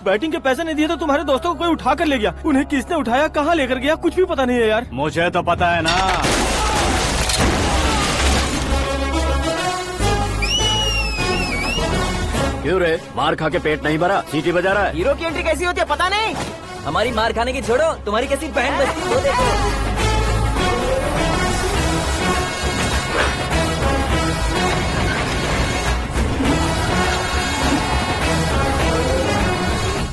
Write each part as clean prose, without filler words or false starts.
Batting के पैसे नहीं दिए तो तुम्हारे दोस्तों को कोई उठा कर ले गया। उन्हें किसने उठाया, कहाँ लेकर गया, कुछ भी पता नहीं है यार। मुझे तो पता है ना। क्यों रे, मार खा के पेट नहीं भरा, सीटी बजा रहा है? हीरो की एंट्री कैसी होती है पता नहीं। हमारी मार खाने की छोड़ो, तुम्हारी कैसी बहन बजती है वो देखो।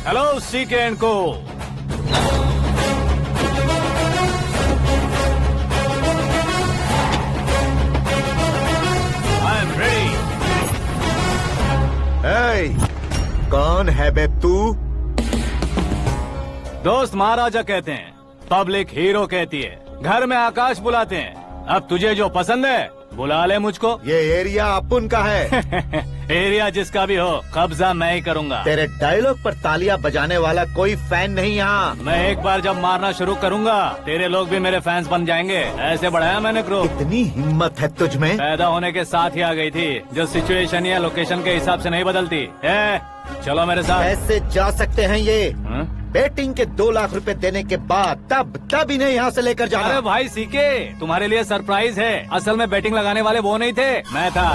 हेलो सीके एंड को। I am ready. कौन है बे तू? दोस्त महाराजा कहते हैं, पब्लिक हीरो कहती है, घर में आकाश बुलाते हैं। अब तुझे जो पसंद है बुला ले मुझको। ये एरिया अपुन का है। एरिया जिसका भी हो, कब्जा मैं ही करूंगा। तेरे डायलॉग पर तालियां बजाने वाला कोई फैन नहीं यहाँ। मैं एक बार जब मारना शुरू करूंगा, तेरे लोग भी मेरे फैंस बन जाएंगे। ऐसे बढ़ाया मैंने ग्रुप। इतनी हिम्मत है तुझ में? पैदा होने के साथ ही आ गई थी, जो सिचुएशन या लोकेशन के हिसाब से नहीं बदलती। चलो मेरे साथ। ऐसे जा सकते हैं ये? बैटिंग के 2 लाख रुपए देने के बाद तब इन्हें यहाँ से लेकर जाना। अरे भाई सीके, तुम्हारे लिए सरप्राइज है। असल में बैटिंग लगाने वाले वो नहीं थे, मैं था।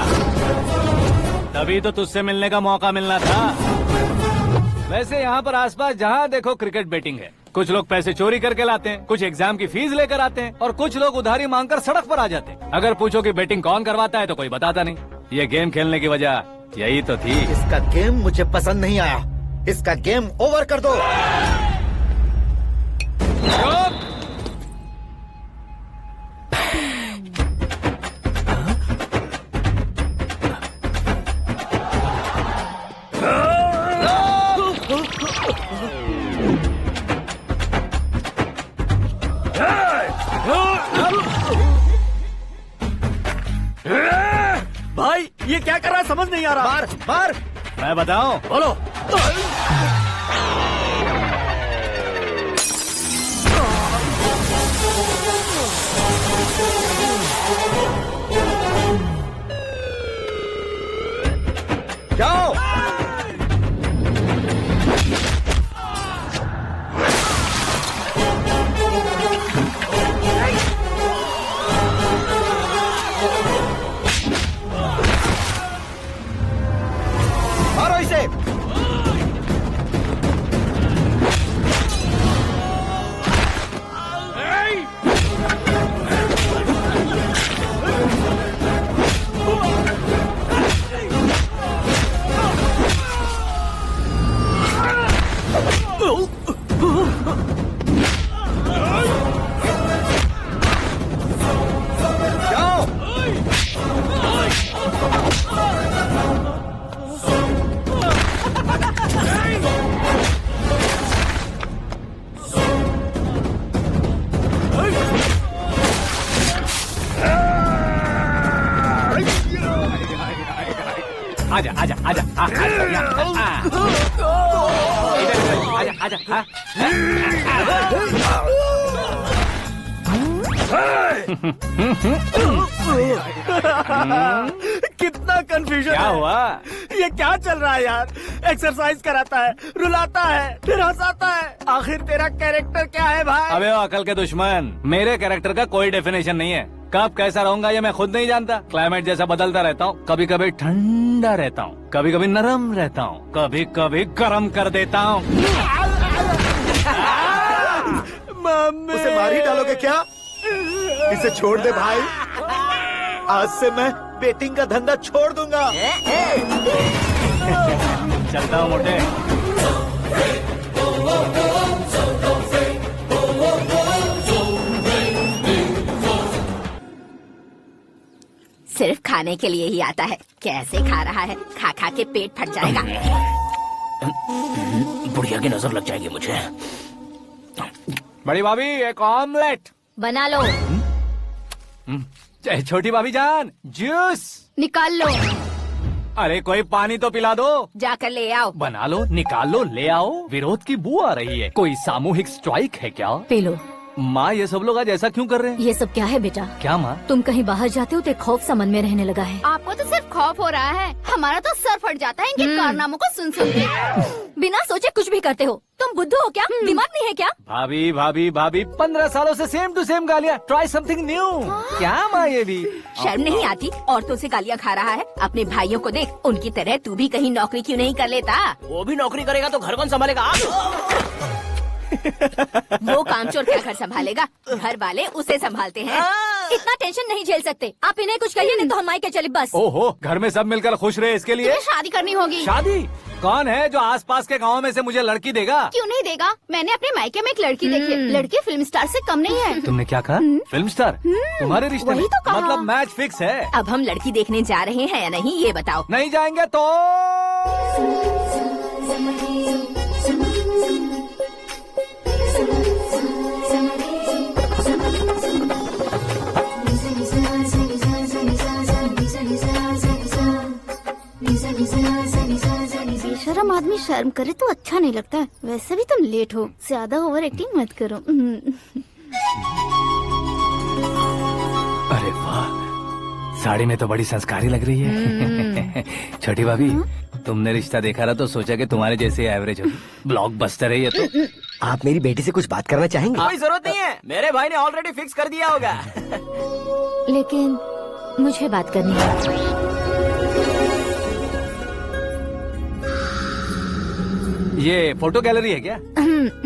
तभी तो तुझसे मिलने का मौका मिलना था। वैसे यहाँ पर आसपास जहाँ देखो क्रिकेट बैटिंग है। कुछ लोग पैसे चोरी करके लाते हैं, कुछ एग्जाम की फीस लेकर आते हैं, और कुछ लोग उधारी मांगकर सड़क पर आ जाते हैं। अगर पूछो कि बैटिंग कौन करवाता है तो कोई बताता नहीं। ये गेम खेलने की वजह यही तो थी। इसका गेम मुझे पसंद नहीं आया। इसका गेम ओवर कर दो। भाई ये क्या कर रहा है, समझ नहीं आ रहा। मार मार। मैं बताऊं? बोलो। जाओ। मारो इसे। आजा आजा आजा आजा आजा। कितना कंफ्यूजन। क्या हुआ? ये क्या चल रहा है यार? एक्सरसाइज कराता है, रुलाता है, फिर हंसाता है। आखिर तेरा कैरेक्टर क्या है भाई? अबे ओ अकल के दुश्मन, मेरे कैरेक्टर का कोई डेफिनेशन नहीं है। कब कैसा रहूंगा ये मैं खुद नहीं जानता। क्लाइमेट जैसा बदलता रहता हूँ। कभी कभी ठंडा रहता हूँ, कभी कभी नरम रहता हूँ, कभी कभी गर्म कर देता हूँ। उसे मार ही डालोगे क्या? इसे छोड़ दे भाई। आज से मैं बेटिंग का धंधा छोड़ दूंगा। चलता हूँ मोटे। सिर्फ खाने के लिए ही आता है। कैसे खा रहा है, खा खा के पेट फट जाएगा। बुढ़िया की नजर लग जाएगी मुझे। बड़ी भाभी एक ऑमलेट बना लो। छोटी भाभी जान जूस निकाल लो। अरे कोई पानी तो पिला दो। जाकर ले आओ। बना लो, निकाल लो, ले आओ। विरोध की बू आ रही है। कोई सामूहिक स्ट्राइक है क्या? P low. माँ ये सब लोग आज ऐसा क्यों कर रहे हैं? ये सब क्या है बेटा? क्या माँ? तुम कहीं बाहर जाते हो तो एक खौफ सा मन में रहने लगा है। आपको तो सिर्फ खौफ हो रहा है, हमारा तो सर फट जाता है इनके कारनामों को सुन सुन के। बिना सोचे कुछ भी करते हो। तुम बुद्धू हो क्या? दिमाग नहीं है क्या? भाभी भाभी भाभी 15 सालों से सेम टू सेम गालियाँ। Try something new. क्या माँ ये भी? शर्म नहीं आती? औरतों से गालियाँ खा रहा है। अपने भाइयों को देख, उनकी तरह तू भी कहीं नौकरी क्यों नहीं कर लेता? वो भी नौकरी करेगा तो घर कौन संभालेगा? वो कामचोर क्या घर संभालेगा? घर वाले उसे संभालते हैं। इतना टेंशन नहीं झेल सकते आप। इन्हें कुछ कहिए नहीं तो हम मायके चले बस। ओहो, घर में सब मिलकर खुश रहे इसके लिए। तुम्हें शादी करनी होगी। शादी? कौन है जो आसपास के गाँव में से मुझे लड़की देगा? क्यों नहीं देगा? मैंने अपने मायके में एक लड़की देखी है। लड़की फिल्म स्टार से कम नहीं है। तुमने क्या कहा? Film star? तुम्हारे रिश्ते में? वही तो कहा। मतलब मैच फिक्स है। अब हम लड़की देखने जा रहे हैं या नहीं ये बताओ। नहीं जाएंगे तो? बेशरम आदमी शर्म करे तो अच्छा नहीं लगता है। वैसे भी तुम लेट हो, ज्यादा ओवर एक्टिंग मत करो। अरे वाह, साड़ी में तो बड़ी संस्कारी लग रही है। छोटी भाभी, तुमने रिश्ता देखा रहा तो सोचा कि तुम्हारे जैसे एवरेज होगी। ब्लॉकबस्टर है ये तो। आप मेरी बेटी से कुछ बात करना चाहेंगे? कोई जरूरत नहीं है, मेरे भाई ने ऑलरेडी फिक्स कर दिया होगा। लेकिन मुझे बात करनी है। ये फोटो गैलरी है क्या?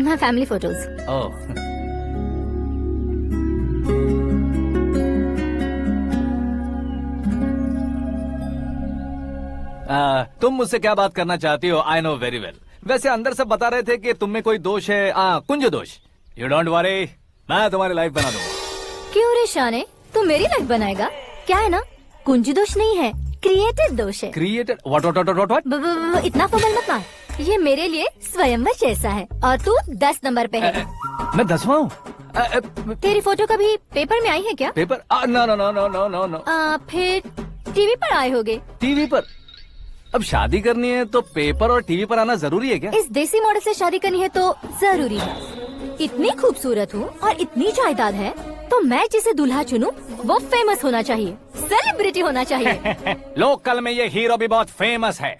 मैं फैमिली फोटोज। ओह, तुम मुझसे क्या बात करना चाहती हो? I know very well. वैसे अंदर से बता रहे थे कि तुम में कोई दोष है। कुंज दोष। यू डोंट वरी, मैं तुम्हारी लाइफ बना दूंगा। क्यों रे शाने, तू मेरी लाइफ बनाएगा? क्या है ना, कुंज दोष नहीं है, क्रिएटेड दोष है। क्रिएटेड? व्हाट? इतना फबल मत मार। ये मेरे लिए स्वयंवर जैसा है और तू 10 नंबर पे है। मैं 10वां हूँ? तेरी फोटो कभी पेपर में आई है क्या? Paper? No no no no no no no. फिर टीवी पर आए होगे। टीवी पर? अब शादी करनी है तो पेपर और टीवी पर आना जरूरी है क्या? इस देसी मॉडल से शादी करनी है तो जरूरी है। इतनी खूबसूरत हूँ और इतनी जायदाद है तो मैं जिसे दूल्हा चुनूं वो फेमस होना चाहिए, सेलिब्रिटी होना चाहिए। लोकल में ये हीरो भी बहुत फेमस है।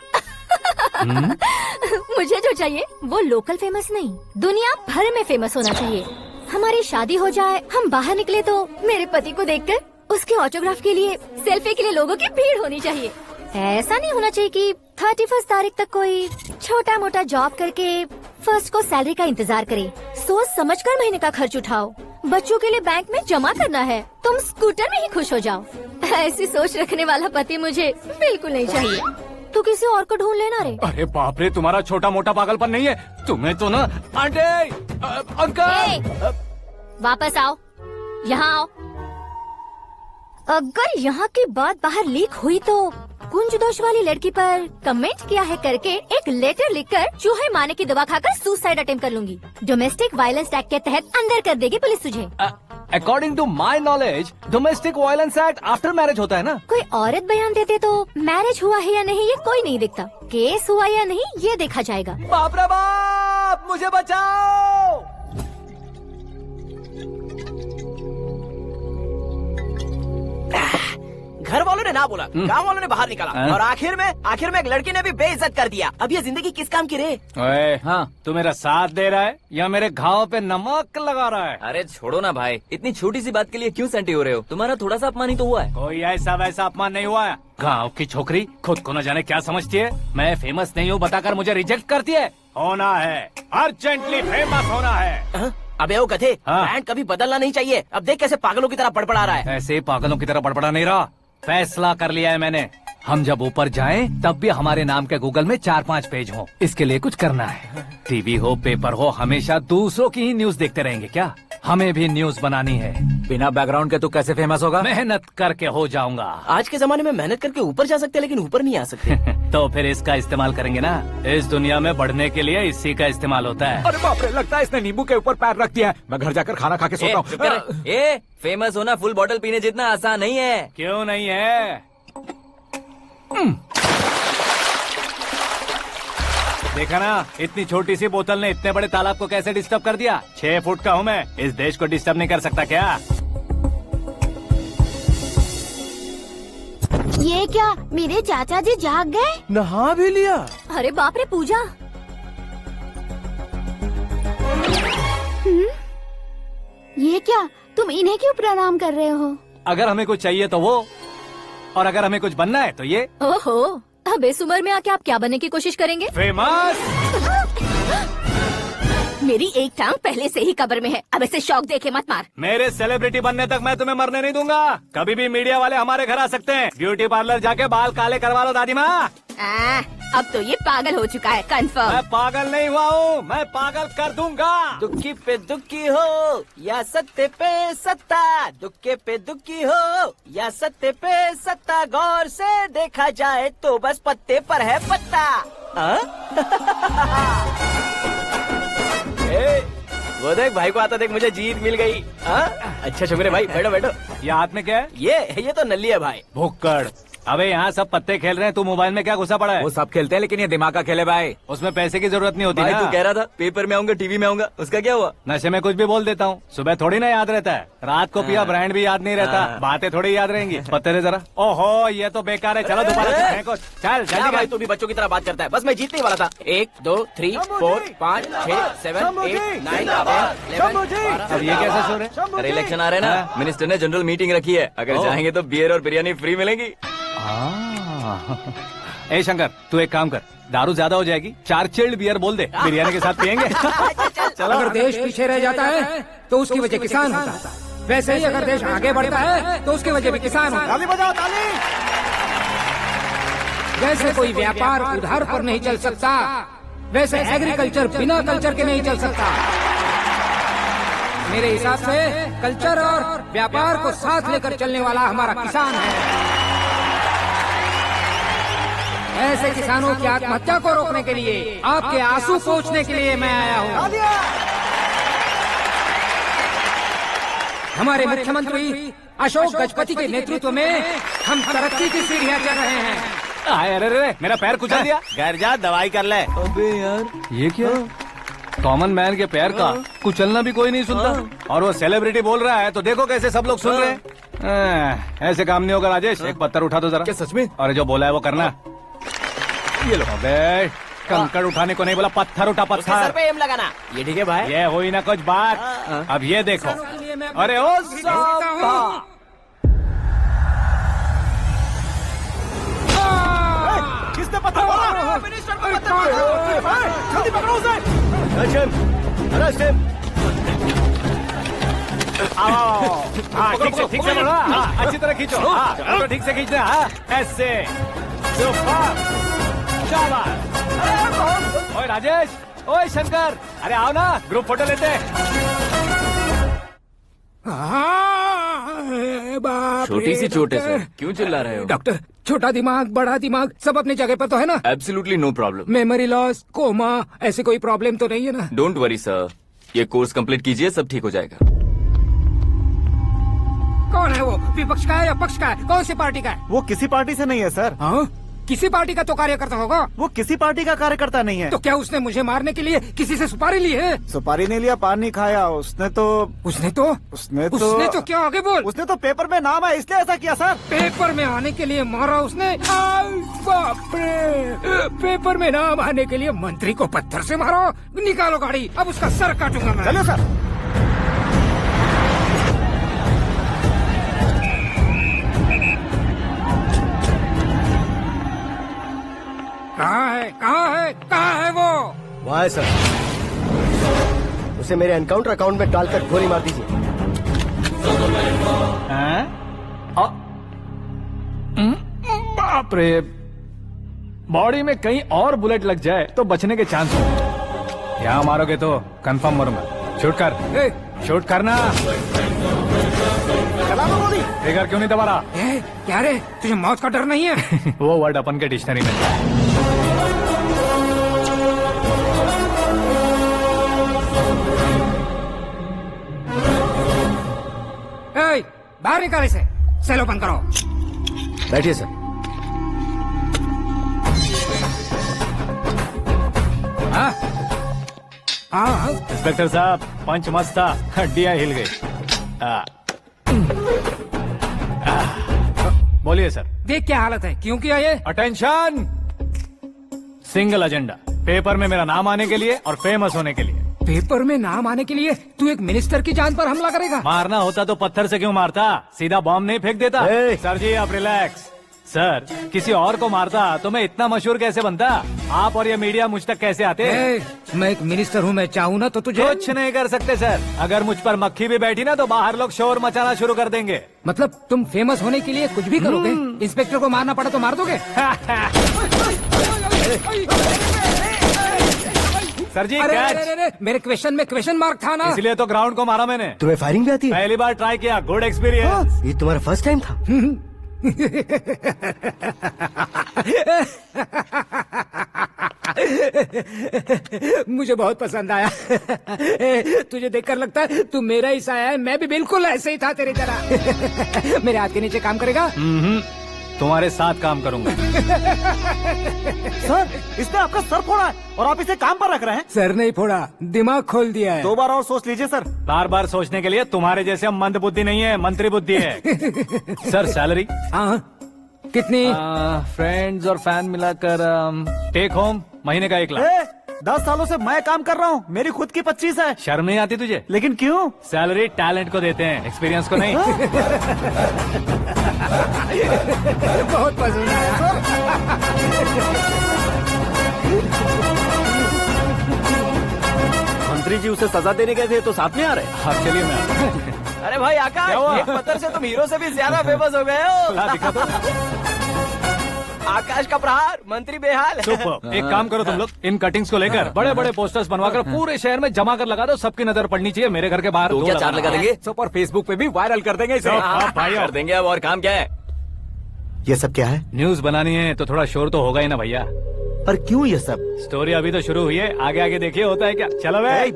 मुझे जो चाहिए वो लोकल फेमस नहीं, दुनिया भर में फेमस होना चाहिए। हमारी शादी हो जाए, हम बाहर निकले तो मेरे पति को देखकर उसके ऑटोग्राफ के लिए, सेल्फी के लिए लोगों की भीड़ होनी चाहिए। ऐसा नहीं होना चाहिए कि 31 तारीख तक कोई छोटा मोटा जॉब करके फर्स्ट को सैलरी का इंतजार करे। सोच समझकर महीने का खर्च उठाओ। बच्चों के लिए बैंक में जमा करना है, तुम स्कूटर में ही खुश हो जाओ। ऐसी सोच रखने वाला पति मुझे बिल्कुल नहीं चाहिए। तू किसी और को ढूंढ लेना रे। अरे बाप रे, तुम्हारा छोटा मोटा पागलपन नहीं है। तुम्हें तो ना आंटी, अंकल। वापस आओ, यहाँ आओ। अगर यहाँ की बात बाहर लीक हुई तो कुंज दोष वाली लड़की पर कमेंट किया है करके एक लेटर लिखकर चूहे मारने की दवा खाकर सुसाइड अटेम्प्ट कर लूंगी। डोमेस्टिक वायलेंस एक्ट के तहत अंदर कर देगी पुलिस तुझे। According to my knowledge domestic violence act after marriage होता है ना? कोई औरत बयान देते तो मैरिज हुआ है या नहीं ये कोई नहीं देखता, केस हुआ या नहीं ये देखा जाएगा। बाप रे बाप, मुझे बचाओ। घर वालों ने ना बोला, गांव वालों ने बाहर निकाला और आखिर में एक लड़की ने भी बेइज्जत कर दिया। अब ये जिंदगी किस काम की रे? ओए, हाँ, तू मेरा साथ दे रहा है या मेरे घाव पे नमक लगा रहा है? अरे छोड़ो ना भाई, इतनी छोटी सी बात के लिए क्यों सैंटी हो रहे हो? तुम्हारा थोड़ा सा अपमान ही तो हुआ है। कोई ऐसा वैसा अपमान नहीं हुआ है। गाँव की छोकरी खुद को न जाने क्या समझती है। मैं फेमस नहीं हूँ बताकर मुझे रिजेक्ट करती है। होना है, अर्जेंटली फेमस होना है। अबे वो गधे, हाँ। ब्रांड कभी बदलना नहीं चाहिए। अब देख कैसे पागलों की तरह बड़बड़ा रहा है। ऐसे पागलों की तरह बड़बड़ा नहीं रहा, फैसला कर लिया है मैंने। हम जब ऊपर जाएं तब भी हमारे नाम के गूगल में 4-5 पेज हो। इसके लिए कुछ करना है। टीवी हो, पेपर हो, हमेशा दूसरों की ही न्यूज देखते रहेंगे क्या? हमें भी न्यूज बनानी है। बिना बैकग्राउंड के तू कैसे फेमस होगा? मेहनत करके हो जाऊंगा। आज के जमाने में मेहनत करके ऊपर जा सकते हैं लेकिन ऊपर नहीं आ सकते। तो फिर इसका इस्तेमाल करेंगे ना। इस दुनिया में बढ़ने के लिए इसी का इस्तेमाल होता है। अरे बाप रे, लगता है इसने नींबू के ऊपर पैर रख दिया है। मैं घर जाकर खाना खा के सोता हूँ। फेमस होना फुल बॉटल पीने जितना आसान नहीं है। क्यों नहीं है? देखा ना, इतनी छोटी सी बोतल ने इतने बड़े तालाब को कैसे डिस्टर्ब कर दिया। 6 फुट का हूँ मैं, इस देश को डिस्टर्ब नहीं कर सकता क्या? ये क्या, मेरे चाचा जी जाग गए? नहा भी लिया? अरे बाप रे पूजा, ये क्या, तुम इन्हें क्यों प्रणाम कर रहे हो? अगर हमें कुछ चाहिए तो वो, और अगर हमें कुछ बनना है तो ये। ओहो, अब इस उम्र में आके आप क्या बनने की कोशिश करेंगे? फेमस। मेरी एक टांग पहले से ही कब्र में है, अब इसे शौक देके मत मार। मेरे सेलिब्रिटी बनने तक मैं तुम्हें मरने नहीं दूंगा। कभी भी मीडिया वाले हमारे घर आ सकते हैं। ब्यूटी पार्लर जाके बाल काले करवा लो दादी माँ। अब तो ये पागल हो चुका है, कंफर्म। मैं पागल नहीं हुआ हूँ, मैं पागल कर दूंगा। दुखी पे दुखी हो या सत्ते पे सत्ता, दुखे पे दुखी हो या सत्ते पे सत्ता, गौर से देखा जाए तो बस पत्ते पर है पत्ता। वो देख भाई को आता देख, मुझे जीत मिल गई। अच्छा शुक्र भाई, बैठो बैठो। ये हाथ में क्या है? ये तो नल्ली है भाई। भुक्कड़। अबे यहाँ सब पत्ते खेल रहे हैं, तू मोबाइल में क्या घुसा पड़ा है? वो सब खेलते हैं लेकिन ये दिमाग का खेल है भाई। उसमें पैसे की जरूरत नहीं होती भाई ना। तू कह रहा था पेपर में आऊंगा, टीवी में आऊंगा, उसका क्या हुआ? नशे में कुछ भी बोल देता हूँ, सुबह थोड़ी ना याद रहता है। रात को पिया ब्रांड भी याद नहीं रहता, बातें थोड़ी याद रहेंगी। पत्ते दे जरा। ओहो ये तो बेकार है, चलो दोबारा फेंको। चल क्या जल्दी भाई कर। तू भी बच्चों की तरह बात करता है। बस मैं जीतने वाला था। 1 2 3 4 5 6 7 8 9 10 11 अब ये कैसा शोर है? अरे इलेक्शन आ रहे हैं ना, मिनिस्टर ने जनरल मीटिंग रखी है। अगर जाएंगे तो बियर और बिरयानी फ्री मिलेगी। ए शंकर, तू एक काम कर, दारू ज्यादा हो जाएगी, 4 चिल्ड बियर बोल दे, बिरयानी के साथ पियेंगे। चलो, अगर देश पीछे रह जाता है तो उसकी वजह किसान होता है, वैसे ही अगर देश आगे बढ़ता है तो उसकी वजह भी किसान होता है। ताली बजाओ, ताली। जैसे कोई व्यापार उधार पर नहीं चल सकता, वैसे एग्रीकल्चर बिना कल्चर के नहीं चल सकता। मेरे हिसाब से कल्चर और व्यापार को साथ लेकर चलने वाला हमारा किसान है। ऐसे किसानों की आत्महत्या को रोकने के लिए, आपके आंसू पोंछने के लिए मैं आया हूँ। हमारे मुख्यमंत्री अशोक गजपति के नेतृत्व में हम तरक्की की सीढ़ियाँ चढ़ रहे हैं। अरे अरे मेरा पैर कुचल दिया। घर जा, दवाई कर ले। अबे यार ये क्या? कॉमन मैन के पैर का कुचलना भी कोई नहीं सुनता, और वो सेलिब्रिटी बोल रहा है तो देखो कैसे सब लोग सुन रहे हैं। ऐसे काम नहीं होगा राजेश, एक पत्थर उठा दो जरा। क्या सच में? और जो बोला है वो करना। ये लो। अबे कंकड़ उठाने को नहीं बोला, पत्थर उठा, उसके सर पत्थर। पे एम लगाना। ये ठीक है भाई। ये हुई ना कुछ बात। अब ये देखो। अरे ओ साहब, किसने पत्थर मारा? मिनिस्टर को पत्थर मारा। जल्दी पकड़ो उसे। हाँ ठीक से पकड़ो, हाँ, अच्छी तरह खींचो। हाँ तो ठीक से खींचना। हाँ ऐसे। ओए राजेश, ओए शंकर, अरे आओ ना, ग्रुप फोटो लेते हैं। छोटी सी चोट है सर, क्यों चिल्ला रहे हो? डॉक्टर, छोटा दिमाग बड़ा दिमाग सब अपनी जगह पर तो है ना? Absolutely no problem. Memory loss, coma, ऐसी कोई प्रॉब्लम तो नहीं है ना? डोंट वरी सर, ये कोर्स कंप्लीट कीजिए, सब ठीक हो जाएगा। कौन है वो? विपक्ष का है या पक्ष का है? कौन सी पार्टी का है? वो किसी पार्टी से नहीं है सर। हाँ? किसी पार्टी का तो कार्यकर्ता होगा। वो किसी पार्टी का कार्यकर्ता नहीं है। तो क्या उसने मुझे मारने के लिए किसी से सुपारी ली है? सुपारी नहीं लिया, पान नहीं खाया। उसने तो क्या आगे बोल? उसने तो पेपर में नाम है इसलिए ऐसा किया सर। पेपर में आने के लिए मारा उसने? बाप रे, पेपर में नाम आने के लिए मंत्री को पत्थर से मारो? निकालो गाड़ी, अब उसका सर काटूंगा मैं। चलो सर। कहाँ है वो? वहाँ है सर, उसे मेरे एनकाउंटर अकाउंट में डालकर गोली मार दीजिए। बाप रे, बॉडी में कहीं और बुलेट लग जाए तो बचने के चांस हो। यहाँ मारोगे तो कंफर्म मरूंगा। शूट कर, शूट करना। फिगर क्यों नहीं दबा रहा? क्या रे, तुझे मौत का डर नहीं है? वो वर्ड अपन के डिक्शनरी में है। बाहर निकाल इसे, सेल ओपन करो। बैठिए सर। हाँ इंस्पेक्टर साहब पंच मस्त था, हड्डियां हिल गई। बोलिए सर। देख क्या हालत है, क्यों किया ये? अटेंशन, सिंगल एजेंडा, पेपर में मेरा नाम आने के लिए और फेमस होने के लिए। पेपर में नाम आने के लिए तू एक मिनिस्टर की जान पर हमला करेगा? मारना होता तो पत्थर से क्यों मारता, सीधा बॉम्ब नहीं फेंक देता। सर जी आप रिलैक्स। सर किसी और को मारता तो मैं इतना मशहूर कैसे बनता, आप और ये मीडिया मुझ तक कैसे आते? मैं एक मिनिस्टर हूँ, मैं चाहूँ ना तो तुझे कुछ नहीं कर सकते सर। अगर मुझ पर मक्खी भी बैठी ना तो बाहर लोग शोर मचाना शुरू कर देंगे। मतलब तुम फेमस होने के लिए कुछ भी करोगे? इंस्पेक्टर को मारना पड़ा तो मार दोगे? सर जी अरे, कैच। अरे, अरे, मेरे क्वेश्चन में क्वेश्चन मार्क था ना, इसलिए तो ग्राउंड को मारा मैंने। तुम्हें फायरिंग भी आती है? पहली बार ट्राई किया, गुड एक्सपीरियंस। ये तुम्हारा फर्स्ट टाइम था? मुझे बहुत पसंद आया। तुझे देखकर लगता है तू मेरा ही साया है, मैं भी बिल्कुल ऐसे ही था तेरी तरह। मेरे हाथ के नीचे काम करेगा? तुम्हारे साथ काम करूंगा। सर इसने आपका सर फोड़ा है और आप इसे काम पर रख रहे हैं। सर नहीं फोड़ा, दिमाग खोल दिया है। 2 बार और सोच लीजिए सर। बार बार सोचने के लिए तुम्हारे जैसे मंद बुद्धि नहीं है, मंत्री बुद्धि है। Sir salary? हाँ कितनी? फ्रेंड्स और फैन मिलाकर टेक होम महीने का 1 लाख। 10 सालों से मैं काम कर रहा हूँ, मेरी खुद की 25 है। शर्म नहीं आती तुझे? लेकिन क्यों? सैलरी टैलेंट को देते हैं, एक्सपीरियंस को नहीं। बहुत पसंद आया। मंत्री जी उसे सजा देने गए थे तो साथ में आ रहे। हाँ चलिए मैं आता हूं। अरे भाई आकाश, एक पत्थर से तुम हीरो से भी ज्यादा फेमस हो गए हो। ला दिखा दो। आकाश का प्रहार, मंत्री बेहाल। सुपर। एक काम करो तुम लोग, इन कटिंग्स को लेकर बड़े बड़े पोस्टर्स बनवाकर पूरे शहर में जमा कर लगा दो, सबकी नजर पड़नी चाहिए। मेरे घर के बाहर तो दो क्या लगाना। 4 लगा देंगे? सब और फेसबुक पे भी वायरल कर देंगे इसे। भाई कर देंगे। अब और काम क्या है? ये सब क्या है? न्यूज बनानी है तो थोड़ा शोर तो होगा ही ना भैया। पर क्यों ये सब? स्टोरी अभी तो शुरू हुई है, आगे आगे देखिए होता है क्या। चलो भाई।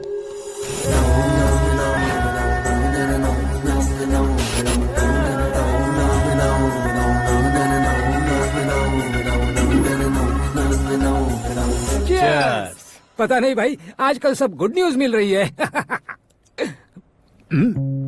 पता नहीं भाई, आजकल सब गुड न्यूज मिल रही है।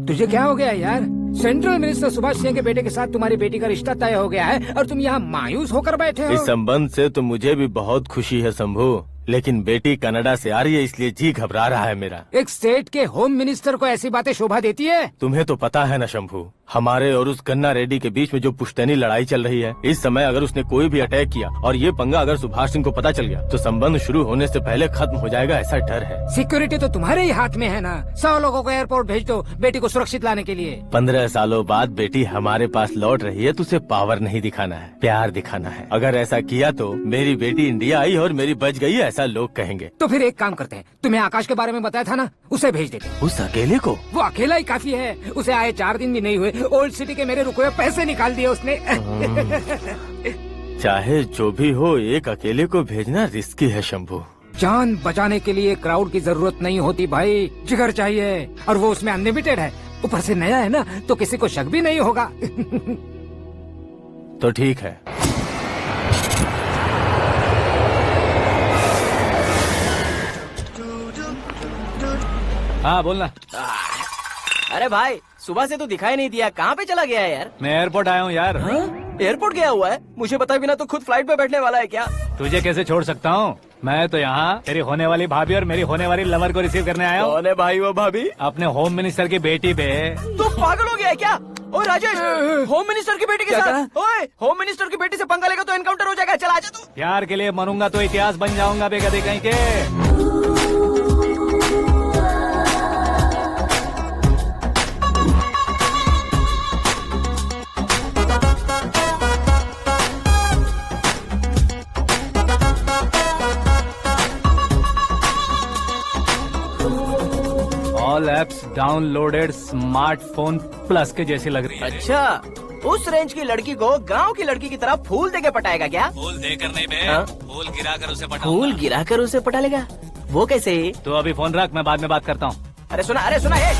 तुझे क्या हो गया यार? सेंट्रल मिनिस्टर सुभाष सिंह के बेटे के साथ तुम्हारी बेटी का रिश्ता तय हो गया है और तुम यहाँ मायूस होकर बैठे हो। इस संबंध से तो मुझे भी बहुत खुशी है शंभू, लेकिन बेटी कनाडा से आ रही है इसलिए जी घबरा रहा है मेरा। एक स्टेट के होम मिनिस्टर को ऐसी बातें शोभा देती है? तुम्हें तो पता है ना शंभू, हमारे और उस गन्ना रेड्डी के बीच में जो पुश्तैनी लड़ाई चल रही है, इस समय अगर उसने कोई भी अटैक किया और ये पंगा अगर सुभाष सिंह को पता चल गया तो संबंध शुरू होने से पहले खत्म हो जाएगा, ऐसा डर है। सिक्योरिटी तो तुम्हारे ही हाथ में है ना। 100 लोगों को एयरपोर्ट भेज दो बेटी को सुरक्षित लाने के लिए। 15 सालों बाद बेटी हमारे पास लौट रही है तो उसे पावर नहीं दिखाना है, प्यार दिखाना है। अगर ऐसा किया तो मेरी बेटी इंडिया आई और मेरी बच गई, ऐसा लोग कहेंगे। तो फिर एक काम करते हैं, तुम्हें आकाश के बारे में बताया था ना, उसे भेज देते। उस अकेले को? वो अकेला ही काफी है, उसे आए 4 दिन भी नहीं हुए, ओल्ड सिटी के मेरे रुके हुए पैसे निकाल दिए उसने। चाहे जो भी हो, एक अकेले को भेजना रिस्की है शंभू। जान बचाने के लिए क्राउड की जरूरत नहीं होती भाई, जिगर चाहिए, और वो उसमें अनलिमिटेड है। ऊपर से नया है ना, तो किसी को शक भी नहीं होगा। तो ठीक है। हाँ बोलना। अरे भाई सुबह से तो दिखाई नहीं दिया, कहाँ पे चला गया है यार? मैं एयरपोर्ट आया हूँ यार। एयरपोर्ट गया हुआ है? मुझे बताए बिना तो खुद फ्लाइट पे बैठने वाला है क्या? तुझे कैसे छोड़ सकता हूँ? मैं तो यहाँ तेरी होने वाली भाभी और मेरी होने वाली लवर को रिसीव करने आया हूँ। कौन है भाई वो भाभी? अपने होम मिनिस्टर की बेटी पे। तू पागल हो गया है क्या? ओए राजेश, होम मिनिस्टर की बेटी के साथ? ओए होम मिनिस्टर की बेटी से पंगा लेगा तो एनकाउंटर हो जाएगा, चल आजा तू। प्यार के लिए मरूंगा तो इतिहास बन जाऊंगा बेगदे कहीं के। All apps downloaded smartphone plus के जैसी लग रही है। अच्छा, उस रेंज की लड़की को गांव की लड़की की तरह फूल देके पटाएगा क्या? फूल देकर नहीं बे, फूल गिराकर उसे पटा। फूल गिराकर उसे पटा लेगा? वो कैसे? तो अभी फोन रख, मैं बाद में बात करता हूँ। अरे सुना ये।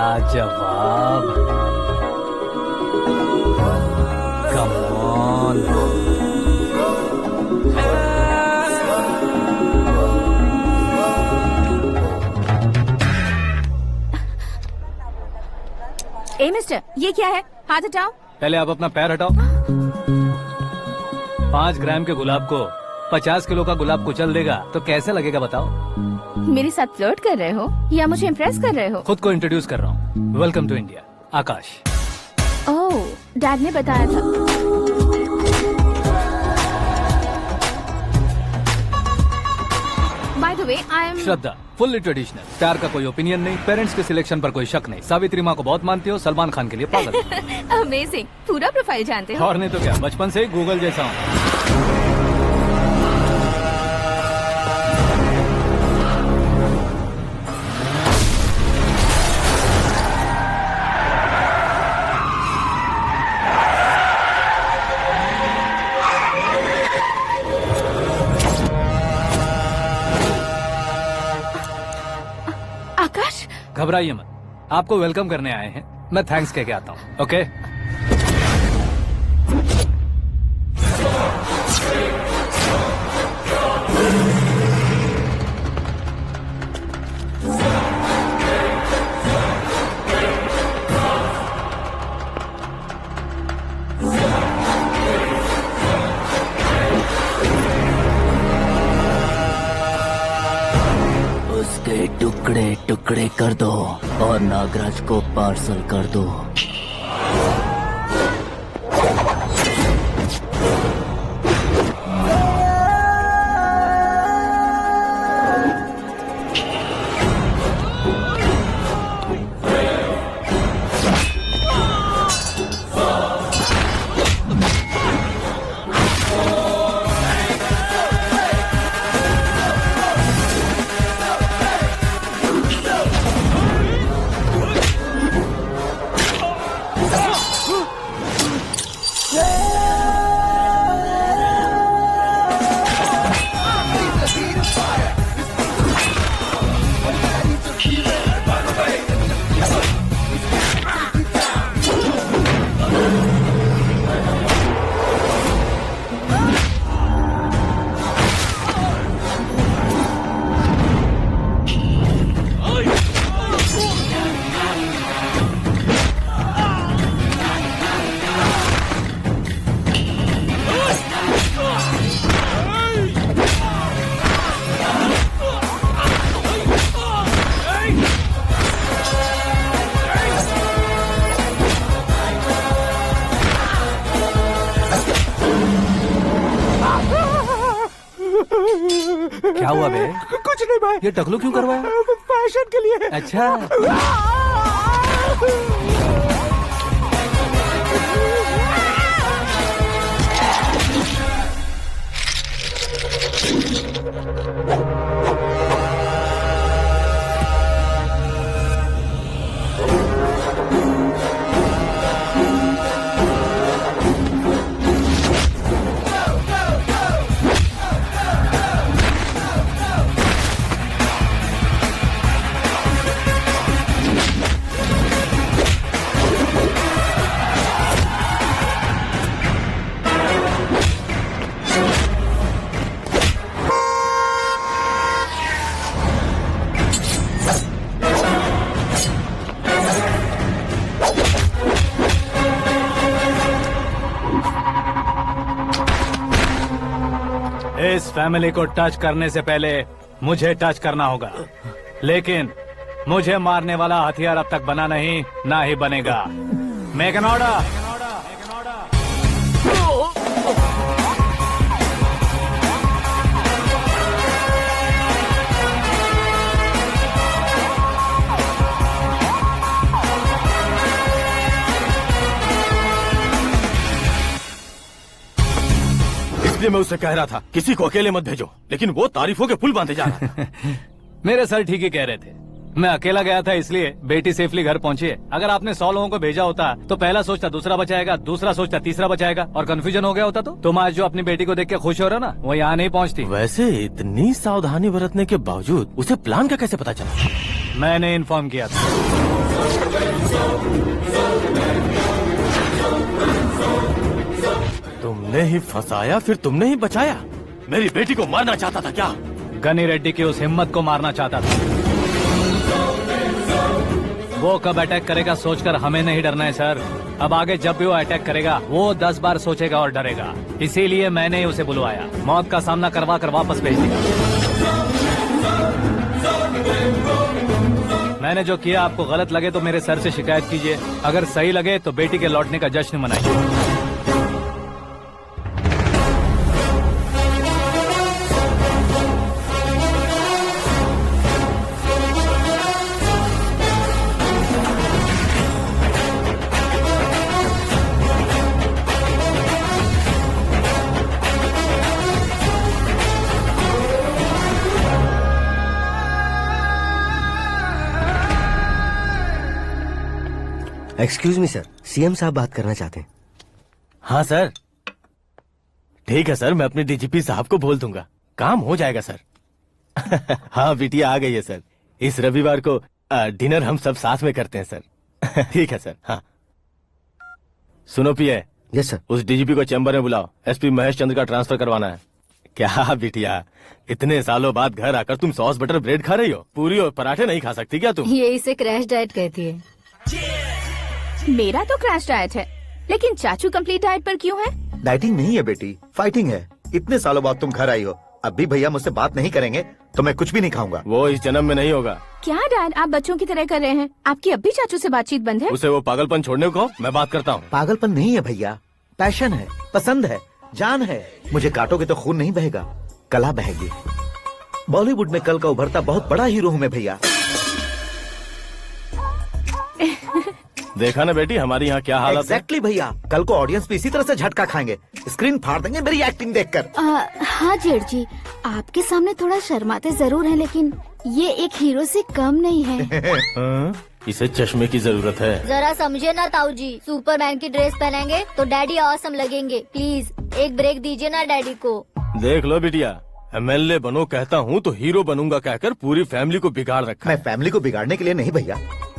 लाजवाब। Come on. ए मिस्टर, ये क्या है? हाथ हटाओ। पहले आप अपना पैर हटाओ। 5 ग्राम के गुलाब को 50 किलो का गुलाब कुचल देगा तो कैसे लगेगा बताओ? मेरे साथ फ्लर्ट कर रहे हो या मुझे इम्प्रेस कर रहे हो? खुद को इंट्रोड्यूस कर रहा हूँ। Welcome to India, Akash. Oh, dad ने बताया था। By the way, I am Shraddha, fully traditional. प्यार का कोई ओपिनियन नहीं, पेरेंट्स के सिलेक्शन पर कोई शक नहीं। सावित्री माँ को बहुत मानती हो, सलमान खान के लिए पागल। अमेजिंग, पूरा प्रोफाइल जानते हो। और नहीं तो क्या, बचपन से ही गूगल जैसा हूँ। आकाश, घबराइए मत, आपको वेलकम करने आए हैं। मैं थैंक्स कह के आता हूँ। ओके? उसके टुकड़े टुकड़े कर दो और नागराज को पार्सल कर दो। क्या हुआ बे? कुछ नहीं भाई। ये टकलू क्यों करवाया? फैशन के लिए। अच्छा। इस फैमिली को टच करने से पहले मुझे टच करना होगा, लेकिन मुझे मारने वाला हथियार अब तक बना नहीं, ना ही बनेगा। Make an order. इसलिए मैं उससे कह रहा था किसी को अकेले मत भेजो, लेकिन वो तारीफों के पुल बांधे जा रहा था। मेरे सर ठीक ही कह रहे थे। मैं अकेला गया था इसलिए बेटी सेफली घर पहुंची है। अगर आपने 100 लोगों को भेजा होता तो पहला सोचता दूसरा बचाएगा, दूसरा सोचता तीसरा बचाएगा, और कंफ्यूजन हो गया होता तो तुम आज जो अपनी बेटी को देख के खुश हो रहे हो ना, वो यहाँ नहीं पहुँचती। वैसे इतनी सावधानी बरतने के बावजूद उसे प्लान का कैसे पता चला? मैंने इन्फॉर्म किया था। तुमने ही फंसाया, फिर तुमने ही बचाया। मेरी बेटी को मारना चाहता था क्या? गनी रेड्डी की उस हिम्मत को मारना चाहता था। वो कब अटैक करेगा सोचकर हमें नहीं डरना है सर। अब आगे जब भी वो अटैक करेगा वो 10 बार सोचेगा और डरेगा। इसीलिए मैंने ही उसे बुलवाया। मौत का सामना करवा कर वापस भेज दिया। मैंने जो किया आपको गलत लगे तो मेरे सर से शिकायत कीजिए, अगर सही लगे तो बेटी के लौटने का जश्न मनाइए। एक्सक्यूज मी सर, सीएम साहब बात करना चाहते हैं। हाँ सर, ठीक है सर, मैं अपने डीजीपी साहब को बोल दूंगा, काम हो जाएगा सर। हाँ बिटिया आ गई है सर। इस रविवार को डिनर हम सब साथ में करते हैं सर। ठीक है सर। हाँ सुनो पिए। Yes sir. उस डीजीपी को चैम्बर में बुलाओ, एसपी महेश चंद्र का ट्रांसफर करवाना है। क्या बिटिया, इतने सालों बाद घर आकर तुम सॉस बटर ब्रेड खा रही हो? पूरी और पराठे नहीं खा सकती क्या तुम? ये इसे क्रैश डाइट कहती है। मेरा तो क्रैश डाइट है, लेकिन चाचू कंप्लीट डाइट पर क्यों है? डाइटिंग नहीं है बेटी, फाइटिंग है। इतने सालों बाद तुम घर आई हो, अब भी भैया मुझसे बात नहीं करेंगे तो मैं कुछ भी नहीं खाऊंगा। वो इस जन्म में नहीं होगा। क्या डैड, आप बच्चों की तरह कर रहे हैं? आपकी अब भी चाचू से बातचीत बंद है? उसे वो पागलपन छोड़ने को, मैं बात करता हूँ। पागलपन नहीं है भैया, पैशन है, पसंद है, जान है। मुझे काटोगे तो खून नहीं बहेगा, कला बहेगी। बॉलीवुड में कल का उभरता बहुत बड़ा हीरो हूँ मैं भैया। देखा ना बेटी हमारी यहाँ क्या हालत है। एग्जैक्टली भैया, कल को ऑडियंस भी इसी तरह से झटका खाएंगे, स्क्रीन फाड़ देंगे मेरी एक्टिंग देखकर। हाँ जेठ जी, आपके सामने थोड़ा शर्माते जरूर हैं, लेकिन ये एक हीरो से कम नहीं है। इसे चश्मे की जरूरत है। जरा समझे ना ताऊ जी, सुपरमैन की ड्रेस पहनेंगे तो डैडी ऑसम लगेंगे। प्लीज एक ब्रेक दीजिए ना डैडी को। देख लो बिटिया, एमएलए बनो कहता हूँ तो हीरो बनूंगा कहकर पूरी फैमिली को बिगाड़ रखा। मैं फैमिली को बिगाड़ने के लिए नहीं भैया,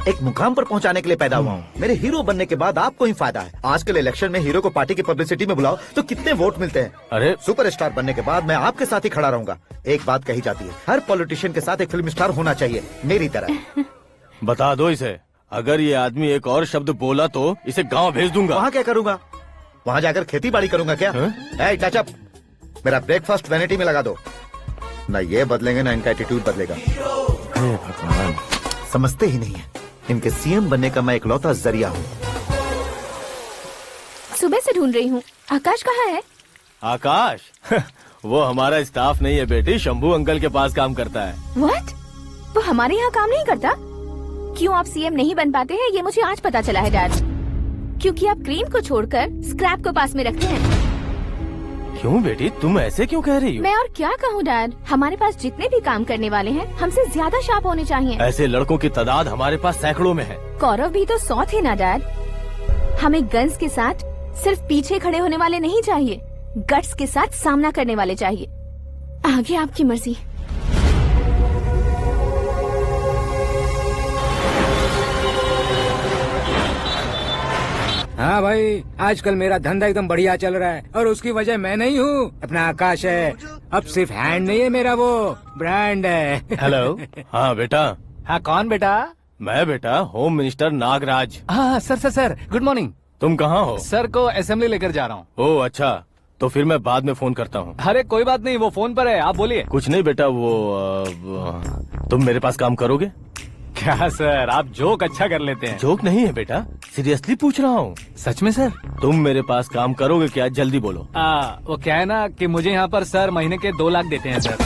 एक मुकाम पर पहुंचाने के लिए पैदा हुआ हूँ। मेरे हीरो बनने के बाद आपको ही फायदा है। आजकल इलेक्शन में हीरो को पार्टी की पब्लिसिटी में बुलाओ तो कितने वोट मिलते हैं। अरे सुपरस्टार बनने के बाद मैं आपके साथ ही खड़ा रहूंगा। एक बात कही जाती है, हर पॉलिटिशियन के साथ एक फिल्म स्टार होना चाहिए, मेरी तरह। बता दो इसे, अगर ये आदमी एक और शब्द बोला तो इसे गाँव भेज दूंगा। वहाँ क्या करूँगा? वहाँ जाकर खेती बाड़ी करूंगा क्या? टच अप, मेरा ब्रेकफास्ट वैनिटी में लगा दो। न ये बदलेंगे न इनका एटीट्यूड बदलेगा। भगवान, समझते ही नहीं है, इनके सीएम बनने का मैं इकलौता जरिया हूँ। सुबह से ढूंढ रही हूँ, आकाश कहाँ है? आकाश? वो हमारा स्टाफ नहीं है बेटी, शंभू अंकल के पास काम करता है। व्हाट? वो हमारे यहाँ काम नहीं करता? क्यों आप सीएम नहीं बन पाते हैं ये मुझे आज पता चला है डैड। क्योंकि आप क्रीम को छोड़कर स्क्रैप को पास में रखते हैं। क्यों बेटी, तुम ऐसे क्यों कह रही हो? मैं और क्या कहूँ डैड, हमारे पास जितने भी काम करने वाले हैं हमसे ज्यादा शार्प होने चाहिए। ऐसे लड़कों की तादाद हमारे पास सैकड़ों में है। कौरव भी तो 100 थे ना डैड। हमें गन्स के साथ सिर्फ पीछे खड़े होने वाले नहीं चाहिए, गट्स के साथ सामना करने वाले चाहिए। आगे आपकी मर्जी। हाँ भाई, आजकल मेरा धंधा एकदम बढ़िया चल रहा है और उसकी वजह मैं नहीं हूँ, अपना आकाश है। अब सिर्फ हैंड नहीं है मेरा, वो ब्रांड है। हेलो। हाँ बेटा। हाँ कौन बेटा? मैं बेटा होम मिनिस्टर नागराज। हाँ सर गुड मॉर्निंग। तुम कहाँ हो? सर को असेंबली लेकर जा रहा हूँ। ओह अच्छा, तो फिर मैं बाद में फोन करता हूँ। अरे कोई बात नहीं, वो फोन पर है, आप बोलिए। कुछ नहीं बेटा, तुम मेरे पास काम करोगे? क्या सर, आप जोक अच्छा कर लेते हैं। जोक नहीं है बेटा, सीरियसली पूछ रहा हूँ। सच में सर? तुम मेरे पास काम करोगे क्या? जल्दी बोलो। वो क्या है ना कि मुझे यहाँ पर सर महीने के 2 लाख देते हैं सर।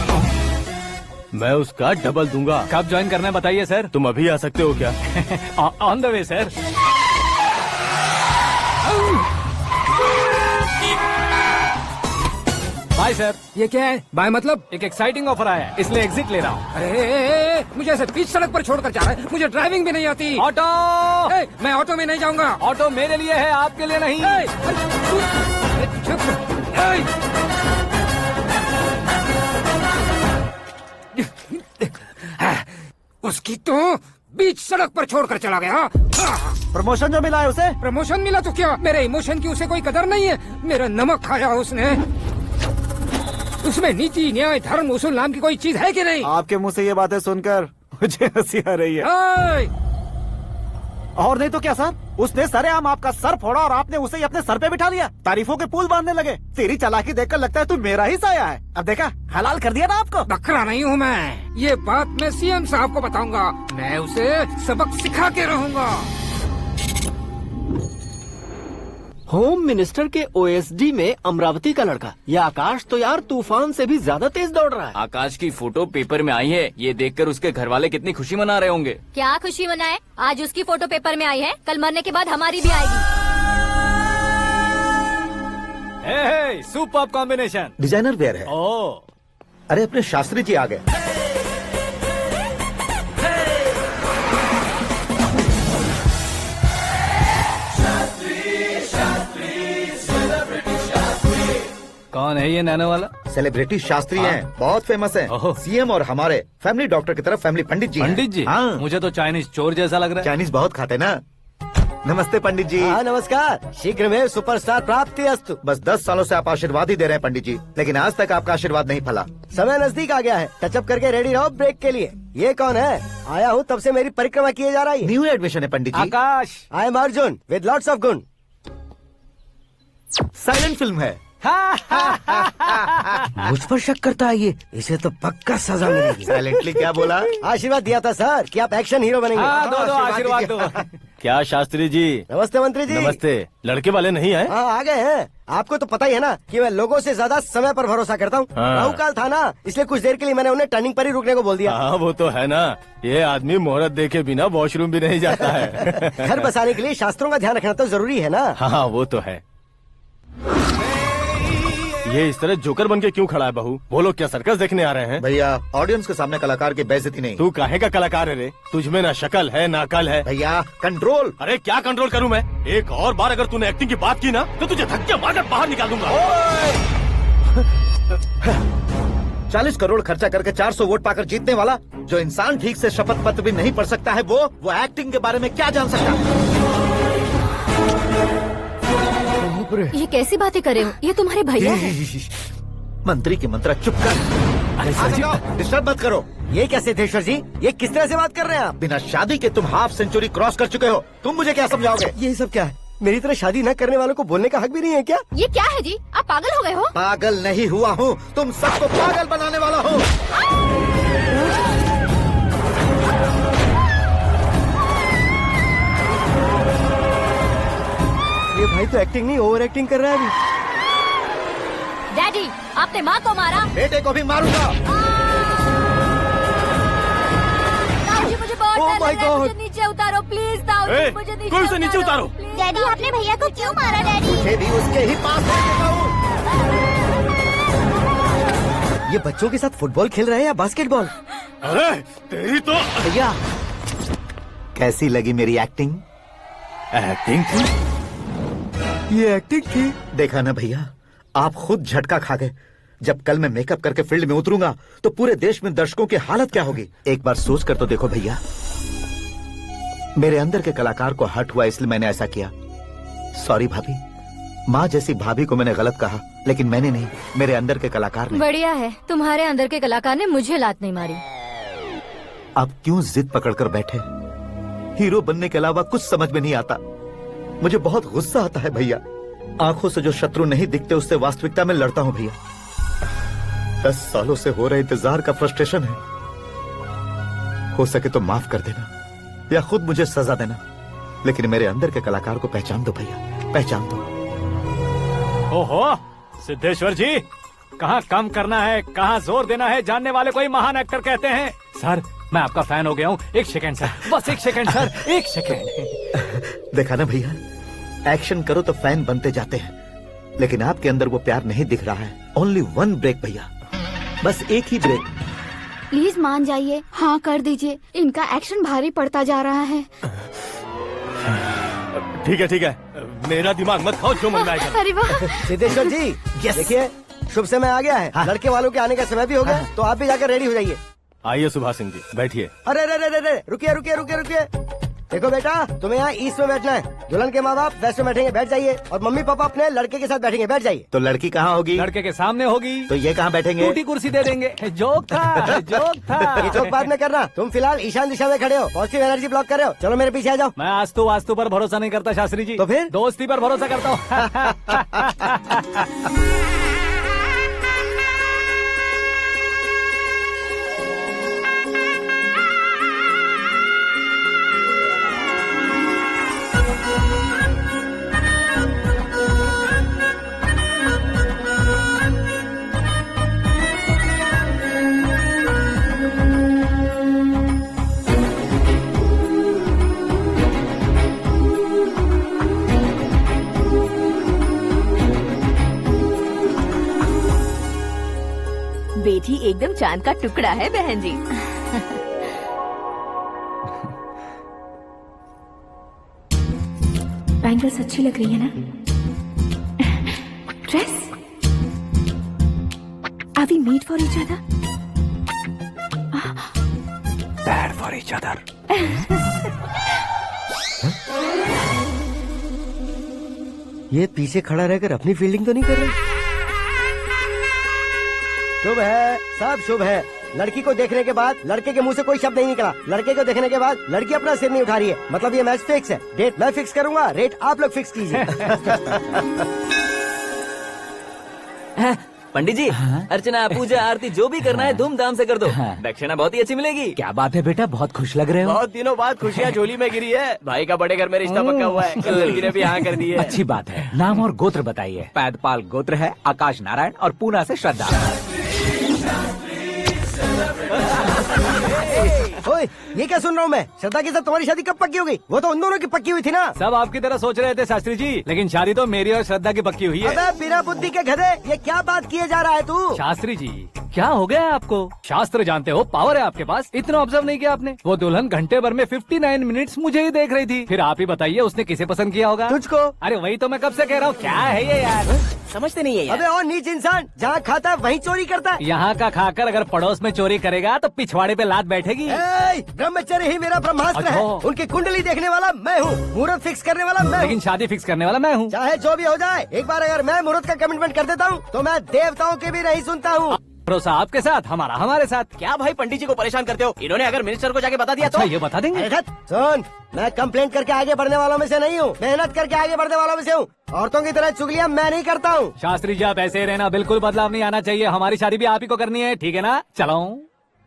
मैं उसका डबल दूंगा। कब ज्वाइन करना है बताइए सर। तुम अभी आ सकते हो क्या? On the way sir. Bye sir. ये क्या है? बाय मतलब? एक एक्साइटिंग ऑफर आया है, इसलिए एग्जिट ले रहा हूँ। अरे मुझे ऐसे बीच सड़क पर छोड़कर जा रहा है, मुझे ड्राइविंग भी नहीं आती। ऑटो। मैं ऑटो में नहीं जाऊंगा। ऑटो मेरे लिए है, आपके लिए नहीं। उसकी तो बीच सड़क पर छोड़कर चला गया। प्रमोशन जो मिला है उसे? प्रमोशन मिला तो क्या, मेरे इमोशन की उसे कोई कदर नहीं है। मेरा नमक खाया उसने। उसमें नीति, न्याय, धर्म, उसूल नाम की कोई चीज है कि नहीं? आपके मुंह से ये बातें सुनकर मुझे हंसी आ रही है। और नहीं तो क्या सर, उसने सरेआम आपका सर फोड़ा और आपने उसे ही अपने सर पे बिठा लिया। तारीफों के पुल बांधने लगे। तेरी चालाकी देखकर लगता है तू मेरा ही साया है। अब देखा, हलाल कर दिया ना आपको। बकरा नहीं हूँ मैं। ये बात मैं सीएम साहब को बताऊंगा। मैं उसे सबक सिखा के रहूंगा। होम मिनिस्टर के ओएसडी में अमरावती का लड़का। ये आकाश तो यार तूफान से भी ज्यादा तेज दौड़ रहा है। आकाश की फोटो पेपर में आई है। ये देखकर उसके घर वाले कितनी खुशी मना रहे होंगे। क्या खुशी मनाए? आज उसकी फोटो पेपर में आई है, कल मरने के बाद हमारी भी आएगी। Super combination. डिजाइनर वेयर है। ओह, अरे अपने शास्त्री जी आ गए। कौन है ये नैनो वाला? सेलिब्रिटी शास्त्री हैं, बहुत फेमस हैं। सीएम और हमारे फैमिली डॉक्टर की तरफ फैमिली पंडित जी हैं। पंडित जी? हाँ। मुझे तो चाइनीज चोर जैसा लग रहा है। चाइनीज बहुत खाते ना। नमस्ते पंडित जी। हाँ नमस्कार। शीघ्र में सुपरस्टार प्राप्ति अस्तु। बस 10 सालों से आप आशीर्वाद ही दे रहे हैं पंडित जी, लेकिन आज तक आपका आशीर्वाद नहीं फला। समय नजदीक आ गया है, टचअप करके रेडी रहो ब्रेक के लिए। ये कौन है? आया हूँ तब से मेरी परिक्रमा किए जा रही है। न्यू एडमिशन है Pandit ji. Akash. I am Arjun with lots of gun. Silent film है। मुझ पर शक करता है ये, इसे तो पक्का सजा मिलेगी। साइलेंटली क्या बोला? आशीर्वाद दिया था सर कि आप एक्शन हीरो बनेंगे। दो आशीर्वाद दो। क्या शास्त्री जी? नमस्ते मंत्री जी। नमस्ते। लड़के वाले नहीं आए? हाँ आ गए हैं। आपको तो पता ही है ना कि मैं लोगों से ज्यादा समय पर भरोसा करता हूँ। हाँ। राहु काल था ना, इसलिए कुछ देर के लिए मैंने उन्हें टर्निंग पर ही रुकने को बोल दिया। हाँ वो तो है ना, ये आदमी मुहूर्त देखे बिना वॉशरूम भी नहीं जाता है। घर बसाने के लिए शास्त्रों का ध्यान रखना तो जरूरी है ना। हाँ वो तो है। ये इस तरह जोकर बन के क्यों खड़ा है बहू? वो लोग क्या सर्कस देखने आ रहे हैं? भैया ऑडियंस के सामने कलाकार की बेइज्जती नहीं। तू काहे का कलाकार है रे? तुझमें ना शक्ल है ना अकल है। भैया कंट्रोल। अरे क्या कंट्रोल करूं मैं? एक और बार अगर तूने एक्टिंग की बात की ना तो तुझे धक्के मारकर बाहर निकाल दूंगा। 40 करोड़ खर्चा करके 400 वोट पाकर जीतने वाला, जो इंसान ठीक से शपथ पत्र भी नहीं पढ़ सकता है, वो एक्टिंग के बारे में क्या जान सकता है? ये कैसी बातें कर रहे हो? ये तुम्हारे भैया हैं। मंत्री की मंत्रा चुप कर। डिस्टर्ब मत करो। ये क्या सिद्धेश्वर जी, ये किस तरह से बात कर रहे हैं आप? बिना शादी के तुम हाफ सेंचुरी क्रॉस कर चुके हो। तुम मुझे क्या समझाओगे? ये सब क्या है? मेरी तरह शादी न करने वालों को बोलने का हक भी नहीं है क्या? ये क्या है जी? आप पागल हो गए हो? पागल नहीं हुआ हूँ, तुम सबको पागल बनाने वाला हो। ये भाई तो एक्टिंग नहीं ओवर एक्टिंग कर रहा है अभी। डैडी, आपने माँ को मारा। बेटे को भी मारूंगा। ताऊजी मुझे बहुत डर लग रहा है, मुझे नीचे उतारो प्लीज। ताऊजी मुझे नीचे उतारो। डैडी आपने भैया को क्यों मारा डैडी? मुझे भी उसके ही पास लेके जाऊं। ये बच्चों के साथ फुटबॉल खेल रहे हैं या बास्केटबॉल? अरे तेरी तो। भैया कैसी लगी मेरी एक्टिंग? एक्टिंग थी? ये एक्टिंग थी। देखा ना भैया, आप खुद झटका खा गए। जब कल मैं मेकअप करके फील्ड में उतरूंगा तो पूरे देश में दर्शकों की हालत क्या होगी? एक बार सोच कर तो देखो भैया। मेरे अंदर के कलाकार को हर्ट हुआ इसलिए मैंने ऐसा किया। सॉरी भाभी। माँ जैसी भाभी को मैंने गलत कहा, लेकिन मैंने नहीं, मेरे अंदर के कलाकार ने। बढ़िया है, तुम्हारे अंदर के कलाकार ने मुझे लात नहीं मारी। आप क्यों जिद पकड़कर बैठे? हीरो बनने के अलावा कुछ समझ में नहीं आता। मुझे बहुत गुस्सा आता है भैया। आंखों से जो शत्रु नहीं दिखते उससे वास्तविकता में लड़ता हूँ भैया। 10 सालों से हो रहे इंतजार का फ्रस्ट्रेशन है। हो सके तो माफ कर देना या खुद मुझे सजा देना, लेकिन मेरे अंदर के कलाकार को पहचान दो भैया, पहचान दो। ओहो सिद्धेश्वर जी, कहाँ कम करना है कहाँ जोर देना है जानने वाले को ही महान एक्टर कहते हैं। सर मैं आपका फैन हो गया हूँ। एक सेकंड सर, बस एक सेकंड सर, एक सेकंड। देखा ना भैया, एक्शन करो तो फैन बनते जाते हैं, लेकिन आपके अंदर वो प्यार नहीं दिख रहा है। ओनली 1 ब्रेक भैया, बस एक ही ब्रेक। प्लीज मान जाइए, हाँ कर दीजिए। इनका एक्शन भारी पड़ता जा रहा है। ठीक है, मेरा दिमाग मत खाओ, जो मन में आएगा। अरे वाह सिद्धेश्वर जी, देखिए शुभ समय आ गया है। लड़के वालों के आने का समय भी हो गया, तो आप भी जाकर रेडी हो जाइए। आइए सुभाष सिंह जी, बैठिए। अरे रे रे रे रे, रुकिए रुकिए रुकिए रुकिए। देखो बेटा, तुम्हें यहाँ ईस्ट में बैठना है। दुल्हन के माँ बाप वेस्ट में बैठेंगे, बैठ जाइए। और मम्मी पापा अपने लड़के के साथ बैठेंगे, बैठ जाइए। तो लड़की कहाँ होगी? लड़के के सामने होगी। तो ये कहाँ बैठेंगे? टूटी कुर्सी दे देंगे। जोक था, जोक था। ये जोक बाद में करना। तुम फिलहाल ईशान दिशा में खड़े हो, पॉजिटिव एनर्जी ब्लॉक कर रहे हो। चलो मेरे पीछे आ जाओ। मैं वास्तु पर भरोसा नहीं करता शास्त्री जी। तो फिर? दोस्ती पर भरोसा करता हूँ। बेटी एकदम चांद का टुकड़ा है बहन जी। बैंगल्स अच्छी लग रही है ना? Dress? Are we made for each other? Bad for each other. ये पीछे खड़ा रहकर अपनी फील्डिंग तो नहीं कर रहा? शुभ है, सब शुभ है। लड़की को देखने के बाद लड़के के मुंह से कोई शब्द नहीं निकला। लड़के को देखने के बाद लड़की अपना सिर नहीं उठा रही है। मतलब ये मैच फिक्स है। डेट मैं फिक्स करूंगा, रेट आप लोग फिक्स कीजिए। पंडित जी, अर्चना, पूजा, आरती जो भी करना है धूमधाम से कर दो। दक्षिणा बहुत ही अच्छी मिलेगी। क्या बात है बेटा, बहुत खुश लग रहे हो। बहुत दिनों बाद खुशियाँ झोली में गिरी है। भाई का बड़े घर में रिश्ता पक्का हुआ है। कल लड़की ने भी हाँ कर दी है। अच्छी बात है। नाम और गोत्र बताइए। पैदपाल गोत्र है, आकाश नारायण, और पूना से श्रद्धा। ओए, ये क्या सुन रहा हूँ मैं? श्रद्धा के साथ तुम्हारी शादी कब पक्की हो गई? वो तो उन दोनों की पक्की हुई थी ना। सब आपकी तरह सोच रहे थे शास्त्री जी, लेकिन शादी तो मेरी और श्रद्धा की पक्की हुई है। अबे बिना बुद्धि के गधे, ये क्या बात किए जा रहा है तू? शास्त्री जी, क्या हो गया है आपको? शास्त्र जानते हो, पावर है आपके पास। इतना ऑब्जर्व नहीं किया आपने? वो दुल्हन घंटे भर में 59 मिनट्स मुझे ही देख रही थी। फिर आप ही बताइए उसने किसे पसंद किया होगा? तुझको। अरे वही तो मैं कब से कह रहा हूँ। क्या है ये यार, समझते नहीं है यार। अबे और नीच इंसान, जहाँ खाता है वहीं चोरी करता है। यहाँ का खाकर अगर पड़ोस में चोरी करेगा तो पिछवाड़े पे लात बैठेगी। ब्रह्मचर्य ही मेरा ब्रह्मास्त्र है। अच्छा। उनकी कुंडली देखने वाला मैं हूँ, मुहूर्त फिक्स करने वाला मैं हूँ। लेकिन शादी फिक्स करने वाला मैं हूँ। चाहे जो भी हो जाए, एक बार अगर मैं मुहूर्त का कमिटमेंट कर देता हूँ तो मैं देवताओं की भी नहीं सुनता हूँ। भरोसा आपके साथ, हमारा हमारे साथ। क्या भाई पंडित जी को परेशान करते हो? इन्होंने अगर मिनिस्टर को जाके बता दिया अच्छा, तो ये बता देंगे। सुन, मैं कंप्लेंट करके आगे बढ़ने वालों में से नहीं हूँ, मेहनत करके आगे बढ़ने वालों में से हूँ। औरतों की तरह चुगलियाँ मैं नहीं करता हूँ। शास्त्री जी आप ऐसे ही रहना, बिल्कुल बदलाव नहीं आना चाहिए। हमारी शादी भी आप ही को करनी है, ठीक है ना? चलो।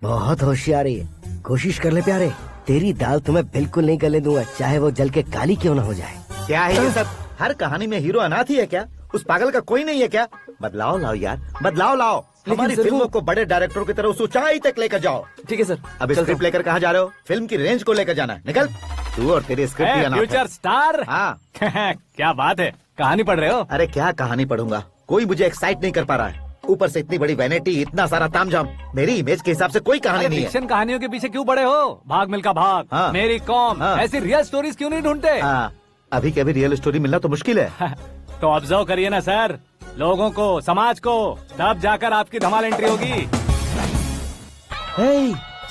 बहुत होशियारी है, कोशिश कर ले प्यारे। तेरी दाल तुम्हें बिल्कुल नहीं गलने दूंगा, चाहे वो जल के काली क्यों न हो जाए। क्या है ये सब? हर कहानी में हीरो अनाथ ही है क्या? उस पागल का कोई नहीं है क्या? बदलाव लाओ यार, बदलाव लाओ। हमारी फिल्मों को बड़े डायरेक्टरों की तरह उस ऊंचाई तक लेकर जाओ। ठीक है सर। अब स्क्रिप्ट लेकर कहाँ जा रहे हो? फिल्म की रेंज को लेकर जाना है। निकल तू और तेरी स्क्रिप्ट भी अनाथ है। Future star. हाँ। क्या बात है, कहानी पढ़ रहे हो? अरे क्या कहानी पढ़ूंगा, कोई मुझे एक्साइट नहीं कर पा रहा है। ऊपर से इतनी बड़ी वैनिटी, इतना सारा तामझाम। मेरी इमेज के हिसाब से कोई कहानी नहीं है। फिक्शन कहानियों के पीछे क्यों पड़े हो? भाग मिल्खा भाग, हाँ। मेरी कॉम, हाँ। ऐसी रियल स्टोरीज क्यों नहीं ढूंढते? हाँ, अभी के अभी रियल स्टोरी मिलना तो मुश्किल है। तो ऑब्जर्व करिए ना सर, लोगों को, समाज को, तब जाकर आपकी धमाल एंट्री होगी।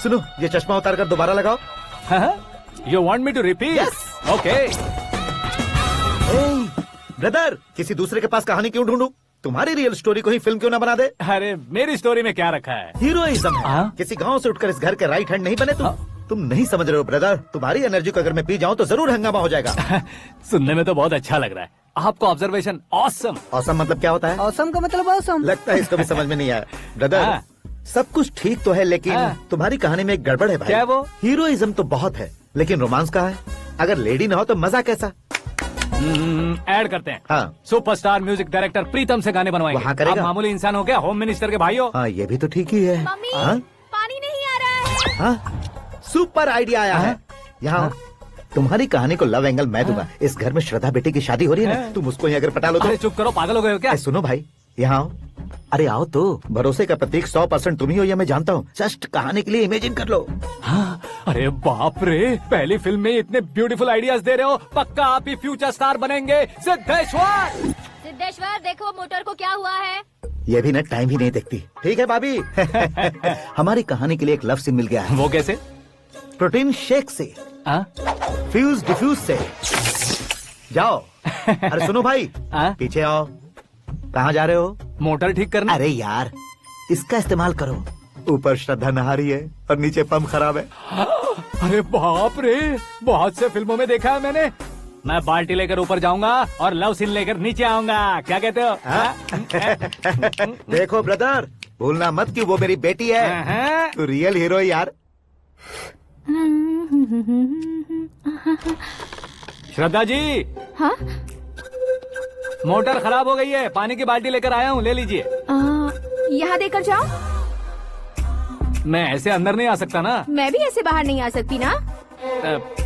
सुनो, ये चश्मा उतार कर दोबारा लगाओ। You want me to repeat? Okay. Brother, किसी दूसरे के पास कहानी क्यों ढूंढूं? तुम्हारी रियल स्टोरी को ही फिल्म क्यों ना बना दे? अरे मेरी स्टोरी में क्या रखा है? हीरोइज्म है। किसी गांव से उठकर इस घर के राइट हैंड नहीं बने तुम। तुम नहीं समझ रहे हो ब्रदर, तुम्हारी एनर्जी को अगर मैं पी जाऊं तो जरूर हंगामा हो जाएगा। सुनने में तो बहुत अच्छा लग रहा है आपको। Observation awesome. ऑसम मतलब क्या होता है? ऑसम का मतलब ऑसम। लगता है इसको भी समझ में नहीं आया। ब्रदर, सब कुछ ठीक तो है, लेकिन तुम्हारी कहानी में एक गड़बड़ है भाई। क्या वो? हीरोइज्म तो बहुत है, लेकिन रोमांस कहाँ है? अगर लेडी ना हो तो मजा कैसा? ऐड करते हैं। हाँ। सुपरस्टार म्यूजिक डायरेक्टर प्रीतम से गाने बनवाएंगे। वहाँ करेगा? आप मामूली इंसान हो गया, होम मिनिस्टर के भाइयों। हाँ, ये भी तो ठीक ही है। मम्मी, हाँ? पानी नहीं आ रहा है। हाँ? सुपर आइडिया आया है। यहाँ तुम्हारी कहानी को लव एंगल मैं दूंगा। इस घर में श्रद्धा बेटी की शादी हो रही है ना, तुम उसको ही अगर पटा लो तो। अरे चुप करो, पागल हो गए हो क्या? सुनो भाई, यहाँ आओ। अरे आओ तो, भरोसे का प्रतीक 100% तुम ही हो, यह मैं जानता हूँ। जस्ट कहानी के लिए इमेजिन कर लो। हाँ, अरे बाप रे, पहली फिल्म में इतने ब्यूटीफुल आइडियाज दे रहे हो। पक्का आप ही फ्यूचर स्टार बनेंगे। सिद्धेश्वर, सिद्धेश्वर देखो मोटर को क्या हुआ है। ये भी ना टाइम ही नहीं देखती। ठीक है भाभी। हमारी कहानी के लिए एक लव सीन मिल गया है। वो कैसे? प्रोटीन शेक से, फ्यूज डिफ्यूज से। जाओ। अरे सुनो भाई, पीछे आओ। कहाँ जा रहे हो? मोटर ठीक करना। अरे यार, इसका इस्तेमाल करो। ऊपर श्रद्धा नहा रही है और नीचे पंप खराब है। अरे बाप रे, बहुत से फिल्मों में देखा है मैंने। मैं बाल्टी लेकर ऊपर जाऊंगा और लव सीन लेकर नीचे आऊंगा। क्या कहते हो? देखो ब्रदर, भूलना मत कि वो मेरी बेटी है। तू रियल हीरो यार। श्रद्धा जी। हाँ? मोटर खराब हो गई है, पानी की बाल्टी लेकर आया हूँ, ले लीजिए। यहाँ देकर जाओ। मैं ऐसे अंदर नहीं आ सकता ना। मैं भी ऐसे बाहर नहीं आ सकती ना।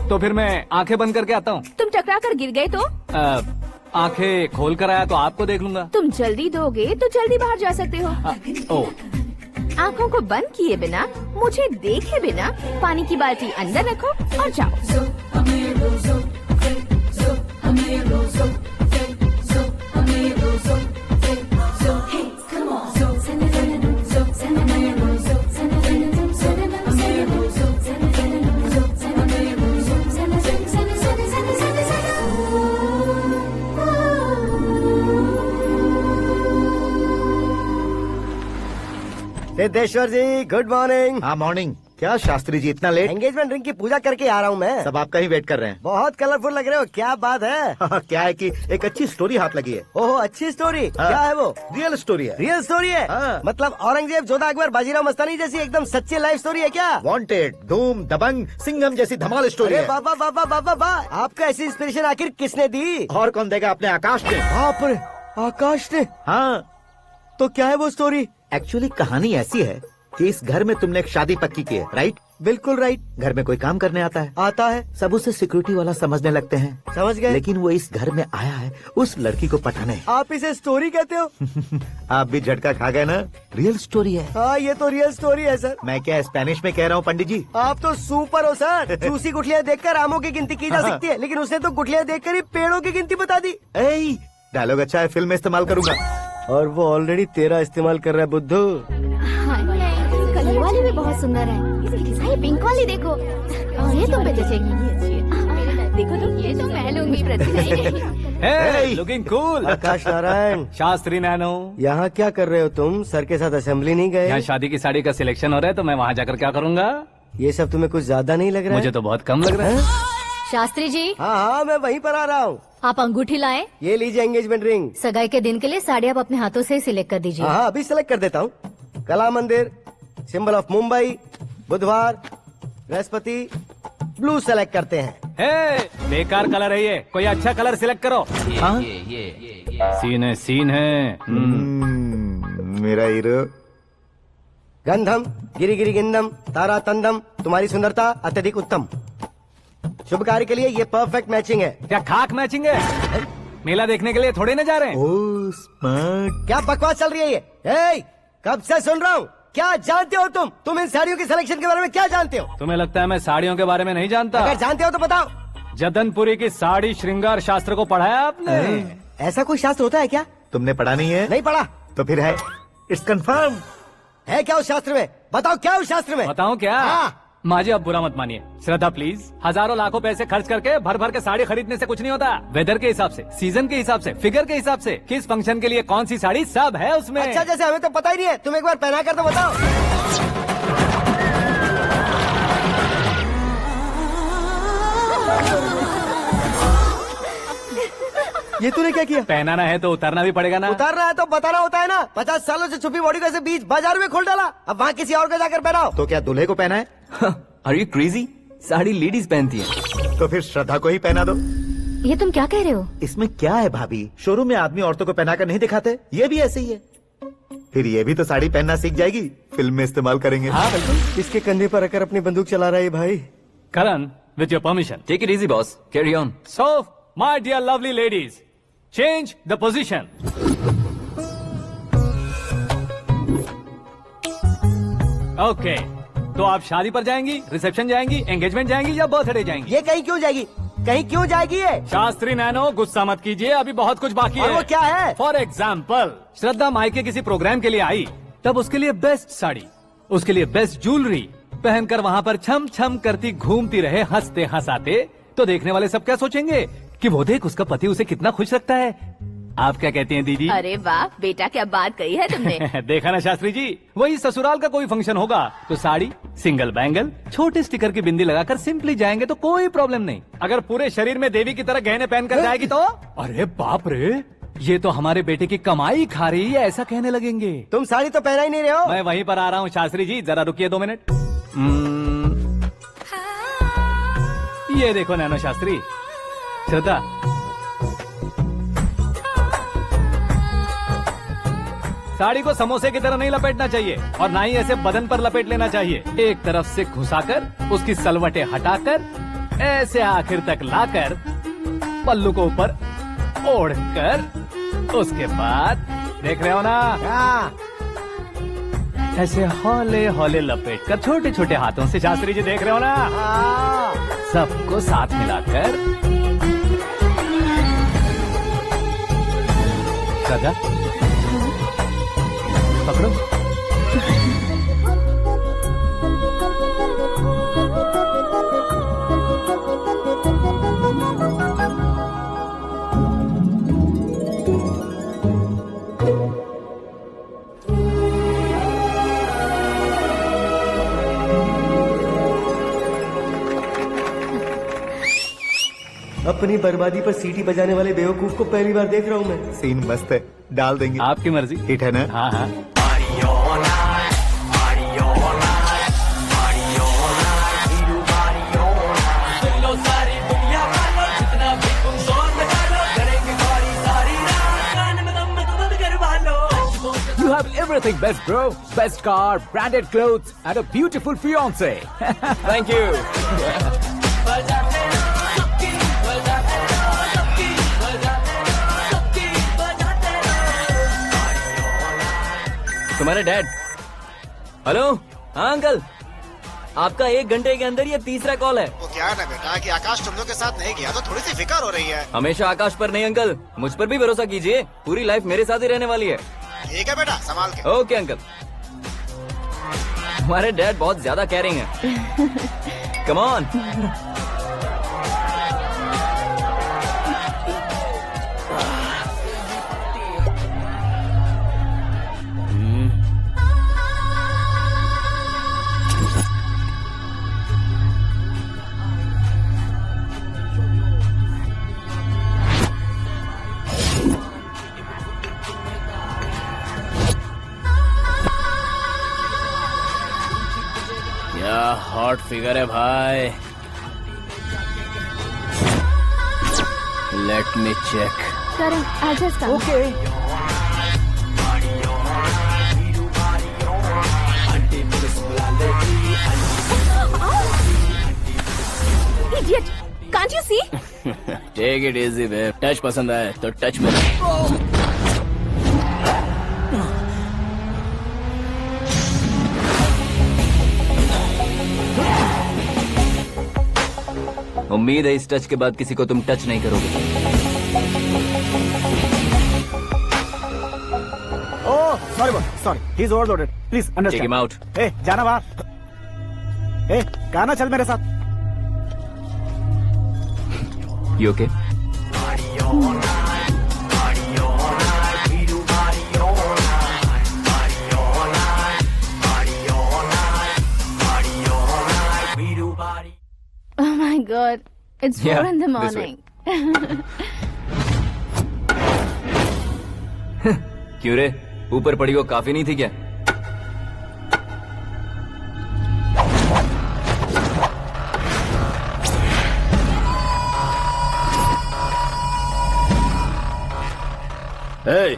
तो फिर मैं आंखें बंद करके आता हूँ। तुम टकरा कर गिर गए तो? आंखें खोल कर आया तो आपको देख लूंगा। तुम जल्दी दोगे तो जल्दी बाहर जा सकते हो। आंखों को बंद किए बिना, मुझे देखे बिना पानी की बाल्टी अंदर रखो और जाओ। सिद्धेश्वर जी, गुड मॉर्निंग। हाँ मॉर्निंग। क्या शास्त्री जी इतना लेट? एंगेजमेंट रिंग की पूजा करके आ रहा हूँ मैं। सब आपका ही वेट कर रहे हैं। बहुत कलरफुल लग रहे हो, क्या बात है? क्या है कि एक अच्छी स्टोरी हाथ लगी है। ओहो, अच्छी स्टोरी। क्या है वो? रियल स्टोरी है। रियल स्टोरी है? मतलब औरंगजेब, जोधा अकबर, बाजीराव मस्तानी जैसी एकदम सच्ची लाइफ स्टोरी है क्या? वांटेड, धूम, दबंग, सिंघम जैसी धमाल स्टोरी है। बाबा बाबा बाबा बा, आपका ऐसी इंस्पिरेशन आखिर किसने दी? और कौन देगा? अपने आकाश ने। बाप रे, आकाश ने? हाँ। तो क्या है वो स्टोरी? एक्चुअली कहानी ऐसी है कि इस घर में तुमने एक शादी पक्की की है, राइट? बिल्कुल राइट। घर में कोई काम करने आता है? आता है। सब उसे सिक्योरिटी वाला समझने लगते हैं। समझ गए। लेकिन वो इस घर में आया है उस लड़की को पटाने। आप इसे स्टोरी कहते हो? आप भी झटका खा गए ना। रियल स्टोरी है। हाँ, ये तो रियल स्टोरी है सर। मैं क्या स्पेनिश में कह रहा हूँ पंडित जी? आप तो सुपर हो सर। चूसी गुठलियाँ देखकर आमों की गिनती की जा सकती है, लेकिन उसने तो गुठलियाँ देखकर ही पेड़ों की गिनती बता दी। डायलॉग अच्छा है, फिल्म में इस्तेमाल करूंगा। और वो ऑलरेडी तेरा इस्तेमाल कर रहा है बुद्धू। कलर वाली भी बहुत सुंदर है। इसकी डिजाइन पिंक वाली देखो, और ये तुम पे जचेगी। देखो तो, ये तो मैं लूंगी। Looking cool. Akash Narayan. Shastri nano. यहाँ क्या कर रहे हो तुम? सर के साथ असेंबली नहीं गए? यहाँ शादी की साड़ी का सिलेक्शन हो रहा है, तो मैं वहाँ जाकर क्या करूँगा? ये सब तुम्हें कुछ ज्यादा नहीं लग रहा है? मुझे तो बहुत कम लग रहा है। शास्त्री जी। हाँ हाँ, मैं वहीं पर आ रहा हूँ। आप अंगूठी लाएं। ये लीजिए एंगेजमेंट रिंग। सगाई के दिन के लिए साड़ी आप अपने हाथों से सिलेक्ट कर दीजिए। हाँ, अभी सिलेक्ट कर देता हूँ। कला मंदिर, सिंबल ऑफ मुंबई, बुधवार, बृहस्पति, ब्लू सेलेक्ट करते हैं। बेकार कलर है ये, कोई अच्छा कलर सिलेक्ट करो। सीन है। मेरा हीरो। गंधम, गिरी गिरी गिंदम, तारा तंदम, तुम्हारी सुंदरता अत्यधिक उत्तम। शुभ कार्य के लिए ये परफेक्ट मैचिंग है। क्या खाक मैचिंग है? मेला देखने के लिए थोड़े न जा रहे हैं। Oh smart. क्या बकवास चल रही है ये? कब से सुन रहा हूँ। क्या जानते हो तुम इन साड़ियों की सिलेक्शन के बारे में क्या जानते हो? तुम्हें लगता है मैं साड़ियों के बारे में नहीं जानता? अगर जानते हो तो बताओ। जदनपुरी की साड़ी श्रृंगार शास्त्र को पढ़ा है आपने? ऐसा कोई शास्त्र होता है क्या? तुमने पढ़ा नहीं है? नहीं पढ़ा। तो फिर है, इट्स कंफर्म। है क्या उस शास्त्र में? बताओ क्या उस शास्त्र में? बताऊं क्या? माँ जी, अब बुरा मत मानिए। श्रद्धा प्लीज, हजारों लाखों पैसे खर्च करके भर भर के साड़ी खरीदने से कुछ नहीं होता। वेदर के हिसाब से, सीजन के हिसाब से, फिगर के हिसाब से, किस फंक्शन के लिए कौन सी साड़ी, सब है उसमें। अच्छा, जैसे हमें तो पता ही नहीं है, तुम एक बार पहना कर तो बताओ। ये तूने क्या किया? पहनाना है तो उतारना भी पड़ेगा ना। उतारना है तो बताना होता है ना। 50 सालों से छुपी बॉडी को ऐसे बीच बाजार में खोल डाला, अब वहाँ किसी और को जाकर पहनाओ। तो क्या दूल्हे को पहना है? Are you crazy? Sari ladies पहनती है। तो फिर श्रद्धा को ही पहना दो। ये तुम क्या कह रहे हो? इसमें क्या है भाभी? शोरूम में आदमी औरतों को पहनाकर नहीं दिखाते? ये भी ऐसे ही है। फिर ये भी तो साड़ी पहनना सीख जाएगी, फिल्म में इस्तेमाल करेंगे। हाँ बिल्कुल। इसके कंधे पर रखकर अपनी बंदूक चला रहा है भाई। करण, with your permission. Take it easy, boss. Carry on. So, my dear lovely ladies, change the position. Okay. तो आप शादी पर जाएंगी, रिसेप्शन जाएंगी, एंगेजमेंट जाएंगी या बर्थडे जाएंगी? ये कहीं क्यों जाएगी? कहीं क्यों जाएगी ये? शास्त्री नैनो गुस्सा मत कीजिए, अभी बहुत कुछ बाकी और है। वो क्या है? फॉर एग्जाम्पल, श्रद्धा मायके किसी प्रोग्राम के लिए आई, तब उसके लिए बेस्ट साड़ी, उसके लिए बेस्ट ज्वेलरी पहनकर वहाँ पर छम छम करती घूमती रहे हंसते हंसाते, तो देखने वाले सब क्या सोचेंगे कि वो देख उसका पति उसे कितना खुश रखता है। आप क्या कहती हैं दीदी? अरे वाह बेटा, क्या बात कही है तुमने। देखा ना शास्त्री जी, वही ससुराल का कोई फंक्शन होगा तो साड़ी, सिंगल बैंगल, छोटे स्टिकर की बिंदी लगाकर सिंपली जाएंगे तो कोई प्रॉब्लम नहीं। अगर पूरे शरीर में देवी की तरह गहने पहनकर जाएगी तो अरे बाप रे, ये तो हमारे बेटे की कमाई खा रही है, ऐसा कहने लगेंगे। तुम साड़ी तो पहना ही नहीं रहे हो। मैं वहीं पर आ रहा हूँ शास्त्री जी, जरा रुकिए 2 मिनट। ये देखो नैनो शास्त्री, श्रद्धा साड़ी को समोसे की तरह नहीं लपेटना चाहिए और ना ही ऐसे बदन पर लपेट लेना चाहिए। एक तरफ से घुसाकर उसकी सलवटें हटाकर ऐसे आखिर तक लाकर पल्लू को ऊपर ओढ़कर उसके बाद देख रहे हो ना, ऐसे हौले हौले लपेट कर छोटे छोटे हाथों से, शास्त्री जी देख रहे हो ना, सबको साथ मिलाकर श्रद्धा पकड़ो। अपनी बर्बादी पर सीटी बजाने वाले बेवकूफ को पहली बार देख रहा हूँ मैं। सीन मस्त है, डाल देंगे। आपकी मर्जी। हिट है ना? हाँ हाँ। You have everything best, bro. Best car, branded clothes, and a beautiful fiance. Thank you. तुम्हारे डैड। हेलो, हाँ अंकल, आपका 1 घंटे के अंदर ये तीसरा कॉल है। वो क्या है ना बेटा कि आकाश तुम लोग के साथ नहीं गया तो थोड़ी सी फिक्र हो रही है। हमेशा आकाश पर नहीं अंकल, मुझ पर भी भरोसा कीजिए, पूरी लाइफ मेरे साथ ही रहने वाली है। ठीक है बेटा, संभाल के। Okay uncle. हमारे डैड बहुत ज्यादा केयरिंग है। Come on. क्या हॉट फिगर है भाई। Let me check. करण आजा इसका। Okay. Idiot! Can't you see? Take it easy babe. Touch पसंद आए तो टच में। उम्मीद है इस टच के बाद किसी को तुम टच नहीं करोगे। Oh sorry sorry, he is overloaded, please Take him understand. out. ए जाना बाहर। ए गाना चल मेरे साथ। You okay? Oh my God! It's 4 Yeah, in the this way. morning. क्यों रे, ऊपर पड़ी वो काफी नहीं थी क्या? Hey,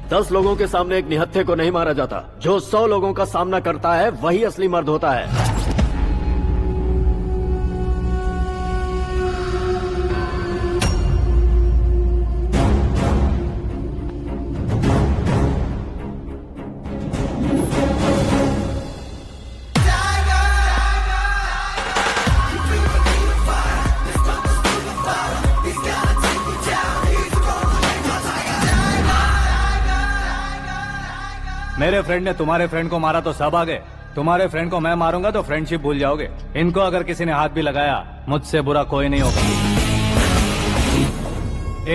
10 लोगों के सामने एक निहत्थे को नहीं मारा जाता। जो 100 लोगों का सामना करता है वही असली मर्द होता है। मेरे फ्रेंड ने तुम्हारे फ्रेंड को मारा तो सब आ गए, तुम्हारे फ्रेंड को मैं मारूंगा तो फ्रेंडशिप भूल जाओगे। इनको अगर किसी ने हाथ भी लगाया, मुझसे बुरा कोई नहीं होगा।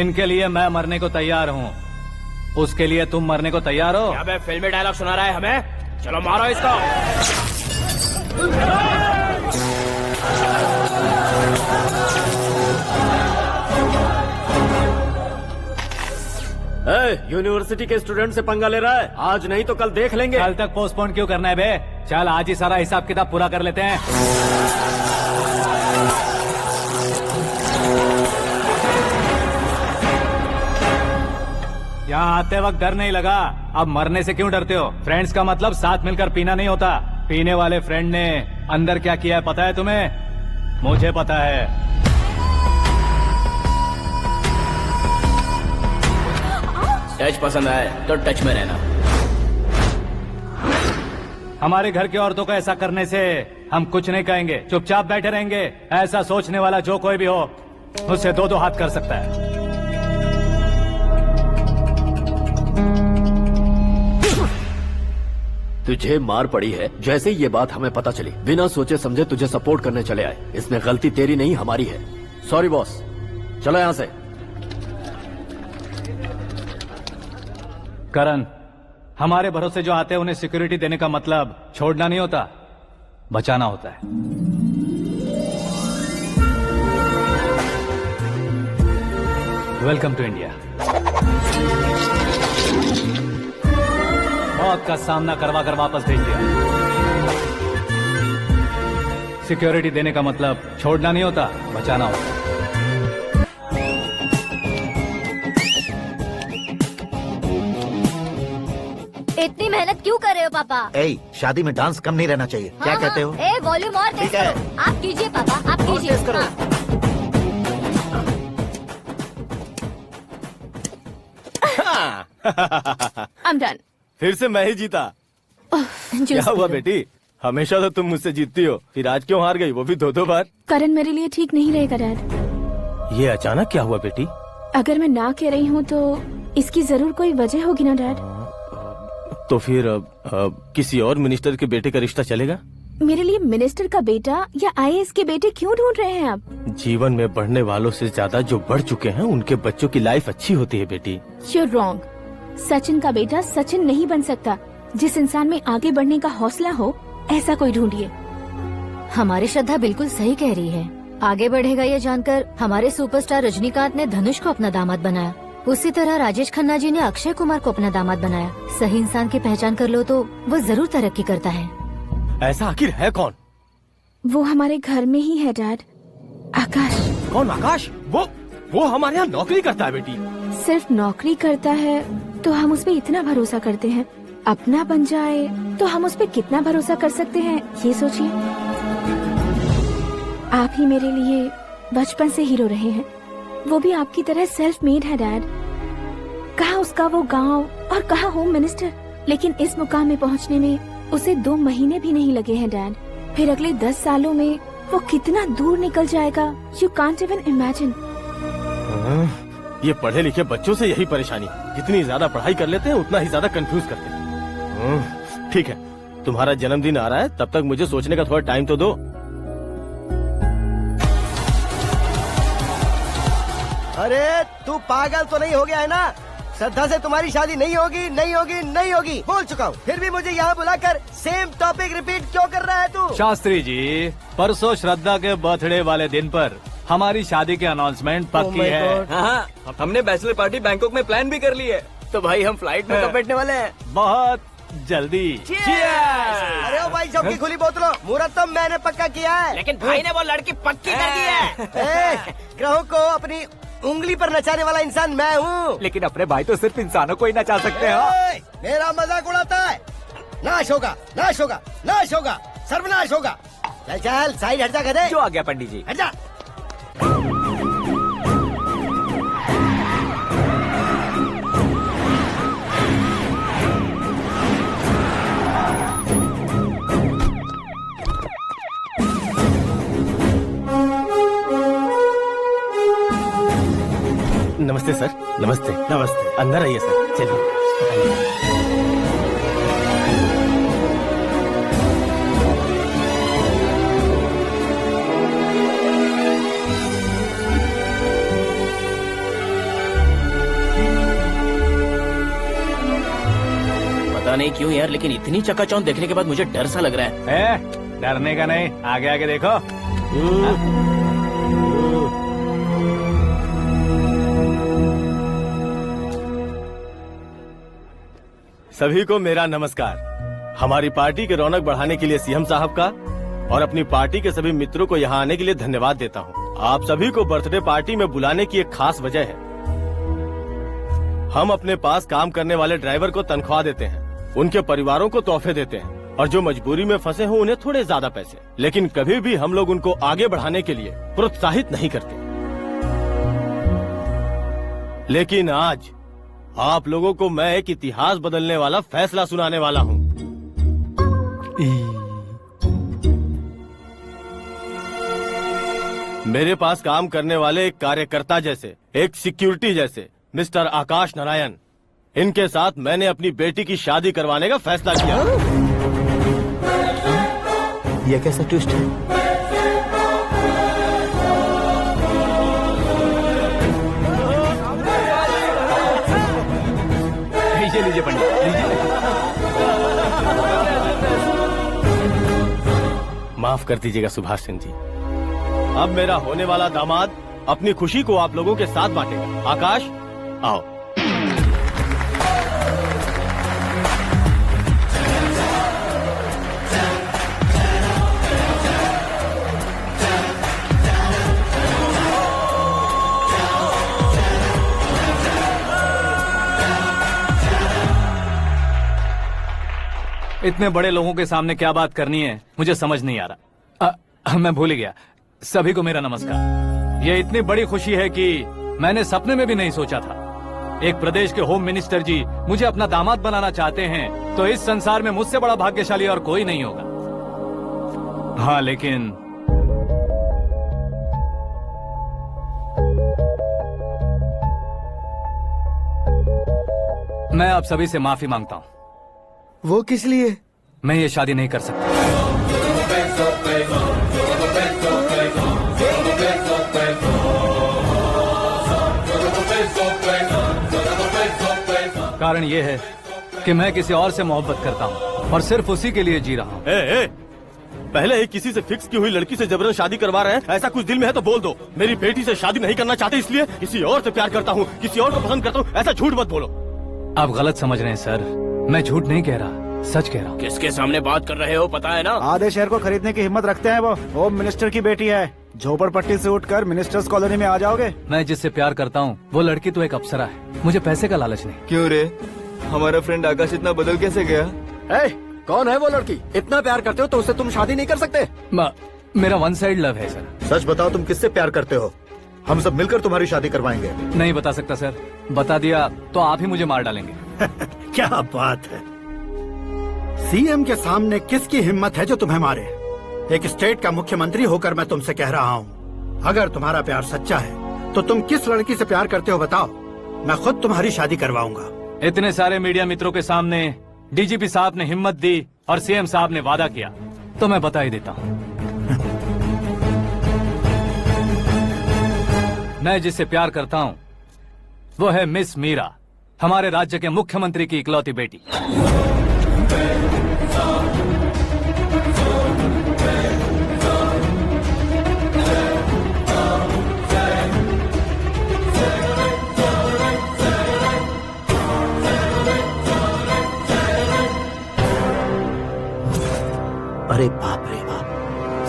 इनके लिए मैं मरने को तैयार हूँ, उसके लिए तुम मरने को तैयार हो? क्या फिल्मी डायलॉग सुना रहा है हमें? चलो मारो इसको। यूनिवर्सिटी के स्टूडेंट से पंगा ले रहा है, आज नहीं तो कल देख लेंगे। कल तक पोस्टपोन क्यों करना है बे? चल आज ही सारा हिसाब किताब पूरा कर लेते हैं। यहाँ आते वक्त डर नहीं लगा, अब मरने से क्यों डरते हो? फ्रेंड्स का मतलब साथ मिलकर पीना नहीं होता। पीने वाले फ्रेंड ने अंदर क्या किया है पता है तुम्हें? मुझे पता है। टच पसंद आए तो टच में रहना। हमारे घर की औरतों को ऐसा करने से हम कुछ नहीं कहेंगे, चुपचाप बैठे रहेंगे। ऐसा सोचने वाला जो कोई भी हो, उससे दो हाथ कर सकता है। तुझे मार पड़ी है, जैसे ये बात हमें पता चली बिना सोचे समझे तुझे सपोर्ट करने चले आए। इसमें गलती तेरी नहीं हमारी है। सॉरी बॉस, चलो यहाँ से। करण, हमारे भरोसे जो आते हैं उन्हें सिक्योरिटी देने का मतलब छोड़ना नहीं होता, बचाना होता है। Welcome to India. मौत का सामना करवा कर वापस भेज दिया। सिक्योरिटी देने का मतलब छोड़ना नहीं होता, बचाना होता है। इतनी मेहनत क्यों कर रहे हो पापा? ए, शादी में डांस कम नहीं रहना चाहिए। क्या कहते हो? ए, वॉल्यूम और तेज करो। आप कीजिए पापा, आप कीजिए। I'm done. फिर से मैं ही जीता। क्या हुआ बेटी? हमेशा तो तुम मुझसे जीतती हो, फिर आज क्यों हार गई, वो भी 2-2 बार? करण मेरे लिए ठीक नहीं रहेगा डैड। ये अचानक क्या हुआ बेटी? अगर मैं ना कह रही हूँ तो इसकी जरूर कोई वजह होगी ना डैड। तो फिर किसी और मिनिस्टर के बेटे का रिश्ता चलेगा? मेरे लिए मिनिस्टर का बेटा या आईएएस के बेटे क्यों ढूंढ रहे हैं आप? जीवन में बढ़ने वालों से ज्यादा जो बढ़ चुके हैं उनके बच्चों की लाइफ अच्छी होती है बेटी। You're wrong. सचिन का बेटा सचिन नहीं बन सकता। जिस इंसान में आगे बढ़ने का हौसला हो, ऐसा कोई ढूंढिए। हमारी श्रद्धा बिल्कुल सही कह रही है। आगे बढ़ेगा ये जानकर हमारे सुपरस्टार रजनीकांत ने धनुष को अपना दामाद बनाया। उसी तरह राजेश खन्ना जी ने अक्षय कुमार को अपना दामाद बनाया। सही इंसान की पहचान कर लो तो वो जरूर तरक्की करता है। ऐसा आखिर है कौन? वो हमारे घर में ही है डैड, आकाश। कौन आकाश? वो हमारे यहाँ नौकरी करता है बेटी। सिर्फ नौकरी करता है तो हम उस पे इतना भरोसा करते हैं, अपना बन जाए तो हम उस पे कितना भरोसा कर सकते हैं, ये सोचिए। आप ही मेरे लिए बचपन से हीरो रहे हैं, वो भी आपकी तरह सेल्फ मेड है डैड। कहाँ उसका वो गांव और कहाँ होम मिनिस्टर, लेकिन इस मुकाम में पहुँचने में उसे 2 महीने भी नहीं लगे हैं डैड। फिर अगले 10 सालों में वो कितना दूर निकल जाएगा, यू कांट इवन इमेजिन। ये पढ़े लिखे बच्चों से यही परेशानी, जितनी ज्यादा पढ़ाई कर लेते हैं उतना ही ज्यादा कंफ्यूज करते हैं। ठीक है, तुम्हारा जन्मदिन आ रहा है, तब तक मुझे सोचने का थोड़ा टाइम तो दो। अरे तू पागल तो नहीं हो गया है ना? श्रद्धा से तुम्हारी शादी नहीं होगी, नहीं होगी, नहीं होगी, बोल चुका हूँ। फिर भी मुझे यहाँ बुलाकर सेम टॉपिक रिपीट क्यों कर रहा है तू? शास्त्री जी, परसों श्रद्धा के बर्थडे वाले दिन पर हमारी शादी की अनाउंसमेंट पक्की है। हाँ, हमने बैचलर पार्टी बैंकॉक में प्लान भी कर ली है। तो भाई हम फ्लाइट में कब बैठने वाले हैं? बहुत जल्दी। अरे ओ भाई साहब की खुली बोतलों, मुहूर्त तो मैंने पक्का किया है। लेकिन भाई ने वो लड़की पक्की कर दी है। ग्रहों को अपनी उंगली पर नचाने वाला इंसान मैं हूँ। लेकिन अपने भाई तो सिर्फ इंसानों को ही नचा सकते हैं। मेरा मजाक उड़ाता है। नाश होगा, नाश होगा, नाश होगा, सर्वनाश होगा। चल चल साइड हट जा गधे। जो आ गया पंडित जी। हट जा। नमस्ते सर। नमस्ते। नमस्ते। अंदर आइए सर, चलिए। नहीं क्यों यार, लेकिन इतनी चकाचौंध देखने के बाद मुझे डर सा लग रहा है। डरने का नहीं, आगे आगे देखो। सभी को मेरा नमस्कार। हमारी पार्टी के रौनक बढ़ाने के लिए सीएम साहब का और अपनी पार्टी के सभी मित्रों को यहाँ आने के लिए धन्यवाद देता हूँ। आप सभी को बर्थडे पार्टी में बुलाने की एक खास वजह है। हम अपने पास काम करने वाले ड्राइवर को तनख्वाह देते हैं, उनके परिवारों को तोहफे देते हैं और जो मजबूरी में फंसे हो उन्हें थोड़े ज्यादा पैसे, लेकिन कभी भी हम लोग उनको आगे बढ़ाने के लिए प्रोत्साहित नहीं करते। लेकिन आज आप लोगों को मैं एक इतिहास बदलने वाला फैसला सुनाने वाला हूँ। मेरे पास काम करने वाले एक कार्यकर्ता जैसे, एक सिक्योरिटी जैसे मिस्टर आकाश नारायण, इनके साथ मैंने अपनी बेटी की शादी करवाने का फैसला किया। यह कैसा ट्विस्ट है? लीजिए पंडित, लीजिए। माफ कर दीजिएगा सुभाष सिंह जी। अब मेरा होने वाला दामाद अपनी खुशी को आप लोगों के साथ बांटेगा। आकाश, आओ। इतने बड़े लोगों के सामने क्या बात करनी है मुझे समझ नहीं आ रहा। मैं भूल ही गया। सभी को मेरा नमस्कार। ये इतनी बड़ी खुशी है कि मैंने सपने में भी नहीं सोचा था। एक प्रदेश के होम मिनिस्टर जी मुझे अपना दामाद बनाना चाहते हैं, तो इस संसार में मुझसे बड़ा भाग्यशाली और कोई नहीं होगा। हाँ, लेकिन मैं आप सभी से माफी मांगता हूँ। वो किस लिए? मैं ये शादी नहीं कर सकता। कारण ये है कि मैं किसी और से मोहब्बत करता हूँ और सिर्फ उसी के लिए जी रहा हूँ। पहले ही किसी से फिक्स की हुई लड़की से जबरन शादी करवा रहे हैं। ऐसा कुछ दिल में है तो बोल दो। मेरी बेटी से शादी नहीं करना चाहते इसलिए किसी और से प्यार करता हूँ, किसी और को पसंद करता हूँ, ऐसा झूठ मत बोलो। आप गलत समझ रहे हैं सर, मैं झूठ नहीं कह रहा, सच कह रहा हूँ। किसके सामने बात कर रहे हो पता है ना? आधे शहर को खरीदने की हिम्मत रखते हैं वो। होम मिनिस्टर की बेटी है। झोपड़पट्टी से उठकर मिनिस्टर्स कॉलोनी में आ जाओगे। मैं जिससे प्यार करता हूँ वो लड़की तो एक अप्सरा है, मुझे पैसे का लालच नहीं। क्यों रे, हमारा फ्रेंड आकाश इतना बदल कैसे गया? कौन है वो लड़की? इतना प्यार करते हो तो उससे तुम शादी नहीं कर सकते? मेरा वन साइड लव है सर। सच बताओ, तुम किससे प्यार करते हो? हम सब मिलकर तुम्हारी शादी करवाएंगे। नहीं बता सकता सर, बता दिया तो आप ही मुझे मार डालेंगे। क्या बात है, सीएम के सामने किसकी हिम्मत है जो तुम्हें मारे? एक स्टेट का मुख्यमंत्री होकर मैं तुमसे कह रहा हूँ, अगर तुम्हारा प्यार सच्चा है तो तुम किस लड़की से प्यार करते हो बताओ, मैं खुद तुम्हारी शादी करवाऊंगा। इतने सारे मीडिया मित्रों के सामने डीजीपी साहब ने हिम्मत दी और सीएम साहब ने वादा किया, तो मैं बता ही देता हूँ। मैं जिससे प्यार करता हूँ वो है मिस मीरा, हमारे राज्य के मुख्यमंत्री की इकलौती बेटी। अरे बाप रे बाप,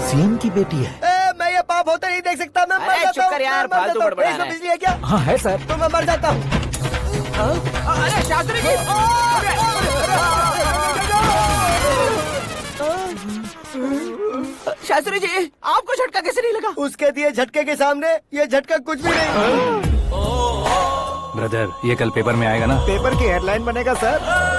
सीएम की बेटी है। मैं ये पाप होते नहीं देख सकता। मैं मर जाता हूँ यार, फालतू बड़बड़ा रहा है। बिजली है क्या? हाँ है सर। तो मैं मर जाता हूँ। अरे शास्त्री जी, शास्त्री जी, आपको झटका कैसे नहीं लगा? उसके दिए झटके के सामने ये झटका कुछ भी नहीं। ब्रदर, ये कल पेपर में आएगा ना? पेपर की हेडलाइन बनेगा सर।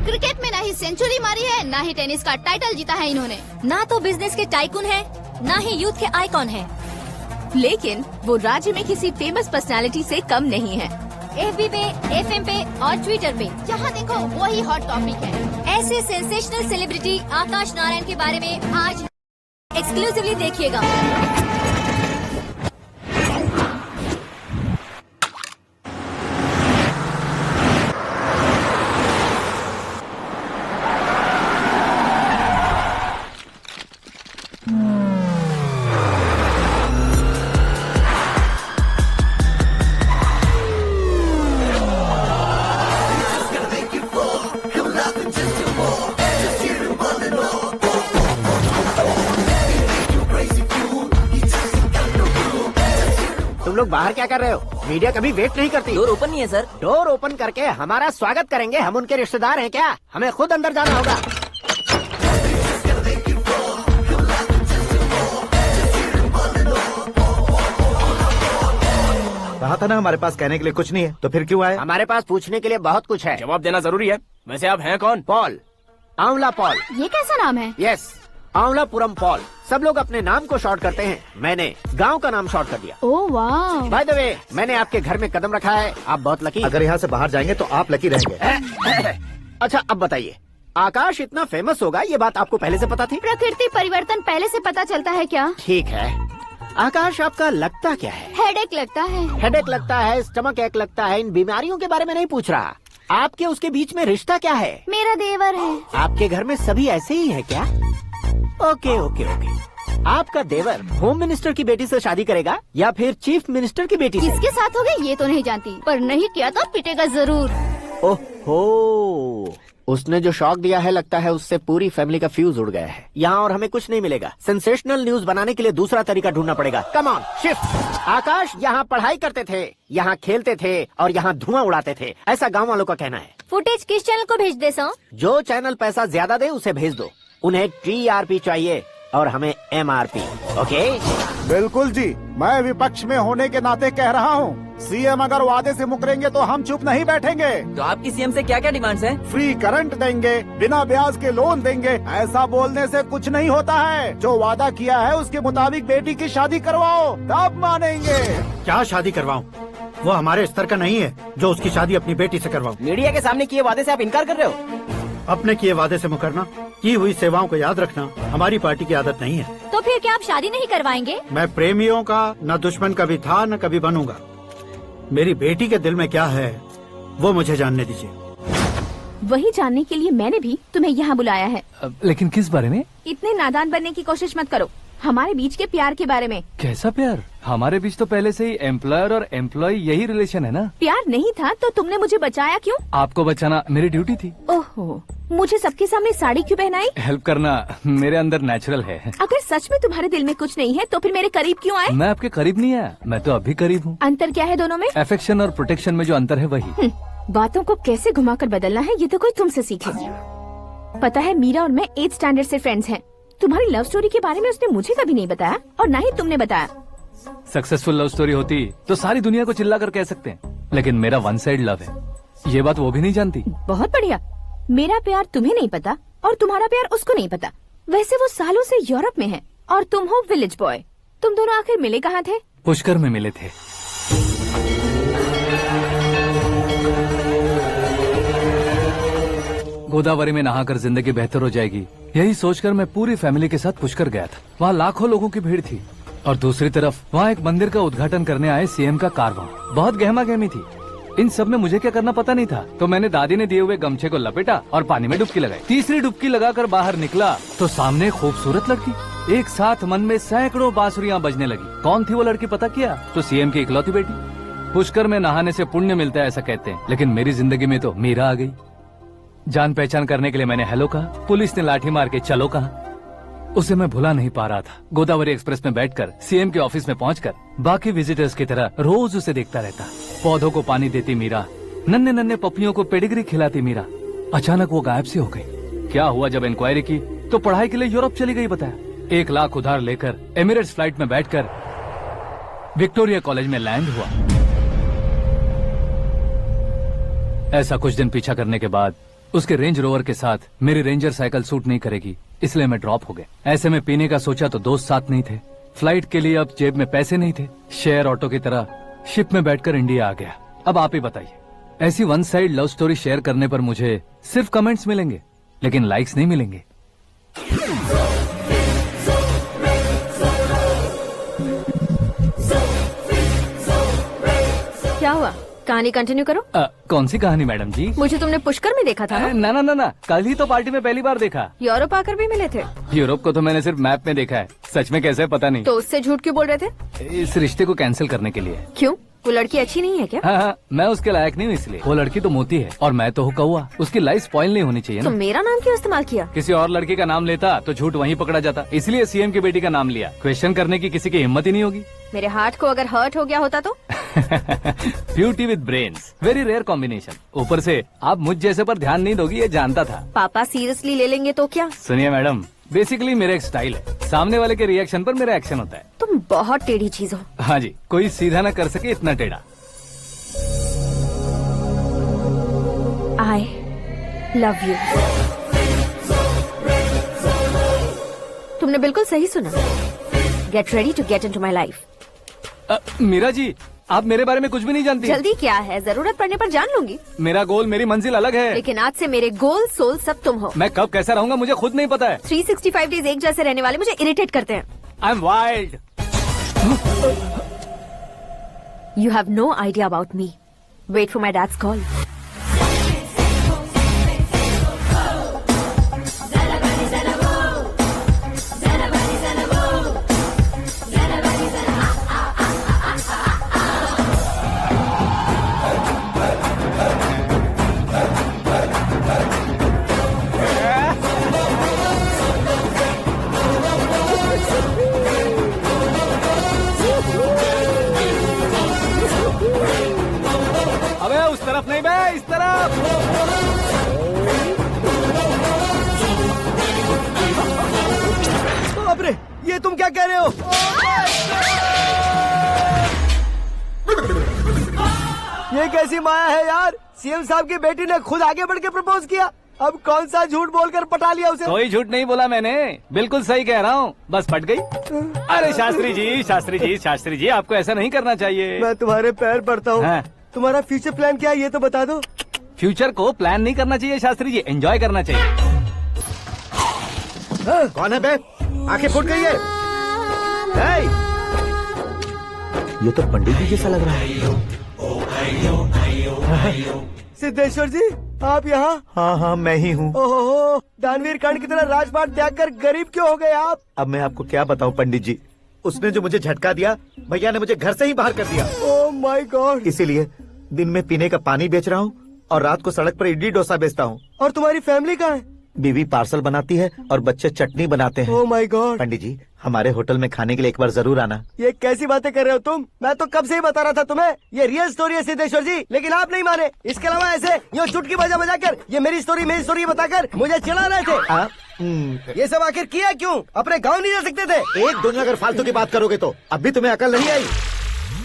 क्रिकेट में ना ही सेंचुरी मारी है, ना ही टेनिस का टाइटल जीता है इन्होंने। ना तो बिजनेस के टाइकून है, ना ही यूथ के आइकॉन है। लेकिन वो राज्य में किसी फेमस पर्सनालिटी से कम नहीं है। FB पे, FM पे और ट्विटर पे जहाँ देखो वही हॉट टॉपिक है। ऐसे सेंसेशनल सेलिब्रिटी आकाश नारायण के बारे में आज एक्सक्लूसिवली देखिएगा। लोग बाहर क्या कर रहे हो? मीडिया कभी वेट नहीं करती। डोर ओपन नहीं है सर। डोर ओपन करके हमारा स्वागत करेंगे? हम उनके रिश्तेदार हैं क्या? हमें खुद अंदर जाना होगा। कहा था ना हमारे पास कहने के लिए कुछ नहीं है, तो फिर क्यों आए? हमारे पास पूछने के लिए बहुत कुछ है। जवाब देना जरूरी है। वैसे आप हैं कौन? पॉल, आंवला पॉल। ये कैसा नाम है? Yes, Aanvalapuram Paul. सब लोग अपने नाम को शॉर्ट करते हैं, मैंने गांव का नाम शॉर्ट कर दिया। ओह वाह। बाय द वे, मैंने आपके घर में कदम रखा है, आप बहुत लकी। अगर यहाँ से बाहर जाएंगे तो आप लकी रहेंगे। अच्छा अब बताइए, आकाश इतना फेमस होगा ये बात आपको पहले से पता थी? प्रकृति परिवर्तन पहले से पता चलता है क्या? ठीक है, आकाश आपका लगता क्या है? हेडेक लगता है। हेडेक लगता है, स्टमक एक लगता है, इन बीमारियों के बारे में नहीं पूछ रहा। आपके उसके बीच में रिश्ता क्या है? मेरा देवर है। आपके घर में सभी ऐसे ही है क्या? Okay okay okay. आपका देवर होम मिनिस्टर की बेटी से शादी करेगा या फिर चीफ मिनिस्टर की बेटी से? किसके साथ होगा ये तो नहीं जानती, पर नहीं किया तो पिटेगा जरूर। ओहो, उसने जो शॉक दिया है लगता है उससे पूरी फैमिली का फ्यूज उड़ गया है। यहाँ और हमें कुछ नहीं मिलेगा। सेंसेशनल न्यूज बनाने के लिए दूसरा तरीका ढूंढना पड़ेगा। Come on shift. आकाश यहाँ पढ़ाई करते थे, यहाँ खेलते थे और यहाँ धुआं उड़ाते थे, ऐसा गाँव वालों का कहना है। फुटेज किस चैनल को भेज दे सो? जो चैनल पैसा ज्यादा दे उसे भेज दो। उन्हें TRP चाहिए और हमें MRP। ओके? बिल्कुल जी, मैं विपक्ष में होने के नाते कह रहा हूँ, सीएम अगर वादे से मुकरेंगे तो हम चुप नहीं बैठेंगे। तो आपकी सीएम से क्या क्या डिमांड्स हैं? फ्री करंट देंगे, बिना ब्याज के लोन देंगे। ऐसा बोलने से कुछ नहीं होता है। जो वादा किया है उसके मुताबिक बेटी की शादी करवाओ, तब मानेंगे। क्या शादी करवाऊं? वो हमारे स्तर का नहीं है जो उसकी शादी अपनी बेटी से करवाऊं। मीडिया के सामने किए वादे से आप इनकार कर रहे हो? अपने किए वादे से मुकरना, की हुई सेवाओं को याद रखना हमारी पार्टी की आदत नहीं है। तो फिर क्या आप शादी नहीं करवाएंगे? मैं प्रेमियों का न दुश्मन कभी था न कभी बनूंगा। मेरी बेटी के दिल में क्या है वो मुझे जानने दीजिए। वही जानने के लिए मैंने भी तुम्हें यहाँ बुलाया है। लेकिन किस बारे में? इतने नादान बनने की कोशिश मत करो। हमारे बीच के प्यार के बारे में। कैसा प्यार? हमारे बीच तो पहले से ही एम्प्लॉयर और एम्प्लॉय यही रिलेशन है ना। प्यार नहीं था तो तुमने मुझे बचाया क्यों? आपको बचाना मेरी ड्यूटी थी। ओहो, मुझे सबके सामने साड़ी क्यों पहनाई? हेल्प करना मेरे अंदर नेचुरल है। अगर सच में तुम्हारे दिल में कुछ नहीं है तो फिर मेरे करीब क्यों आए? मैं आपके करीब नहीं आया, मैं तो अभी करीब हूँ। अंतर क्या है दोनों में? अफेक्शन और प्रोटेक्शन में जो अंतर है वही। बातों को कैसे घुमाकर बदलना है ये तो कोई तुमसे सीखे। पता है, मीरा और मैं 8th स्टैंडर्ड से फ्रेंड्स हैं। तुम्हारी लव स्टोरी के बारे में उसने मुझे कभी नहीं बताया और ना ही तुमने बताया। सक्सेसफुल लव स्टोरी होती तो सारी दुनिया को चिल्ला कर कह सकते हैं, लेकिन मेरा वन साइड लव है। ये बात वो भी नहीं जानती। बहुत बढ़िया। मेरा प्यार तुम्हें नहीं पता और तुम्हारा प्यार उसको नहीं पता। वैसे वो सालों से यूरोप में है और तुम हो विलेज बॉय। तुम दोनों आखिर मिले कहाँ थे? पुष्कर में मिले थे। गोदावरी में नहाकर जिंदगी बेहतर हो जाएगी, यही सोचकर मैं पूरी फैमिली के साथ पुष्कर गया था। वहाँ लाखों लोगों की भीड़ थी और दूसरी तरफ वहाँ एक मंदिर का उद्घाटन करने आए सीएम का कारवां। बहुत गहमा गहमी थी। इन सब में मुझे क्या करना पता नहीं था, तो मैंने दादी ने दिए हुए गमछे को लपेटा और पानी में डुबकी लगाई। तीसरी डुबकी लगाकर बाहर निकला तो सामने खूबसूरत लड़की। एक साथ मन में सैकड़ों बांसुरियां बजने लगी। कौन थी वो लड़की पता किया? तो सीएम की इकलौती बेटी। पुष्कर में नहाने से पुण्य मिलता है ऐसा कहते हैं, लेकिन मेरी जिंदगी में तो मीरा आ गई। जान पहचान करने के लिए मैंने हेलो कहा, पुलिस ने लाठी मार के चलो कहा। उसे मैं भुला नहीं पा रहा था। गोदावरी एक्सप्रेस में बैठकर सीएम के ऑफिस में पहुंचकर बाकी विजिटर्स की तरह रोज उसे देखता रहता। पौधों को पानी देती मीरा, नन्हे नन्हे पपियों को पेडिग्री खिलाती मीरा। अचानक वो गायब सी हो गई। क्या हुआ? जब इंक्वायरी की तो पढ़ाई के लिए यूरोप चली गई बताया। 1 लाख उधार लेकर एमिरेट्स फ्लाइट में बैठकर विक्टोरिया कॉलेज में लैंड हुआ। ऐसा कुछ दिन पीछा करने के बाद उसके रेंज रोवर के साथ मेरी रेंजर साइकिल सूट नहीं करेगी, इसलिए मैं ड्रॉप हो गया। ऐसे में पीने का सोचा तो दोस्त साथ नहीं थे। फ्लाइट के लिए अब जेब में पैसे नहीं थे। शेयर ऑटो की तरह शिप में बैठकर इंडिया आ गया। अब आप ही बताइए, ऐसी one side love story share करने पर मुझे सिर्फ कमेंट्स मिलेंगे लेकिन लाइक्स नहीं मिलेंगे। क्या हुआ? कहानी कंटिन्यू करो। कौन सी कहानी मैडम जी? मुझे तुमने पुष्कर में देखा था ना? ना ना ना, कल ही तो पार्टी में पहली बार देखा। यूरोप आकर भी मिले थे? यूरोप को तो मैंने सिर्फ मैप में देखा है, सच में कैसे पता नहीं। तो उससे झूठ क्यों बोल रहे थे? इस रिश्ते को कैंसिल करने के लिए। क्यों? वो लड़की अच्छी नहीं है क्या? हाँ, मैं उसके लायक नहीं हूँ इसलिए। वो लड़की तो मोती है और मैं तो हूँ कौवा। उसकी लाइफ स्पॉइल नहीं होनी चाहिए तो ना। मेरा नाम क्यों इस्तेमाल किया? किसी और लड़की का नाम लेता तो झूठ वहीं पकड़ा जाता, इसलिए सीएम की बेटी का नाम लिया। क्वेश्चन करने की किसी की हिम्मत ही नहीं होगी। मेरे हार्ट को अगर हर्ट हो गया होता तो? Beauty with brains, very rare combination. ऊपर से आप मुझ जैसे पर ध्यान नहीं दोगी ये जानता था। पापा सीरियसली ले लेंगे तो क्या? सुनिए मैडम, बेसिकली मेरा एक स्टाइल है, सामने वाले के रिएक्शन पर मेरा एक्शन होता है। तुम बहुत टेढ़ी चीज हो। हाँ जी, कोई सीधा न कर सके इतना टेढ़ा। I love you. तुमने बिल्कुल सही सुना। Get ready to get into my life. Meera ji, आप मेरे बारे में कुछ भी नहीं जानती। जल्दी क्या है, जरूरत पड़ने पर जान लूंगी। मेरा गोल, मेरी मंजिल अलग है। लेकिन आज से मेरे गोल सोल सब तुम हो। मैं कब कैसा रहूंगा मुझे खुद नहीं पता है। 365 डेज एक जैसे रहने वाले मुझे इरिटेट करते हैं। I'm wild. You have no idea about me. Wait for my dad's call. अबे उस तरफ नहीं बे, इस तरफ। बाप रे, ये तुम क्या कह रहे हो? ये कैसी माया है यार? सीएम साहब की बेटी ने खुद आगे बढ़ के प्रपोज किया। अब कौन सा झूठ बोलकर पटा लिया उसे? कोई झूठ नहीं बोला मैंने, बिल्कुल सही कह रहा हूँ, बस फट गई। अरे शास्त्री जी, शास्त्री जी, शास्त्री जी, आपको ऐसा नहीं करना चाहिए। मैं तुम्हारे पैर पड़ता हूँ। हाँ। तुम्हारा फ्यूचर प्लान क्या है ये तो बता दो। फ्यूचर को प्लान नहीं करना चाहिए शास्त्री जी, एंजॉय करना चाहिए। कौन है बे? आंखें फूट गई है। ये तो पंडित जी जैसा लग रहा है। सिद्धेश्वर जी, आप यहाँ? हाँ हाँ, मैं ही हूँ। ओहो, दानवीर कर्ण की तरह राजपाट त्याग कर गरीब क्यों हो गए आप? अब मैं आपको क्या बताऊँ पंडित जी, उसने जो मुझे झटका दिया, भैया ने मुझे घर से ही बाहर कर दिया। Oh my God. इसीलिए दिन में पीने का पानी बेच रहा हूँ और रात को सड़क पर इडली डोसा बेचता हूँ। और तुम्हारी फैमिली कहाँ है? बीवी पार्सल बनाती है और बच्चे चटनी बनाते हैं। Oh my God. पंडित जी, हमारे होटल में खाने के लिए एक बार जरूर आना। ये कैसी बातें कर रहे हो तुम? मैं तो कब से ही बता रहा था तुम्हें, ये रियल स्टोरी है सिद्धेश्वर जी, लेकिन आप नहीं माने। इसके अलावा ऐसे ये चुटकी बजा बजा कर ये मेरी स्टोरी बताकर मुझे चिढ़ा रहे थे। ये सब आखिर किया क्यों? अपने गाँव नहीं जा सकते थे? एक दिन अगर फालतू की बात करोगे तो अब भी तुम्हें अकल नहीं आई।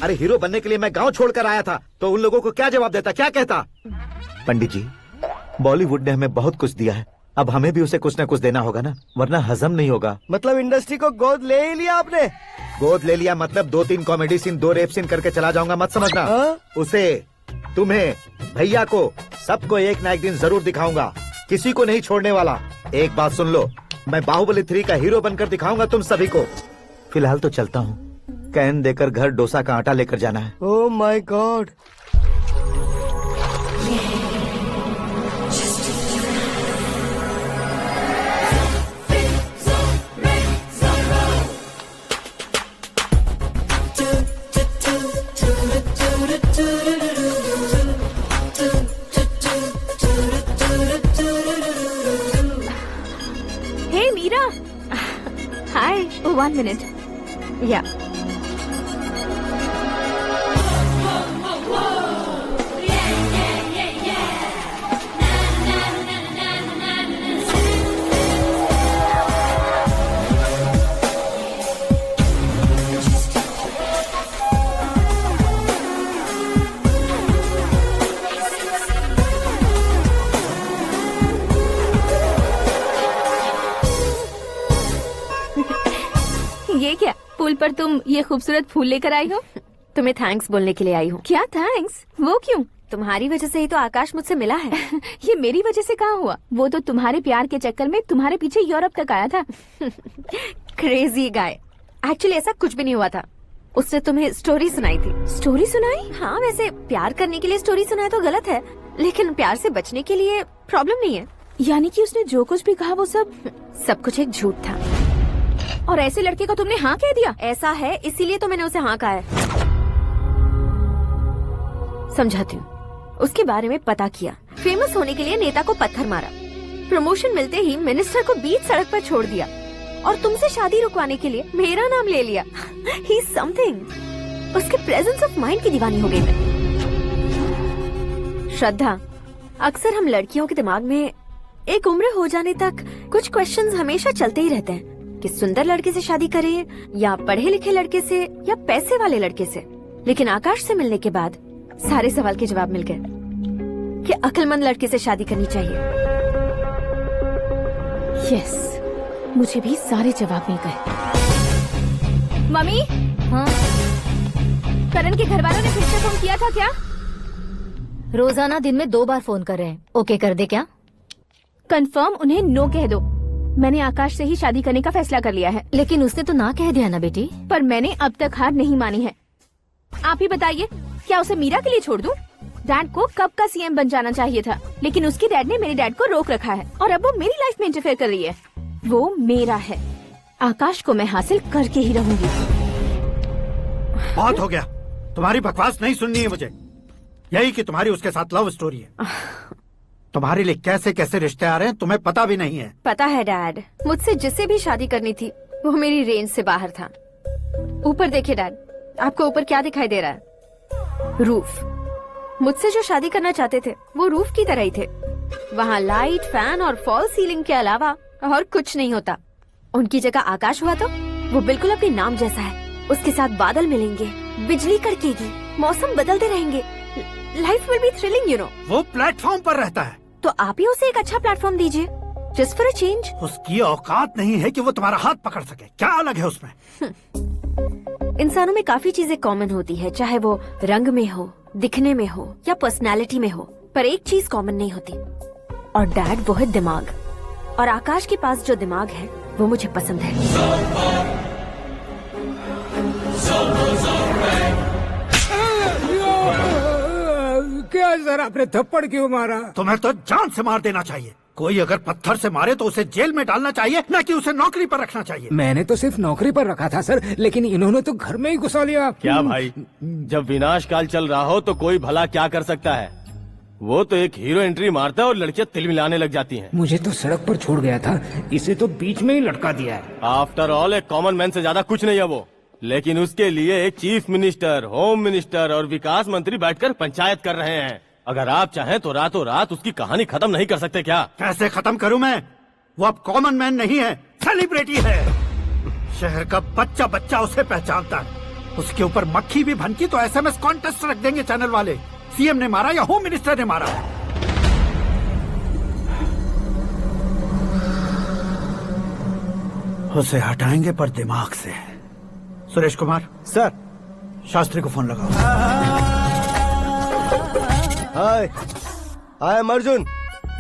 अरे हीरो बनने के लिए मैं गाँव छोड़कर आया था तो उन लोगों को क्या जवाब देता, क्या कहता? पंडित जी, बॉलीवुड ने हमें बहुत कुछ दिया है, अब हमें भी उसे कुछ न कुछ देना होगा ना, वरना हजम नहीं होगा। मतलब इंडस्ट्री को गोद ले ही लिया आपने? गोद ले लिया मतलब 2-3 कॉमेडी सीन, 2 रेप सीन करके चला जाऊंगा मत समझना। उसे, तुम्हें, भैया को, सबको एक ना एक दिन जरूर दिखाऊंगा, किसी को नहीं छोड़ने वाला। एक बात सुन लो, मैं बाहुबली 3 का हीरो बनकर दिखाऊंगा तुम सभी को। फिलहाल तो चलता हूँ, कैन देकर घर डोसा का आटा लेकर जाना है। Oh my God. Hey Meera. Hi. Oh, 1 minute. Yeah. पुल पर तुम ये खूबसूरत फूल लेकर आई हो? तुम्हें थैंक्स बोलने के लिए आई हूँ। क्या थैंक्स? वो क्यों? तुम्हारी वजह से ही तो आकाश मुझसे मिला है। ये मेरी वजह से कहाँ हुआ? वो तो तुम्हारे प्यार के चक्कर में तुम्हारे पीछे यूरोप तक आया था। Crazy guy. एक्चुअली ऐसा कुछ भी नहीं हुआ था। उसने तुम्हें स्टोरी सुनाई थी। स्टोरी सुनाई? हाँ, वैसे प्यार करने के लिए स्टोरी सुनाए तो गलत है, लेकिन प्यार से बचने के लिए प्रॉब्लम नहीं है। यानी कि उसने जो कुछ भी कहा वो सब कुछ एक झूठ था। और ऐसे लड़के को तुमने हाँ कह दिया? ऐसा है, इसीलिए तो मैंने उसे हाँ कहा है। समझाती हूँ। उसके बारे में पता किया, फेमस होने के लिए नेता को पत्थर मारा, प्रमोशन मिलते ही मिनिस्टर को बीच सड़क पर छोड़ दिया और तुमसे शादी रुकवाने के लिए मेरा नाम ले लिया। He is something. उसके प्रेजेंस ऑफ माइंड की दीवानी हो गई मैं। श्रद्धा, अक्सर हम लड़कियों के दिमाग में एक उम्र हो जाने तक कुछ क्वेश्चंस हमेशा चलते ही रहते हैं कि सुंदर लड़के से शादी करें या पढ़े लिखे लड़के से या पैसे वाले लड़के से। लेकिन आकाश से मिलने के बाद सारे सवाल के जवाब मिल गए कि अक्लमंद लड़के से शादी करनी चाहिए। यस, मुझे भी सारे जवाब मिल गए। मम्मी, हाँ? करण के घर वालों ने फिर से फोन किया था क्या? रोजाना दिन में 2 बार फोन कर रहे हैं। ओके कर दे क्या? कंफर्म उन्हें नो कह दो। मैंने आकाश से ही शादी करने का फैसला कर लिया है। लेकिन उसने तो ना कह दिया ना बेटी। पर मैंने अब तक हार नहीं मानी है। आप ही बताइए, क्या उसे मीरा के लिए छोड़ दूं? डैड को कब का सीएम बन जाना चाहिए था, लेकिन उसके डैड ने मेरे डैड को रोक रखा है और अब वो मेरी लाइफ में इंटरफेयर कर रही है। वो मेरा है, आकाश को मैं हासिल करके ही रहूंगी। बहुत हो गया, तुम्हारी बकवास नहीं सुननी है मुझे। यही कि तुम्हारी उसके साथ लव स्टोरी है। तुम्हारे लिए कैसे कैसे रिश्ते आ रहे हैं तुम्हें पता भी नहीं है। पता है डैड, मुझसे जिसे भी शादी करनी थी वो मेरी रेंज से बाहर था। ऊपर देखिए डैड, आपको ऊपर क्या दिखाई दे रहा है? रूफ। मुझसे जो शादी करना चाहते थे वो रूफ की तरह ही थे। वहाँ लाइट, फैन और फॉल सीलिंग के अलावा और कुछ नहीं होता। उनकी जगह आकाश हुआ तो वो बिल्कुल अपने नाम जैसा है। उसके साथ बादल मिलेंगे, बिजली कड़केगी, मौसम बदलते रहेंगे, life will be thrilling you know. वो प्लेटफॉर्म पर रहता है तो आप ही उसे एक अच्छा प्लेटफॉर्म दीजिए, जस्ट फॉर अ चेंज। उसकी औकात नहीं है कि वो तुम्हारा हाथ पकड़ सके। क्या अलग है उसमें? इंसानों में काफी चीजें कॉमन होती है, चाहे वो रंग में हो, दिखने में हो या पर्सनालिटी में हो, पर एक चीज कॉमन नहीं होती, और डैड वो है दिमाग। और आकाश के पास जो दिमाग है वो मुझे पसंद है। क्या सर, आपने थप्पड़ क्यों मारा? तुम्हें तो जान से मार देना चाहिए। कोई अगर पत्थर से मारे तो उसे जेल में डालना चाहिए, न कि उसे नौकरी पर रखना चाहिए। मैंने तो सिर्फ नौकरी पर रखा था सर, लेकिन इन्होंने तो घर में ही घुसा लिया। क्या भाई, जब विनाश काल चल रहा हो तो कोई भला क्या कर सकता है? वो तो एक हीरो एंट्री मारता है और लड़कियां तिल मिलाने लग जाती हैं। मुझे तो सड़क पर छोड़ गया था, इसे तो बीच में ही लटका दिया है। आफ्टर ऑल एक कॉमन मैन से ज्यादा कुछ नहीं है वो, लेकिन उसके लिए एक चीफ मिनिस्टर, होम मिनिस्टर और विकास मंत्री बैठकर पंचायत कर रहे हैं। अगर आप चाहें तो रातों रात उसकी कहानी खत्म नहीं कर सकते क्या? कैसे खत्म करूं मैं? वो अब कॉमन मैन नहीं है, सेलिब्रिटी है। शहर का बच्चा बच्चा उसे पहचानता है। उसके ऊपर मक्खी भी भनकी तो एसएमएस कॉन्टेस्ट रख देंगे चैनल वाले। सीएम ने मारा या होम मिनिस्टर ने मारा। उसे हटाएंगे पर दिमाग से। सुरेश कुमार सर, शास्त्री को फोन लगाओ। Hi, I am Arjun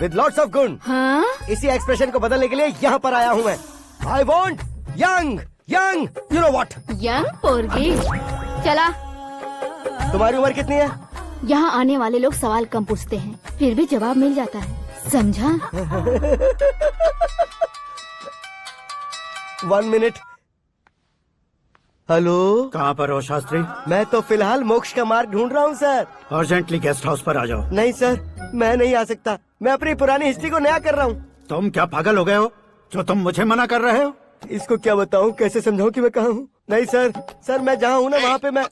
with lots of गुण। हाँ? इसी एक्सप्रेशन को बदलने के लिए यहाँ पर आया हूँ मैं। I want young young you know what. Young पोरगी। चला। तुम्हारी उम्र कितनी है? यहाँ आने वाले लोग सवाल कम पूछते हैं, फिर भी जवाब मिल जाता है, समझा? 1 मिनट। हेलो, कहाँ पर हो शास्त्री? मैं तो फिलहाल मोक्ष का मार्ग ढूंढ रहा हूँ सर। अर्जेंटली गेस्ट हाउस पर आ जाओ। नहीं सर, मैं नहीं आ सकता। मैं अपनी पुरानी हिस्ट्री को नया कर रहा हूँ। तुम क्या पागल हो गए हो जो तुम मुझे मना कर रहे हो? इसको क्या बताऊँ, कैसे समझाऊँ कि मैं कहाँ हूँ? नहीं सर, सर मैं जहाँ हूँ ना वहाँ पे मैं।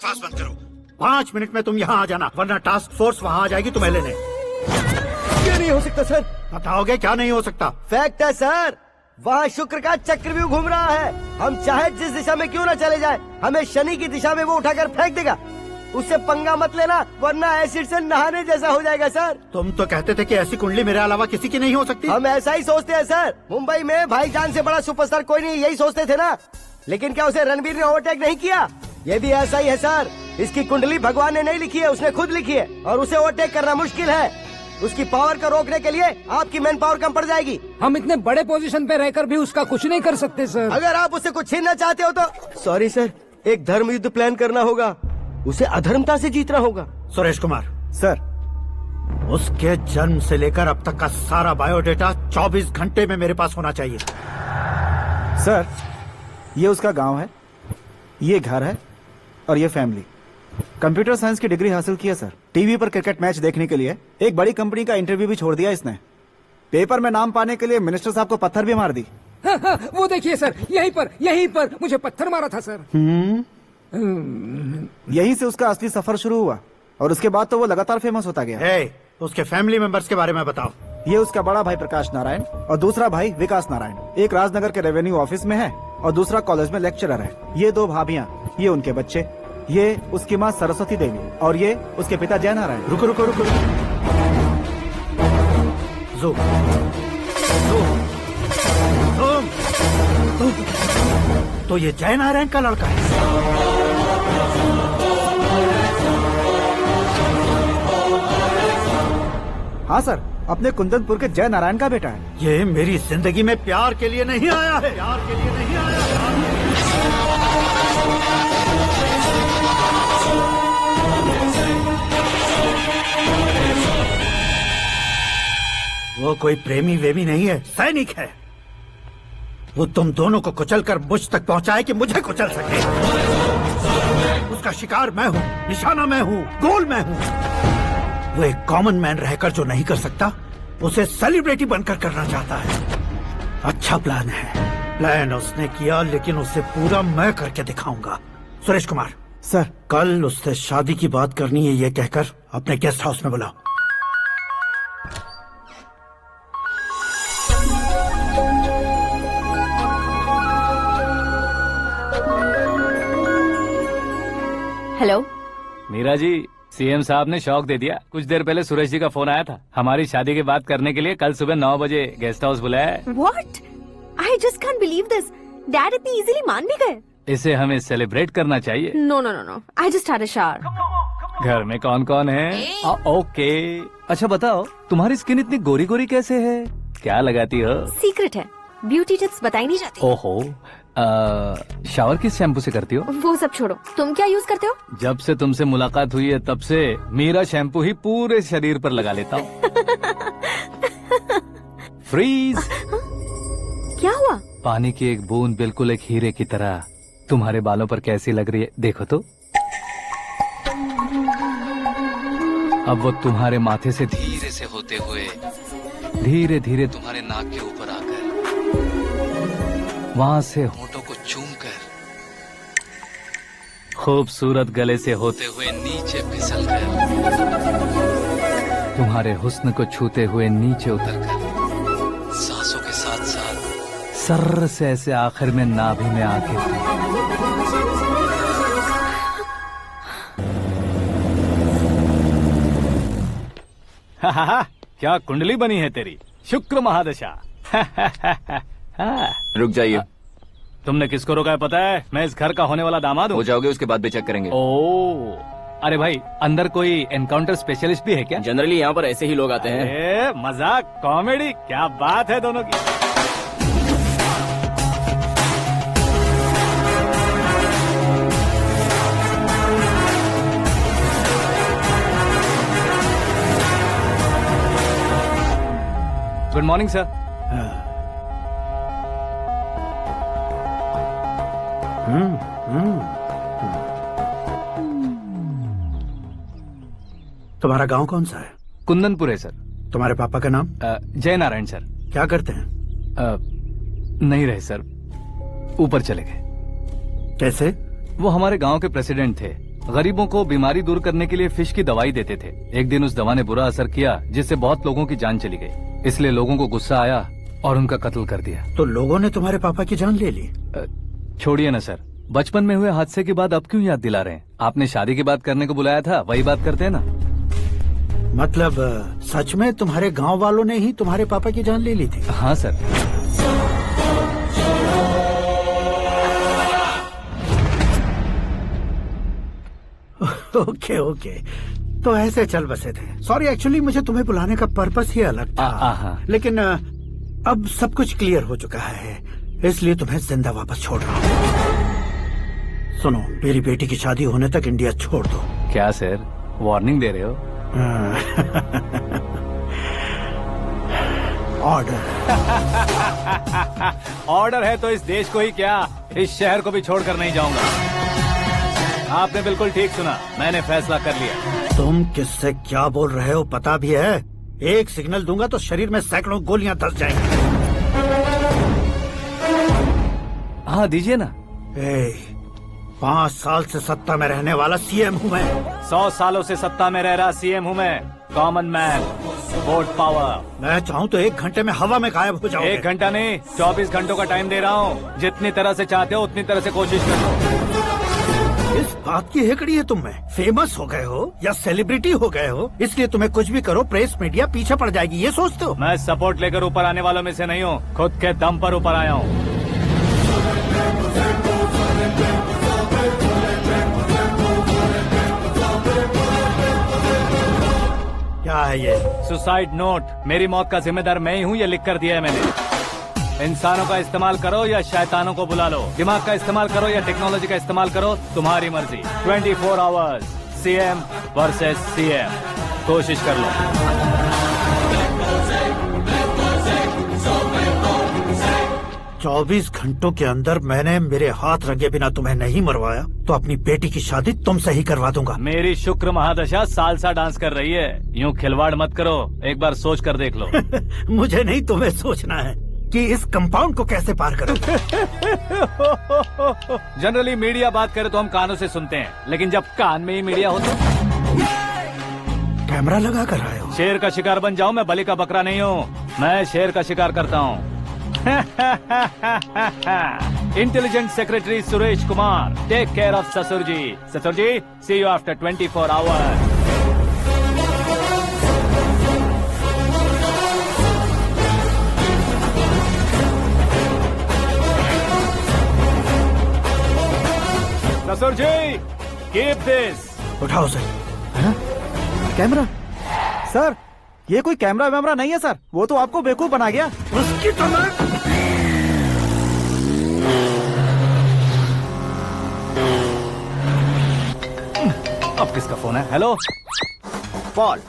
5 मिनट में तुम यहाँ आ जाना, वरना टास्क फोर्स वहाँ आ जाएगी तुम्हें लेने। क्या नहीं हो सकता सर? बताओगे क्या नहीं हो सकता? फैक्ट है सर, वहाँ शुक्र का चक्रव्यूह घूम रहा है। हम चाहे जिस दिशा में क्यों न चले जाए, हमें शनि की दिशा में वो उठाकर फेंक देगा। उससे पंगा मत लेना, वरना एसिड से नहाने जैसा हो जाएगा सर। तुम तो कहते थे कि ऐसी कुंडली मेरे अलावा किसी की नहीं हो सकती। हम ऐसा ही सोचते हैं सर। मुंबई में भाईजान से बड़ा सुपरस्टार कोई नहीं, यही सोचते थे ना। लेकिन क्या उसे रणवीर ने ओवरटेक नहीं किया? ये भी ऐसा ही है सर। इसकी कुंडली भगवान ने नहीं लिखी है, उसने खुद लिखी है और उसे ओवरटेक करना मुश्किल है। उसकी पावर को रोकने के लिए आपकी मैन पावर कम पड़ जाएगी। हम इतने बड़े पोजीशन पे रहकर भी उसका कुछ नहीं कर सकते सर। अगर आप उससे कुछ छीनना चाहते हो तो सॉरी सर, एक धर्म युद्ध प्लान करना होगा। उसे अधर्मता से जीतना होगा। सुरेश कुमार सर, उसके जन्म से लेकर अब तक का सारा बायोडेटा 24 घंटे में मेरे पास होना चाहिए। सर, ये उसका गांव है, ये घर है और ये फैमिली। कंप्यूटर साइंस की डिग्री हासिल की है सर। टीवी पर क्रिकेट मैच देखने के लिए एक बड़ी कंपनी का इंटरव्यू भी छोड़ दिया इसने। पेपर में नाम पाने के लिए मिनिस्टर साहब को पत्थर भी मार दी। वो देखिए सर, यहीं पर मुझे पत्थर मारा था सर। यहीं से उसका असली सफर शुरू हुआ और उसके बाद तो वो लगातार फेमस होता गया। उसके फैमिली मेंबर्स के बारे में बताओ। ये उसका बड़ा भाई प्रकाश नारायण और दूसरा भाई विकास नारायण। एक राजनगर के रेवेन्यू ऑफिस में है और दूसरा कॉलेज में लेक्चरर है। ये 2 भाभियां, ये उनके बच्चे, ये उसकी माँ सरस्वती देवी और ये उसके पिता जय नारायण। रुको रुको रुको, जो तो ये जय नारायण का लड़का है। हाँ सर, अपने कुंदनपुर के जय नारायण का बेटा है। ये मेरी जिंदगी में प्यार के लिए नहीं आया है, प्यार के लिए नहीं आया है। वो कोई प्रेमी वेमी नहीं है, सैनिक है। वो तुम दोनों को कुचलकर मुझ तक पहुंचाए कि मुझे कुचल सके। उसका शिकार मैं हूँ, निशाना मैं हूँ, गोल मैं हूँ। वो एक कॉमन मैन रहकर जो नहीं कर सकता, उसे सेलिब्रिटी बनकर करना चाहता है। अच्छा प्लान है। प्लान उसने किया, लेकिन उसे पूरा मैं करके दिखाऊंगा। सुरेश कुमार सर, कल उससे शादी की बात करनी है, ये कहकर अपने गेस्ट हाउस में बुलाओ। हेलो मीरा जी, सीएम साहब ने शौक दे दिया। कुछ देर पहले सुरेश जी का फोन आया था, हमारी शादी की बात करने के लिए कल सुबह 9 बजे गेस्ट हाउस बुलाया है। What? I just can't believe this. Dad इतनी इजीली मान भी गए। इसे हमें सेलिब्रेट करना चाहिए। No, no, no, no. I just had a shower. घर में कौन कौन है? ओके। अच्छा बताओ, तुम्हारी स्किन इतनी गोरी गोरी कैसे है? क्या लगाती हो? सीक्रेट है, ब्यूटी टिप्स बताई नहीं जाती। ओहो, शावर किस शैम्पू से करती हो? वो सब छोड़ो, तुम क्या यूज करते हो? जब से तुमसे मुलाकात हुई है तब से मीरा शैम्पू ही पूरे शरीर पर लगा लेता हूँ। फ्रीज। क्या हुआ? पानी की एक बूंद बिल्कुल एक हीरे की तरह तुम्हारे बालों पर कैसी लग रही है, देखो तो। अब वो तुम्हारे माथे से धीरे से होते हुए धीरे धीरे तुम्हारे नाक के ऊपर आकर वहां से होठों को चूमकर खूबसूरत गले से होते हुए नीचे फिसलकर तुम्हारे हुस्न को छूते हुए नीचे उतरकर सांसों के साथ साथ सर्र से ऐसे आखिर में नाभि में आके क्या कुंडली बनी है तेरी, शुक्र महादशा। रुक जाइए। तुमने किसको रोका है पता है? मैं इस घर का होने वाला दामाद हूँ। हो जाओगे उसके बाद भी चेक करेंगे। ओ, अरे भाई, अंदर कोई एनकाउंटर स्पेशलिस्ट भी है क्या? जनरली यहाँ पर ऐसे ही लोग आते हैं। मजाक, कॉमेडी, क्या बात है दोनों की। Good morning sir. तुम्हारा गांव कौन सा है? कुंदनपुर है सर। तुम्हारे पापा का नाम? जय नारायण सर। क्या करते हैं? नहीं रहे सर, ऊपर चले गए। कैसे? वो हमारे गांव के प्रेसिडेंट थे। गरीबों को बीमारी दूर करने के लिए फिश की दवाई देते थे। एक दिन उस दवा ने बुरा असर किया जिससे बहुत लोगों की जान चली गई। इसलिए लोगों को गुस्सा आया और उनका कत्ल कर दिया। तो लोगों ने तुम्हारे पापा की जान ले ली? छोड़िए ना सर, बचपन में हुए हादसे की बात अब क्यों याद दिला रहे हैं? आपने शादी की बात करने को बुलाया था, वही बात करते हैं ना। मतलब सच में तुम्हारे गांव वालों ने ही तुम्हारे पापा की जान ले ली थी? हाँ सर। ओके ओके, तो ऐसे चल बसे थे। सॉरी, एक्चुअली मुझे तुम्हें बुलाने का पर्पस ही अलग था, लेकिन अब सब कुछ क्लियर हो चुका है, इसलिए तुम्हें जिंदा वापस छोड़ रहा हूँ। सुनो, मेरी बेटी की शादी होने तक इंडिया छोड़ दो। क्या सर, वार्निंग दे रहे हो? ऑर्डर। ऑर्डर है तो इस देश को ही क्या, इस शहर को भी छोड़कर नहीं जाऊंगा। आपने बिल्कुल ठीक सुना, मैंने फैसला कर लिया। तुम किससे क्या बोल रहे हो पता भी है? एक सिग्नल दूंगा तो शरीर में सैकड़ों गोलियां धस जाएंगी। हाँ दीजिए ना। 5 साल से सत्ता में रहने वाला सीएम हूँ मैं। 100 सालों से सत्ता में रह रहा सीएम हूँ मैं। Common man, vote power. मैं चाहूँ तो 1 घंटे में हवा में गायब हो जाऊंगा। 1 घंटा नहीं, 24 घंटों का टाइम दे रहा हूँ। जितनी तरह से चाहते हो उतनी तरह से कोशिश कर लो। इस बात की हेकड़ी है तुम में? फेमस हो गए हो या सेलिब्रिटी हो गए हो, इसलिए तुम्हें कुछ भी करो प्रेस मीडिया पीछे पड़ जाएगी, ये सोचते हो? मैं सपोर्ट लेकर ऊपर आने वालों में से नहीं हूँ, खुद के दम पर ऊपर आया हूँ। क्या है ये? Suicide note. मेरी मौत का जिम्मेदार मैं ही हूँ, ये लिख कर दिया है मैंने। इंसानों का इस्तेमाल करो या शैतानों को बुला लो, दिमाग का इस्तेमाल करो या टेक्नोलॉजी का इस्तेमाल करो, तुम्हारी मर्जी। 24 आवर्स, सीएम वर्सेस सीएम, कोशिश कर लो। चौबीस घंटों के अंदर मैंने मेरे हाथ रंगे बिना तुम्हें नहीं मरवाया तो अपनी बेटी की शादी तुमसे ही करवा दूंगा। मेरी शुक्र महादशा सालसा डांस कर रही है, यूँ खिलवाड़ मत करो, एक बार सोच कर देख लो। मुझे नहीं, तुम्हें सोचना है कि इस कंपाउंड को कैसे पार करो। जनरली मीडिया बात करे तो हम कानों से सुनते हैं, लेकिन जब कान में ही मीडिया हो तो कैमरा लगा कर आए हो। शेर का शिकार बन जाऊं, मैं बलि का बकरा नहीं हूँ, मैं शेर का शिकार करता हूँ। Intelligent secretary Suresh Kumar, take care of ससुर जी। ससुर जी, सी यू आफ्टर 24 आवर्स। ससुर जी, कीप दिस। उठाओ सर। कैमरा? सर, ये कोई कैमरा वैमरा नहीं है सर, वो तो आपको बेवकूफ बना गया। उसकी तो मैं... अब किसका फोन है? हेलो पॉल,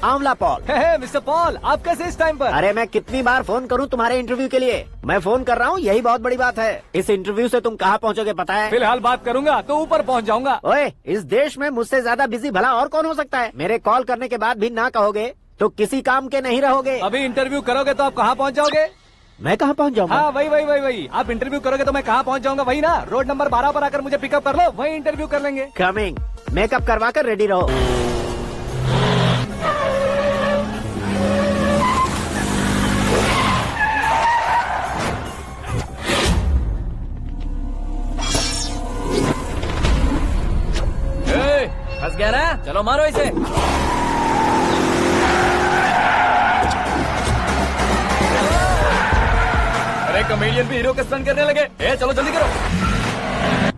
आंवला पॉल। मिस्टर पॉल, आप कैसे इस टाइम पर? अरे मैं कितनी बार फोन करूं तुम्हारे इंटरव्यू के लिए? मैं फोन कर रहा हूं, यही बहुत बड़ी बात है। इस इंटरव्यू से तुम कहां पहुंचोगे पता है? फिलहाल बात करूंगा तो ऊपर पहुंच जाऊंगा। ओए, इस देश में मुझसे ज्यादा बिजी भला और कौन हो सकता है? मेरे कॉल करने के बाद भी ना कहोगे तो किसी काम के नहीं रहोगे। अभी इंटरव्यू करोगे तो आप कहाँ पहुँच जाओगे? मैं कहाँ पहुँच जाऊंगा? हाँ वही। आप इंटरव्यू करोगे तो मैं कहाँ पहुँच जाऊंगा? वही ना, रोड नंबर 12 पर आकर मुझे पिकअप कर लो, वही इंटरव्यू कर लेंगे। कमिंग। मेकअप करवा कर रेडी रहो। फंस गया ना, चलो मारो इसे। अरे कॉमेडियन भी हीरो के स्टंट करने लगे। चलो जल्दी करो।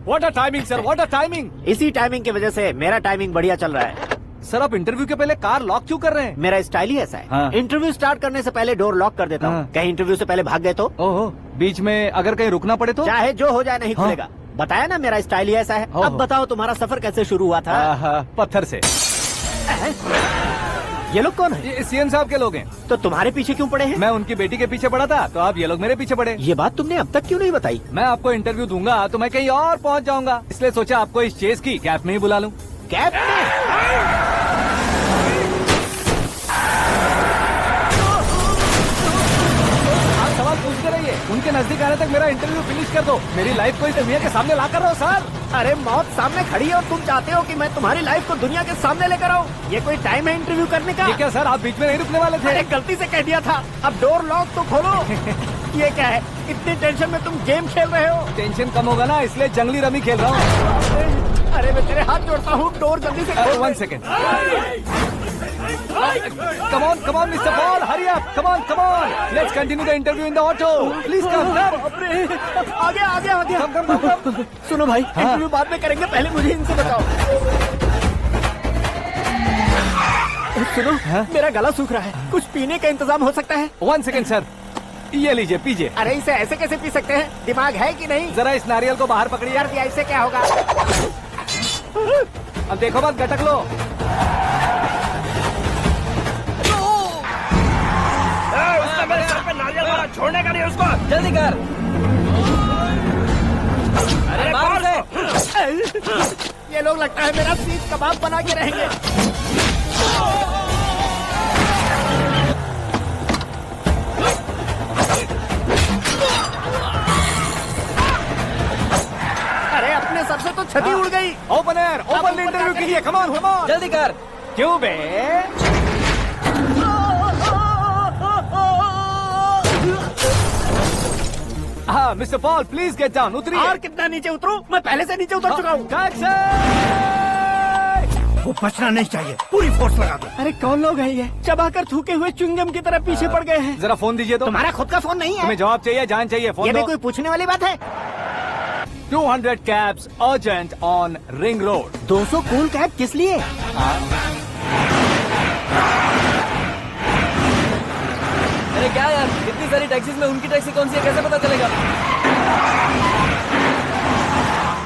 What a timing sir, what a timing. इसी टाइमिंग की वजह से मेरा टाइमिंग बढ़िया चल रहा है। सर, आप इंटरव्यू के पहले कार लॉक क्यों कर रहे हैं? मेरा स्टाइल ही ऐसा है। हाँ। इंटरव्यू स्टार्ट करने से पहले डोर लॉक कर देता हूँ। कहीं इंटरव्यू से पहले भाग गए तो? ओहो, बीच में अगर कहीं रुकना पड़े तो? चाहे जो हो जाए नहीं खुलेगा। बताया ना, मेरा स्टाइल ही ऐसा है। अब बताओ तुम्हारा सफर कैसे शुरू हुआ था? पत्थर से। ये लोग कौन है? ये सीएम साहब के लोग हैं। तो तुम्हारे पीछे क्यों पड़े हैं? मैं उनकी बेटी के पीछे पड़ा था, तो आप ये लोग मेरे पीछे पड़े। ये बात तुमने अब तक क्यों नहीं बताई? मैं आपको इंटरव्यू दूंगा तो मैं कहीं और पहुंच जाऊंगा, इसलिए सोचा आपको इस चेस की कैप में ही बुला लूं। कैप में? सवाल पूछते रहिए, उनके नजदीक आने तक मेरा इंटरव्यू फिनिश कर दो। मेरी लाइफ को इस दुनिया के सामने ला कर रहो सर। अरे मौत सामने खड़ी है और तुम चाहते हो कि मैं तुम्हारी लाइफ को दुनिया के सामने लेकर आऊं? ये कोई टाइम है इंटरव्यू करने का? ये क्या सर, आप बीच में नहीं रुकने वाले थे? अरे गलती से कह दिया था, अब डोर लॉक तो खोलो। ये क्या है, इतनी टेंशन में तुम गेम खेल रहे हो? टेंशन कम होगा ना, इसलिए जंगली रमी खेल रहा हूँ। अरे मैं तेरे हाथ जोड़ता हूँ, डोर जल्दी से खोलो। 1 second. Come on, Mr. Paul, hurry up. Come on. Let's continue the interview in the auto. Please come. आगे। सुनो भाई, इंटरव्यू बाद में करेंगे, पहले मुझे इनसे बताओ। सुनो, मेरा गला सूख रहा है, कुछ पीने का इंतजाम हो सकता है? 1 सेकेंड सर, ये लीजिए पीजिए। अरे इसे ऐसे कैसे पी सकते हैं? दिमाग है कि नहीं? जरा इस नारियल को बाहर पकड़िए। यार इससे क्या होगा? अब देखो मत, गटक लो। उसने मेरे सर पे नारियल मारा, छोड़ने का नहीं उसको। जल्दी कर। अरे मार उसे। ये लोग लगता है मेरा सीख कबाब बना के रहेंगे। अरे अपने सर से तो छती उड़ गई। ओपन एयर, ओपन इंटरव्यू कीजिए। कम ऑन कम ऑन, जल्दी कर। क्यों बे? हाँ mister Paul, please get down. उतरिए। और कितना नीचे उतरूं? मैं पहले से नीचे उतर चुका हूँ। वो बचना नहीं चाहिए, पूरी फोर्स लगा दो। अरे कौन लोग हैं ये? चबाकर थूके हुए च्युइंगम की तरह पीछे पड़ गए हैं। जरा फोन दीजिए तो। तुम्हारा खुद का फोन नहीं है? तुम्हें जवाब चाहिए, जान चाहिए, फोन ये भी दो। कोई पूछने वाली बात है? 200 cabs urgent on Ring Road। 200 cool cab किस लिए? अरे क्या यार, इतनी सारी टैक्सीज में उनकी टैक्सी कौन सी है, कैसे पता चलेगा?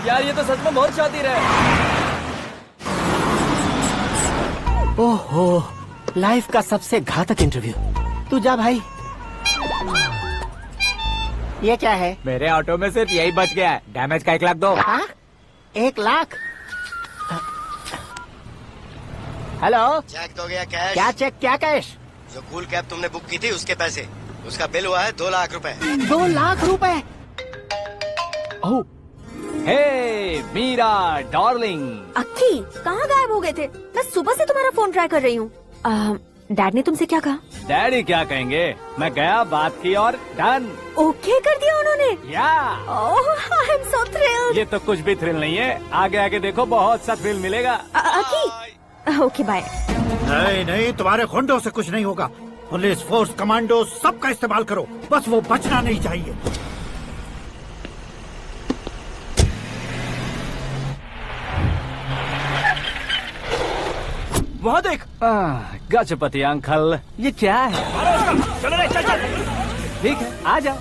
यार ये तो सच में बहुत शातिर है। ओहो, लाइफ का सबसे घातक इंटरव्यू। तू जा भाई। ये क्या है? मेरे ऑटो में सिर्फ यही बच गया है। डैमेज का 1 लाख दो। 1 लाख? हेलो, चेक तो गया कैश। क्या चेक, क्या कैश? जो कूल कैब तुमने बुक की थी उसके पैसे, उसका बिल हुआ है 2 लाख रुपए। 2 लाख रुपए? ओह, हे मीरा डार्लिंग। अक्की, कहाँ गायब हो गए थे? मैं सुबह से तुम्हारा फोन ट्राई कर रही हूँ। डैड ने तुमसे क्या कहा? डैडी क्या कहेंगे, मैं गया, बात की और डन। ओके कर दिया उन्होंने? या। ओह, आई एम सो थ्रिल्ड। ये तो कुछ भी थ्रिल नहीं है, आगे आगे देखो बहुत सा थ्रिल मिलेगा। अक्की, ओके बाय। नहीं नहीं, तुम्हारे गुंडों से कुछ नहीं होगा। पुलिस फोर्स, कमांडो, सबका इस्तेमाल करो, बस वो बचना नहीं चाहिए। वहाँ देख। गजपति अंकल, ये क्या है? चलो रे, चल चल। ठीक है, आ जा।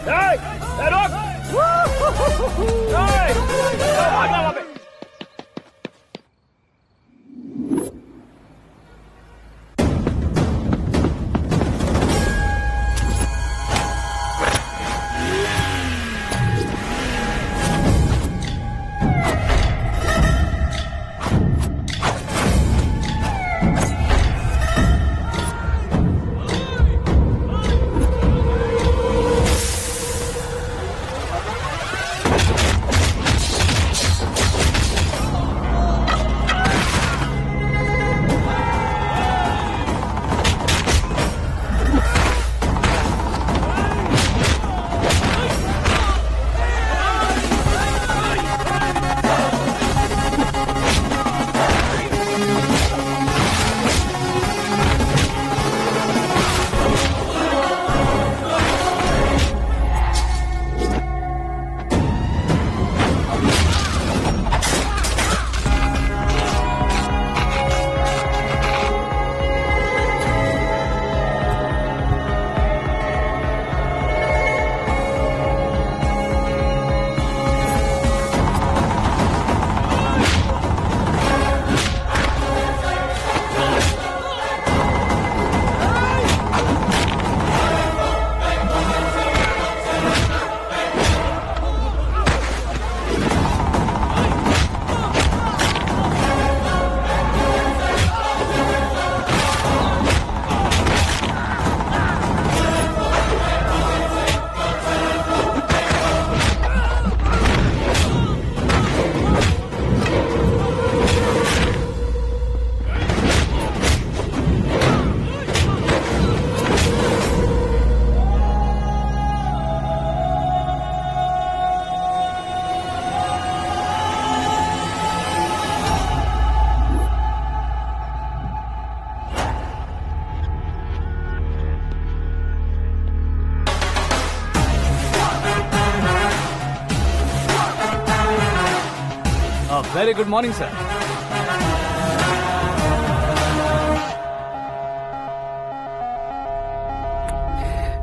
Very good morning sir.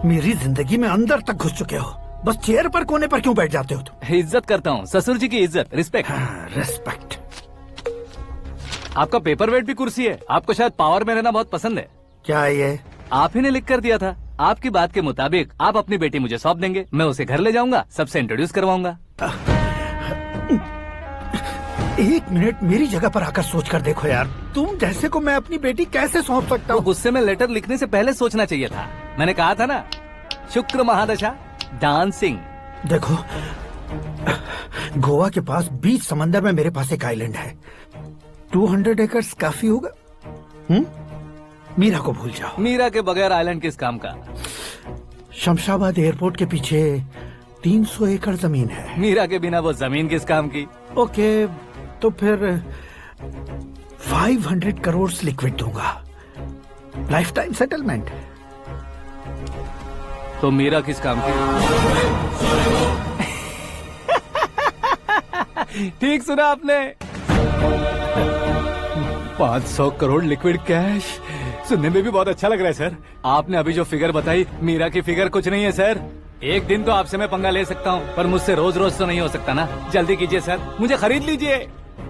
मेरी जिंदगी में अंदर तक घुस चुके हो, बस चेयर पर कोने पर क्यों बैठ जाते हो तुम? इज्जत करता हूँ, ससुर जी की इज्जत, रिस्पेक्ट। रिस्पेक्ट। आपका पेपर वेट भी कुर्सी है। आपको शायद पावर में रहना बहुत पसंद है। क्या ये? आप ही ने लिख कर दिया था। आपकी बात के मुताबिक आप अपनी बेटी मुझे सौंप देंगे, मैं उसे घर ले जाऊंगा, सबसे इंट्रोड्यूस करवाऊंगा। 1 मिनट मेरी जगह पर आकर सोच कर देखो यार, तुम जैसे को मैं अपनी बेटी कैसे सौंप सकता हूँ? गुस्से में लेटर लिखने से पहले सोचना चाहिए था। मैंने कहा था ना, शुक्र महादशा डांसिंग। देखो, गोवा के पास बीच समंदर में मेरे पास एक आइलैंड है, 200 एकर्स काफी होगा। मीरा को भूल जाओ। मीरा के बगैर आइलैंड किस काम का? शमशाबाद एयरपोर्ट के पीछे 300 एकड़ जमीन है। मीरा के बिना वो जमीन किस काम की? ओके, तो फिर 500 करोड़ लिक्विड दूंगा, लाइफ टाइम सेटलमेंट। तो मीरा किस काम की? ठीक सुना आपने, 500 करोड़ लिक्विड कैश। सुनने में भी बहुत अच्छा लग रहा है सर। आपने अभी जो फिगर बताई, मीरा की फिगर कुछ नहीं है सर। एक दिन तो आपसे मैं पंगा ले सकता हूँ, पर मुझसे रोज रोज तो नहीं हो सकता ना। जल्दी कीजिए सर, मुझे खरीद लीजिए।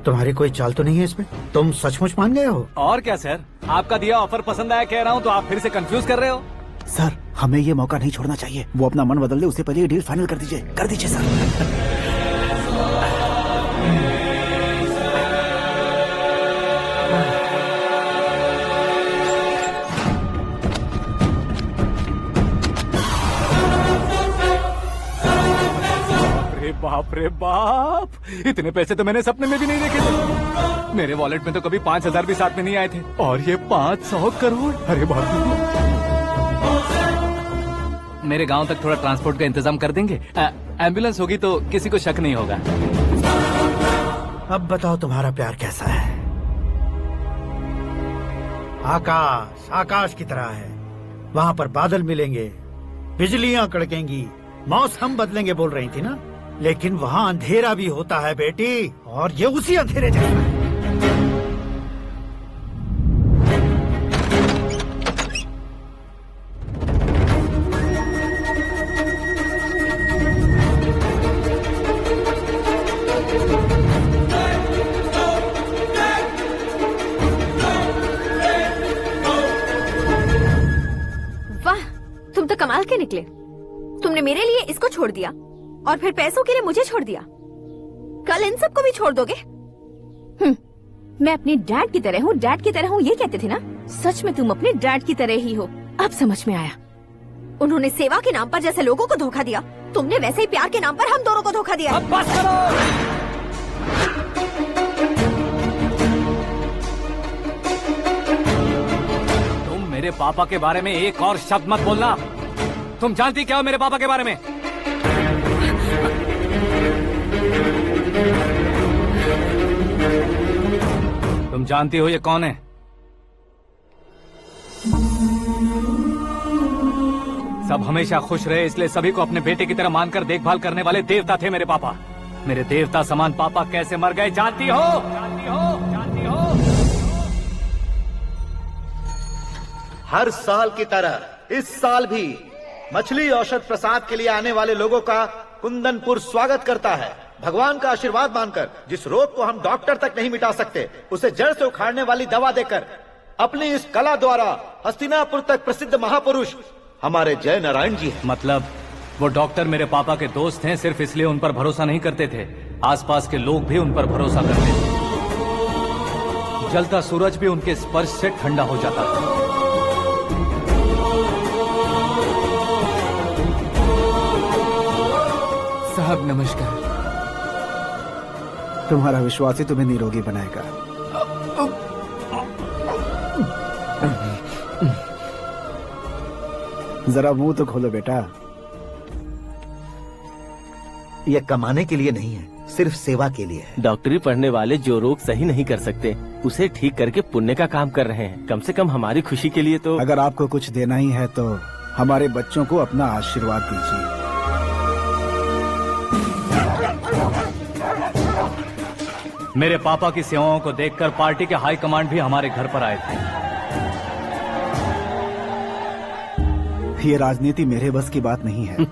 तुम्हारी कोई चाल तो नहीं है इसमें? तुम सचमुच मान गए हो? और क्या सर, आपका दिया ऑफर पसंद आया कह रहा हूँ, तो आप फिर से कंफ्यूज कर रहे हो। सर, हमें ये मौका नहीं छोड़ना चाहिए। वो अपना मन बदल दे, उससे पहले ये डील फाइनल कर दीजिए। कर दीजिए सर। बाप रे बाप, इतने पैसे तो मैंने सपने में भी नहीं देखे थे। मेरे वॉलेट में तो कभी 5000 भी साथ में नहीं आए थे, और ये 500 करोड़। अरे बाप रे। मेरे गांव तक थोड़ा ट्रांसपोर्ट का इंतजाम कर देंगे? एम्बुलेंस होगी तो किसी को शक नहीं होगा। अब बताओ तुम्हारा प्यार कैसा है? आकाश आकाश की तरह है, वहाँ पर बादल मिलेंगे, बिजलियां कड़केंगी, मौसम बदलेंगे बोल रही थी ना, लेकिन वहाँ अंधेरा भी होता है बेटी, और ये उसी अंधेरे जैसा है। वाह, तुम तो कमाल के निकले। तुमने मेरे लिए इसको छोड़ दिया और फिर पैसों के लिए मुझे छोड़ दिया। कल इन सबको भी छोड़ दोगे? मैं अपने डैड की तरह हूँ, डैड की तरह हूँ, ये कहते थे ना। सच में तुम अपने डैड की तरह ही हो। अब समझ में आया। उन्होंने सेवा के नाम पर जैसे लोगों को धोखा दिया, तुमने वैसे ही प्यार के नाम पर हम दोनों को धोखा दिया। अब बस करो। तुम मेरे पापा के बारे में एक और शब्द मत बोलना। तुम जानती क्या हो मेरे पापा के बारे में? तुम जानती हो ये कौन है? सब हमेशा खुश रहे, इसलिए सभी को अपने बेटे की तरह मानकर देखभाल करने वाले देवता थे मेरे पापा। मेरे देवता समान पापा कैसे मर गए जानती हो? जानती हो? जानती हो? हर साल की तरह इस साल भी मछली औषध प्रसाद के लिए आने वाले लोगों का कुंदनपुर स्वागत करता है। भगवान का आशीर्वाद मानकर जिस रोग को हम डॉक्टर तक नहीं मिटा सकते, उसे जड़ से उखाड़ने वाली दवा देकर अपनी इस कला द्वारा हस्तिनापुर तक प्रसिद्ध महापुरुष हमारे जय नारायण जी हैं। मतलब वो डॉक्टर मेरे पापा के दोस्त हैं, सिर्फ इसलिए उन पर भरोसा नहीं करते थे, आसपास के लोग भी उन पर भरोसा करते थे। जलता सूरज भी उनके स्पर्श से ठंडा हो जाता था। साहब नमस्कार। तुम्हारा विश्वास ही तुम्हें निरोगी बनाएगा। जरा मुंह तो खोलो बेटा। यह कमाने के लिए नहीं है, सिर्फ सेवा के लिए है। डॉक्टरी पढ़ने वाले जो रोग सही नहीं कर सकते, उसे ठीक करके पुण्य का काम कर रहे हैं। कम से कम हमारी खुशी के लिए तो। अगर आपको कुछ देना ही है तो हमारे बच्चों को अपना आशीर्वाद दीजिए। मेरे पापा की सेवाओं को देखकर पार्टी के हाई कमांड भी हमारे घर पर आए थे। ये राजनीति मेरे बस की बात नहीं है।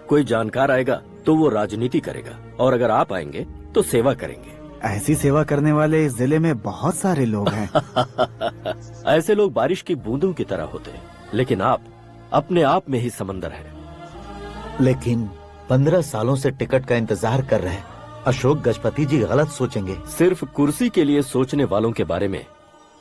कोई जानकार आएगा तो वो राजनीति करेगा, और अगर आप आएंगे तो सेवा करेंगे। ऐसी सेवा करने वाले इस जिले में बहुत सारे लोग हैं। ऐसे लोग बारिश की बूंदों की तरह होते हैं, लेकिन आप अपने आप में ही समंदर हैं। लेकिन 15 सालों से टिकट का इंतजार कर रहे अशोक गजपति जी गलत सोचेंगे। सिर्फ कुर्सी के लिए सोचने वालों के बारे में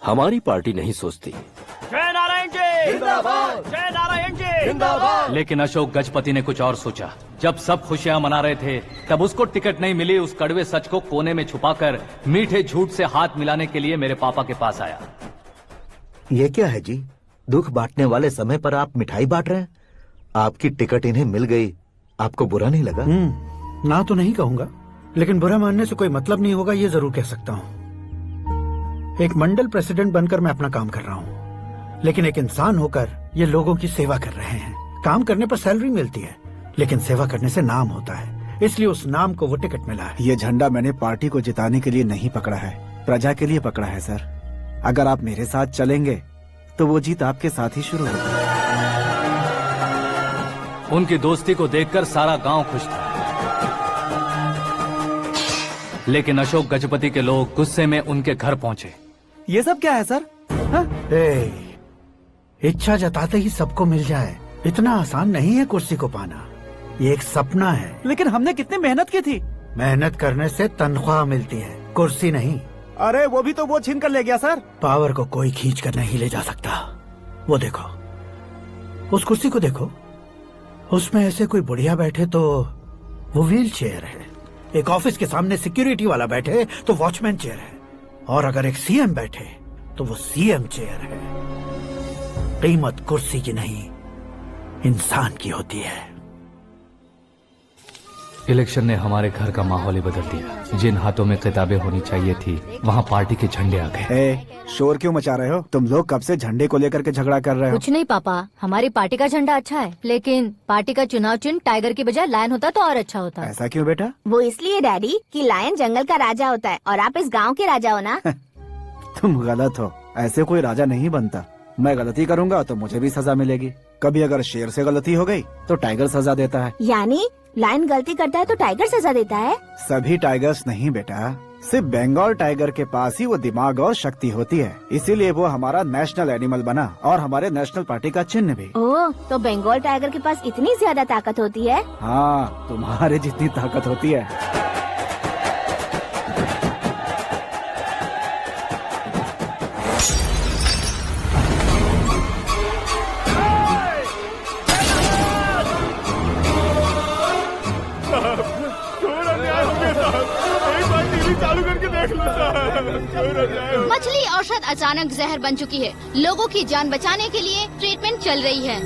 हमारी पार्टी नहीं सोचती। जय नारायण जी जिंदाबाद, जय नारायण जी जिंदाबाद। लेकिन अशोक गजपति ने कुछ और सोचा। जब सब खुशियां मना रहे थे तब उसको टिकट नहीं मिली। उस कड़वे सच को कोने में छुपाकर मीठे झूठ से हाथ मिलाने के लिए मेरे पापा के पास आया। ये क्या है जी? दुख बांटने वाले समय पर आप मिठाई बांट रहे हैं। आपकी टिकट इन्हें मिल गई, आपको बुरा नहीं लगा? ना तो नहीं कहूंगा, लेकिन बुरा मानने से कोई मतलब नहीं होगा, ये जरूर कह सकता हूँ। एक मंडल प्रेसिडेंट बनकर मैं अपना काम कर रहा हूँ, लेकिन एक इंसान होकर ये लोगों की सेवा कर रहे हैं। काम करने पर सैलरी मिलती है, लेकिन सेवा करने से नाम होता है, इसलिए उस नाम को वो टिकट मिला है। ये झंडा मैंने पार्टी को जिताने के लिए नहीं पकड़ा है, प्रजा के लिए पकड़ा है सर। अगर आप मेरे साथ चलेंगे तो वो जीत आपके साथ ही शुरू होगी। उनकी दोस्ती को देखकर सारा गांव खुश था, लेकिन अशोक गजपति के लोग गुस्से में उनके घर पहुंचे। ये सब क्या है सर? इच्छा जताते ही सबको मिल जाए, इतना आसान नहीं है कुर्सी को पाना। ये एक सपना है। लेकिन हमने कितनी मेहनत की थी। मेहनत करने से तनख्वाह मिलती है, कुर्सी नहीं। अरे वो भी तो वो छीन कर ले गया सर। पावर को कोई खींच कर नहीं ले जा सकता। वो देखो, उस कुर्सी को देखो, उसमें ऐसे कोई बुढ़िया बैठे तो वो व्हील चेयर है। एक ऑफिस के सामने सिक्योरिटी वाला बैठे तो वॉचमैन चेयर है, और अगर एक सीएम बैठे तो वो सीएम चेयर है। कीमत कुर्सी की नहीं, इंसान की होती है। इलेक्शन ने हमारे घर का माहौल ही बदल दिया। जिन हाथों में किताबें होनी चाहिए थी, वहाँ पार्टी के झंडे आ गए। शोर क्यों मचा रहे हो? तुम लोग कब से झंडे को लेकर के झगड़ा कर रहे हो? कुछ नहीं पापा, हमारी पार्टी का झंडा अच्छा है, लेकिन पार्टी का चुनाव चिन्ह टाइगर की बजाय लायन होता तो और अच्छा होता। ऐसा क्यों बेटा? वो इसलिए डैडी कि लायन जंगल का राजा होता है और आप इस गांव के राजा हो ना। तुम गलत हो, ऐसे कोई राजा नहीं बनता। मैं गलती करूंगा तो मुझे भी सजा मिलेगी। कभी अगर शेर से गलती हो गई तो टाइगर सजा देता है। यानी लायन गलती करता है तो टाइगर सजा देता है? सभी टाइगर्स नहीं बेटा, सिर्फ बंगाल टाइगर के पास ही वो दिमाग और शक्ति होती है, इसीलिए वो हमारा नेशनल एनिमल बना और हमारे नेशनल पार्टी का चिन्ह भी। ओह, तो बंगाल टाइगर के पास इतनी ज्यादा ताकत होती है? हाँ, तुम्हारे जितनी ताकत होती है। मछली औषध अचानक जहर बन चुकी है। लोगों की जान बचाने के लिए ट्रीटमेंट चल रही है।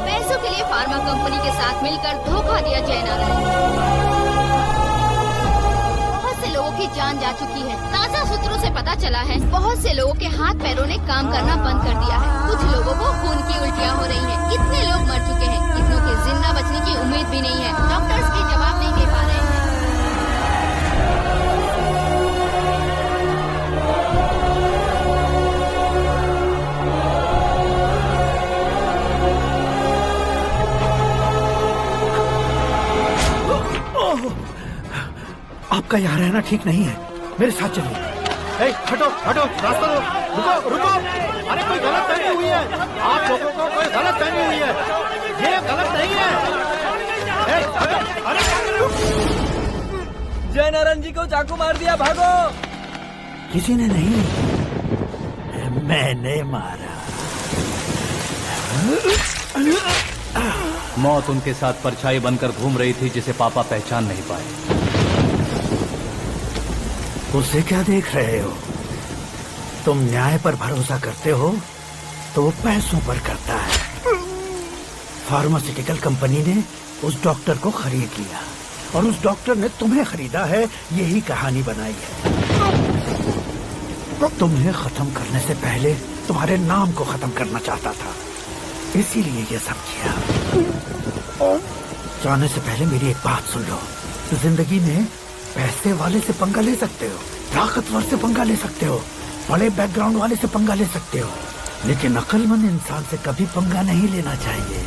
पैसों के लिए फार्मा कंपनी के साथ मिलकर धोखा दिया जय नारायण। बहुत से लोगों की जान जा चुकी है। ताज़ा सूत्रों से पता चला है बहुत से लोगों के हाथ पैरों ने काम करना बंद कर दिया है। कुछ लोगों को खून की उल्टियाँ हो रही हैं। कितने लोग मर चुके हैं, कितनों के जिंदा बचने की उम्मीद भी नहीं है। डॉक्टर्स के जवाब नहीं दे पा रहे हैं। आपका यहाँ रहना ठीक नहीं है, मेरे साथ चलिए। हटो हटो, रास्ता दो। रुको रुको, अरे कोई गलत फहमी हुई है। आप लोगों को कोई गलत फहमी हुई है, ये गलत नहीं है। जय नारायण जी को चाकू मार दिया, भागो। किसी ने नहीं, मैंने मारा। मौत उनके साथ परछाई बनकर घूम रही थी, जिसे पापा पहचान नहीं पाए। उसे क्या देख रहे हो? तुम न्याय पर भरोसा करते हो तो वो पैसों पर करता है। फार्मास्यूटिकल कंपनी ने उस डॉक्टर को खरीद लिया और उस डॉक्टर ने तुम्हें खरीदा है, यही कहानी बनाई है। तुम्हें खत्म करने से पहले तुम्हारे नाम को खत्म करना चाहता था, इसीलिए ये सब किया। जाने से पहले मेरी एक बात सुन लो। जिंदगी में पैसे वाले से पंगा ले सकते हो, ताकतवर से पंगा ले सकते हो, बड़े बैकग्राउंड वाले से पंगा ले सकते हो, लेकिन अक्लमंद इंसान से कभी पंगा नहीं लेना चाहिए।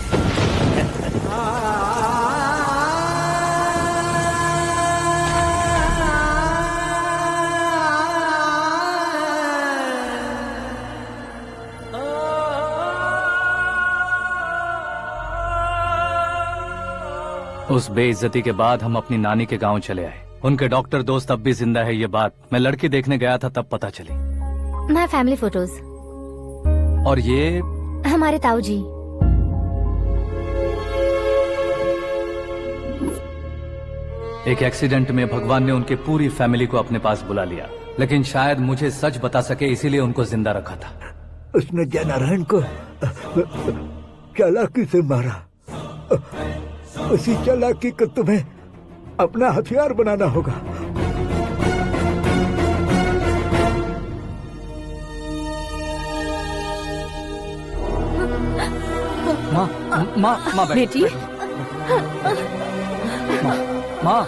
उस बेइज्जती के बाद हम अपनी नानी के गांव चले आए। उनके डॉक्टर दोस्त अब भी जिंदा है, ये बात मैं लड़की देखने गया था तब पता चली। My family photos. और ये हमारे ताऊ जी। एक एक्सीडेंट में भगवान ने उनकी पूरी फैमिली को अपने पास बुला लिया, लेकिन शायद मुझे सच बता सके इसीलिए उनको जिंदा रखा था। उसने जयनारायण को चालाकी से मारा। उसी चालाकी को तुम्हें अपना हथियार बनाना होगा। माँ बेटी। माँ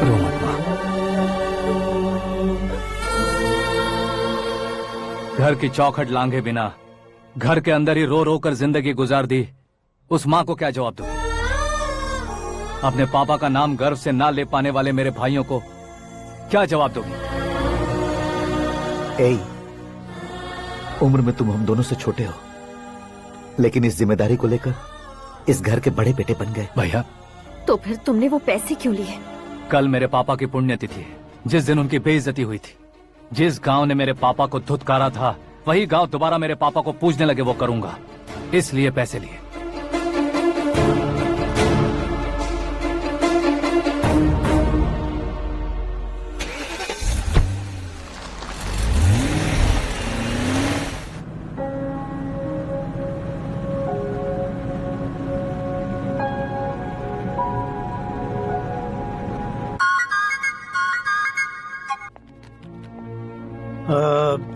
रो मत माँ। घर की चौखट लांघे बिना घर के अंदर ही रो रो कर जिंदगी गुजार दी उस माँ को क्या जवाब दूंगी? अपने पापा का नाम गर्व से ना ले पाने वाले मेरे भाइयों को क्या जवाब दोगी? उम्र में तुम हम दोनों से छोटे हो, लेकिन इस जिम्मेदारी को लेकर इस घर के बड़े बेटे बन गए। भैया, तो फिर तुमने वो पैसे क्यों लिए? कल मेरे पापा की पुण्यतिथि है, जिस दिन उनकी बेइज्जती हुई थी। जिस गांव ने मेरे पापा को धुतकारा था, वही गांव दोबारा मेरे पापा को पूजने लगे वो करूंगा, इसलिए पैसे लिए।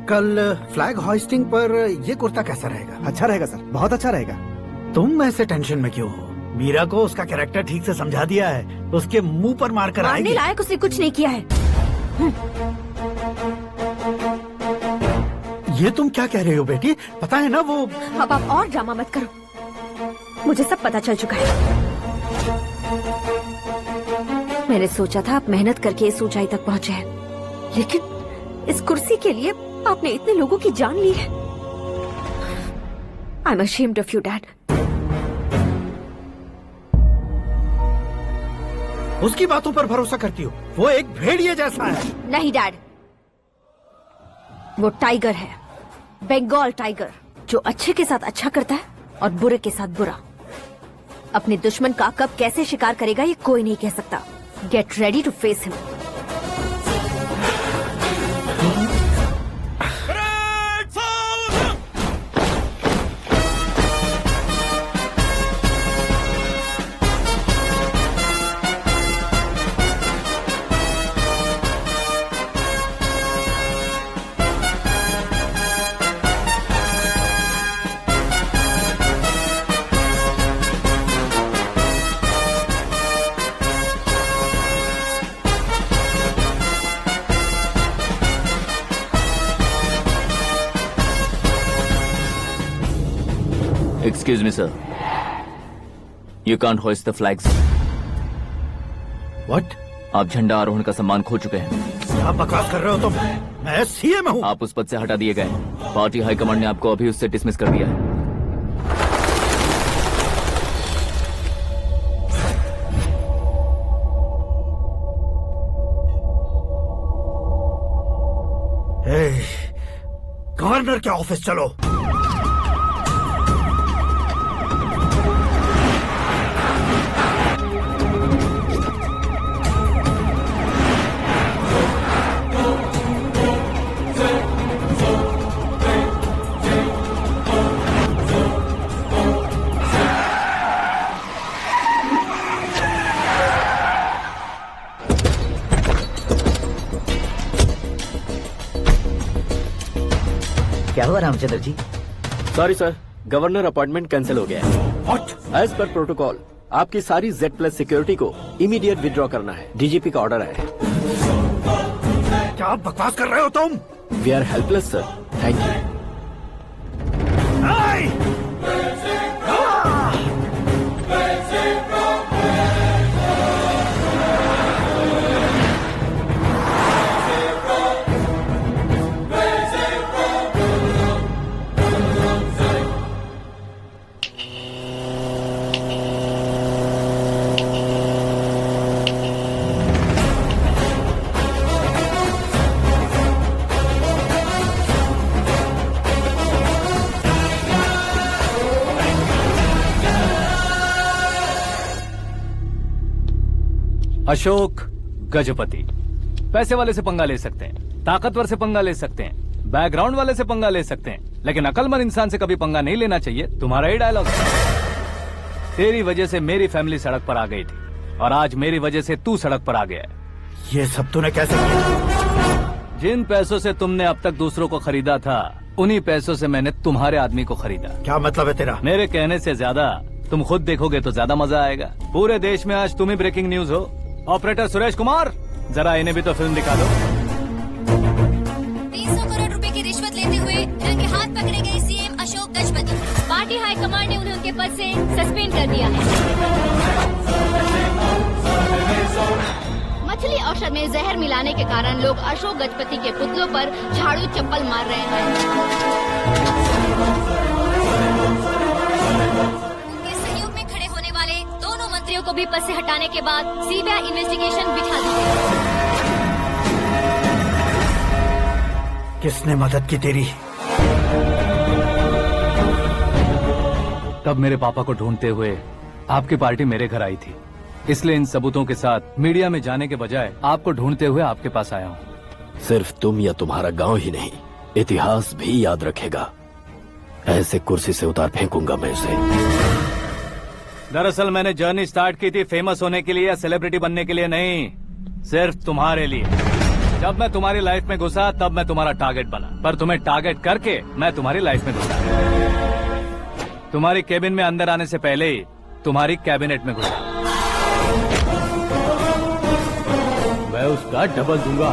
कल फ्लैग होइस्टिंग पर ये कुर्ता कैसा रहेगा? अच्छा रहेगा सर, बहुत अच्छा रहेगा। तुम ऐसे टेंशन में क्यों हो? मीरा को उसका कैरेक्टर ठीक से समझा दिया है, उसके मुंह पर मारकर आएगी। मारने लायक उसने कुछ नहीं किया है। ये तुम क्या कह रहे हो बेटी? पता है ना वो। अब आप और ड्रामा मत करो, मुझे सब पता चल चुका है। मैंने सोचा था आप मेहनत करके इस ऊंचाई तक पहुंचे हैं, लेकिन इस कुर्सी के लिए आपने इतने लोगों की जान ली है। I am ashamed of you dad. उसकी बातों पर भरोसा करती हो? वो एक भेड़िए जैसा है। नहीं डैड, वो टाइगर है, बंगाल टाइगर, जो अच्छे के साथ अच्छा करता है और बुरे के साथ बुरा। अपने दुश्मन का कब कैसे शिकार करेगा ये कोई नहीं कह सकता। Get ready to face him. Excuse me, sir. You can't hoist the flags. What? आप झंडा आरोहण का सम्मान खो चुके हैं। क्या बकवास कर रहे हो तुम? मैं सीएम हूँ। आप उस पद से हटा दिए गए। पार्टी हाईकमांड ने आपको अभी उससे डिसमिस कर दिया है। गवर्नर के ऑफिस चलो। क्या हुआ Ramchandra ji? Sorry sir, governor appointment cancel हो गया है। What? एज पर प्रोटोकॉल आपकी सारी Z+ सिक्योरिटी को इमीडिएट विड्रॉ करना है। डीजीपी का ऑर्डर है। क्या बकवास कर रहे हो तुम? We are helpless sir. Thank you. Ashok Gajapati पैसे वाले से पंगा ले सकते हैं, ताकतवर से पंगा ले सकते हैं, बैकग्राउंड वाले से पंगा ले सकते हैं, लेकिन अकलमंद इंसान से कभी पंगा नहीं लेना चाहिए। तुम्हारा ही डायलॉग। तेरी वजह से मेरी फैमिली सड़क पर आ गई थी और आज मेरी वजह से तू सड़क पर आ गया है। ये सब तूने कैसे किया? जिन पैसों से तुमने अब तक दूसरों को खरीदा था, उन्हीं पैसों से मैंने तुम्हारे आदमी को खरीदा। क्या मतलब है तेरा? मेरे कहने से ज्यादा तुम खुद देखोगे तो ज्यादा मजा आएगा। पूरे देश में आज तुम ही ब्रेकिंग न्यूज हो। ऑपरेटर सुरेश कुमार, जरा इन्हें भी तो फिल्म दिखा दो। 300 करोड़ रुपए की रिश्वत लेते हुए रंगे हाथ पकड़े गए CM Ashok Gajapati. Party high command ने उन्हें उनके पद से सस्पेंड कर दिया है। मछली औषध में जहर मिलाने के कारण लोग अशोक गजपति के पुतलों पर झाड़ू चप्पल मार रहे हैं। उनके सहयोग में खड़े होने वाले दोनों मंत्रियों को भी पद से हटाने के बाद सीबीआई इन्वेस्टिगेशन बिठा दी गई। किसने मदद की तेरी? तब मेरे पापा को ढूंढते हुए आपकी पार्टी मेरे घर आई थी, इसलिए इन सबूतों के साथ मीडिया में जाने के बजाय आपको ढूंढते हुए आपके पास आया हूँ। सिर्फ तुम या तुम्हारा गांव ही नहीं, इतिहास भी याद रखेगा। ऐसे कुर्सी से उतार फेंकूंगा मैं उसे। दरअसल मैंने जर्नी स्टार्ट की थी फेमस होने के लिए या सेलिब्रिटी बनने के लिए नहीं, सिर्फ तुम्हारे लिए। जब मैं तुम्हारी लाइफ में घुसा तब मैं तुम्हारा टारगेट बना, पर तुम्हें टारगेट करके मैं तुम्हारी लाइफ में घुसा। तुम्हारी केबिन में अंदर आने से पहले ही तुम्हारी कैबिनेट में घुसा। मैं उसका डबल दूंगा।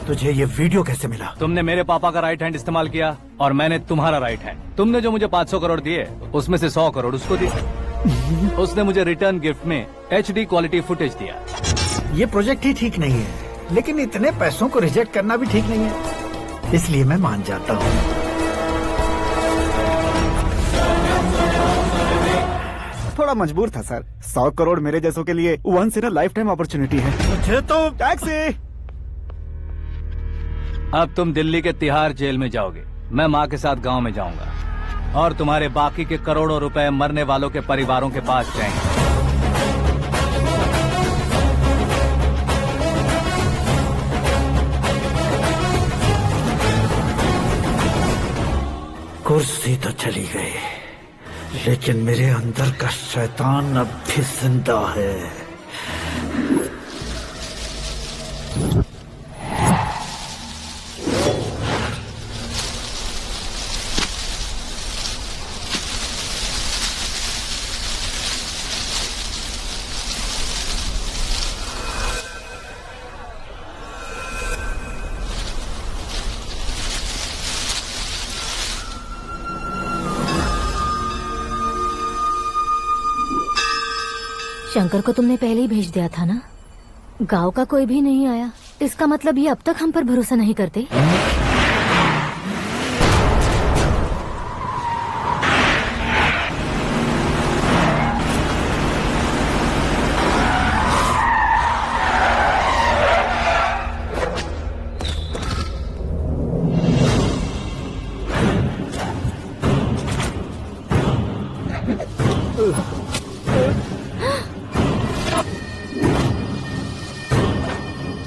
तुझे ये वीडियो कैसे मिला? तुमने मेरे पापा का राइट हैंड इस्तेमाल किया और मैंने तुम्हारा राइट हैंड। तुमने जो मुझे 500 करोड़ दिए उसमें से 100 करोड़ उसको दिए। उसने मुझे रिटर्न गिफ्ट में HD क्वालिटी फुटेज दिया। ये प्रोजेक्ट ही ठीक नहीं है, लेकिन इतने पैसों को रिजेक्ट करना भी ठीक नहीं है, इसलिए मैं मान जाता हूँ। थोड़ा मजबूर था सर। 100 करोड़ मेरे जैसों के लिए once in a life time opportunity है। मुझे तो टैक्सी। अब तुम दिल्ली के तिहाड़ जेल में जाओगे, मैं माँ के साथ गांव में जाऊंगा और तुम्हारे बाकी के करोड़ों रुपए मरने वालों के परिवारों के पास जाएंगे। कुर्सी तो चली गई, लेकिन मेरे अंदर का शैतान अब भी जिंदा है। शंकर को तुमने पहले ही भेज दिया था ना? गांव का कोई भी नहीं आया, इसका मतलब ये अब तक हम पर भरोसा नहीं करते।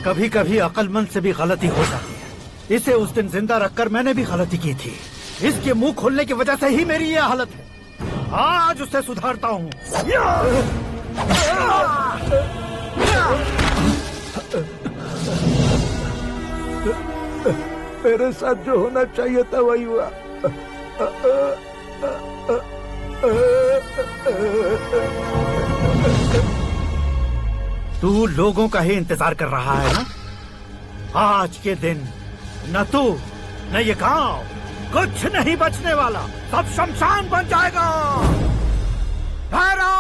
कभी कभी अक्लमंद से भी गलती हो जाती है। इसे उस दिन जिंदा रखकर मैंने भी गलती की थी। इसके मुंह खोलने की वजह से ही मेरी ये हालत है। आज उसे सुधारता हूँ। मेरे साथ जो होना चाहिए था वही हुआ। तू लोगों का ही इंतजार कर रहा है ना? आज के दिन न तू न ये गांव कुछ नहीं बचने वाला, सब शमशान बन जाएगा। भैरव!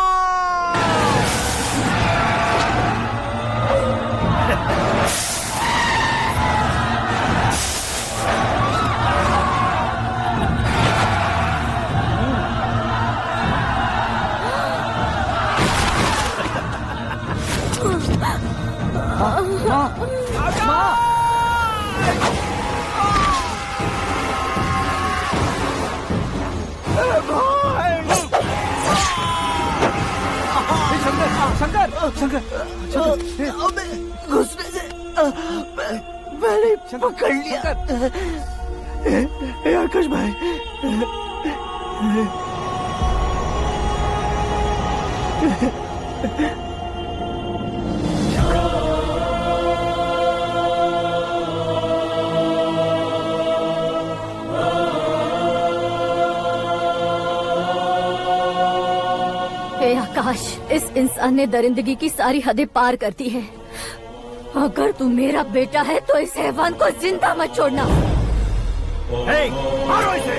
शंकर शंकर घुसने से मैंने पकड़ लिया। आकाश भाई, हे आकाश, इस इंसान ने दरिंदगी की सारी हदें पार कर दी है। अगर तू मेरा बेटा है तो इस हैवान को जिंदा मत छोड़ना। मारो इसे!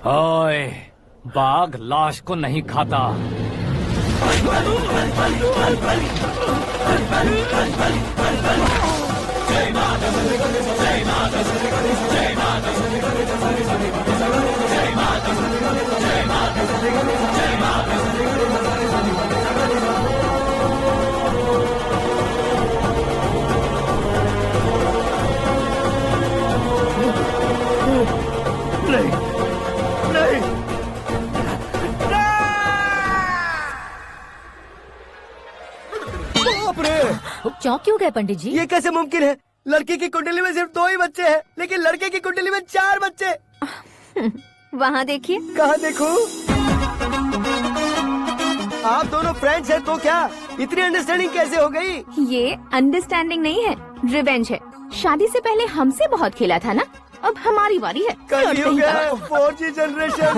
ओए, बाघ लाश को नहीं खाता। नहीं, नहीं, चौंक क्यों गए पंडित जी? ये कैसे मुमकिन है? लड़की की कुंडली में सिर्फ 2 ही बच्चे हैं, लेकिन लड़के की कुंडली में 4 बच्चे। वहाँ देखिए। कहाँ देखूं? आप दोनों फ्रेंड्स हैं तो क्या इतनी अंडरस्टैंडिंग कैसे हो गई? ये अंडरस्टैंडिंग नहीं है, रिवेंज है। शादी से पहले हमसे बहुत खेला था ना, अब हमारी बारी है। कल ही हो गया 4G जनरेशन।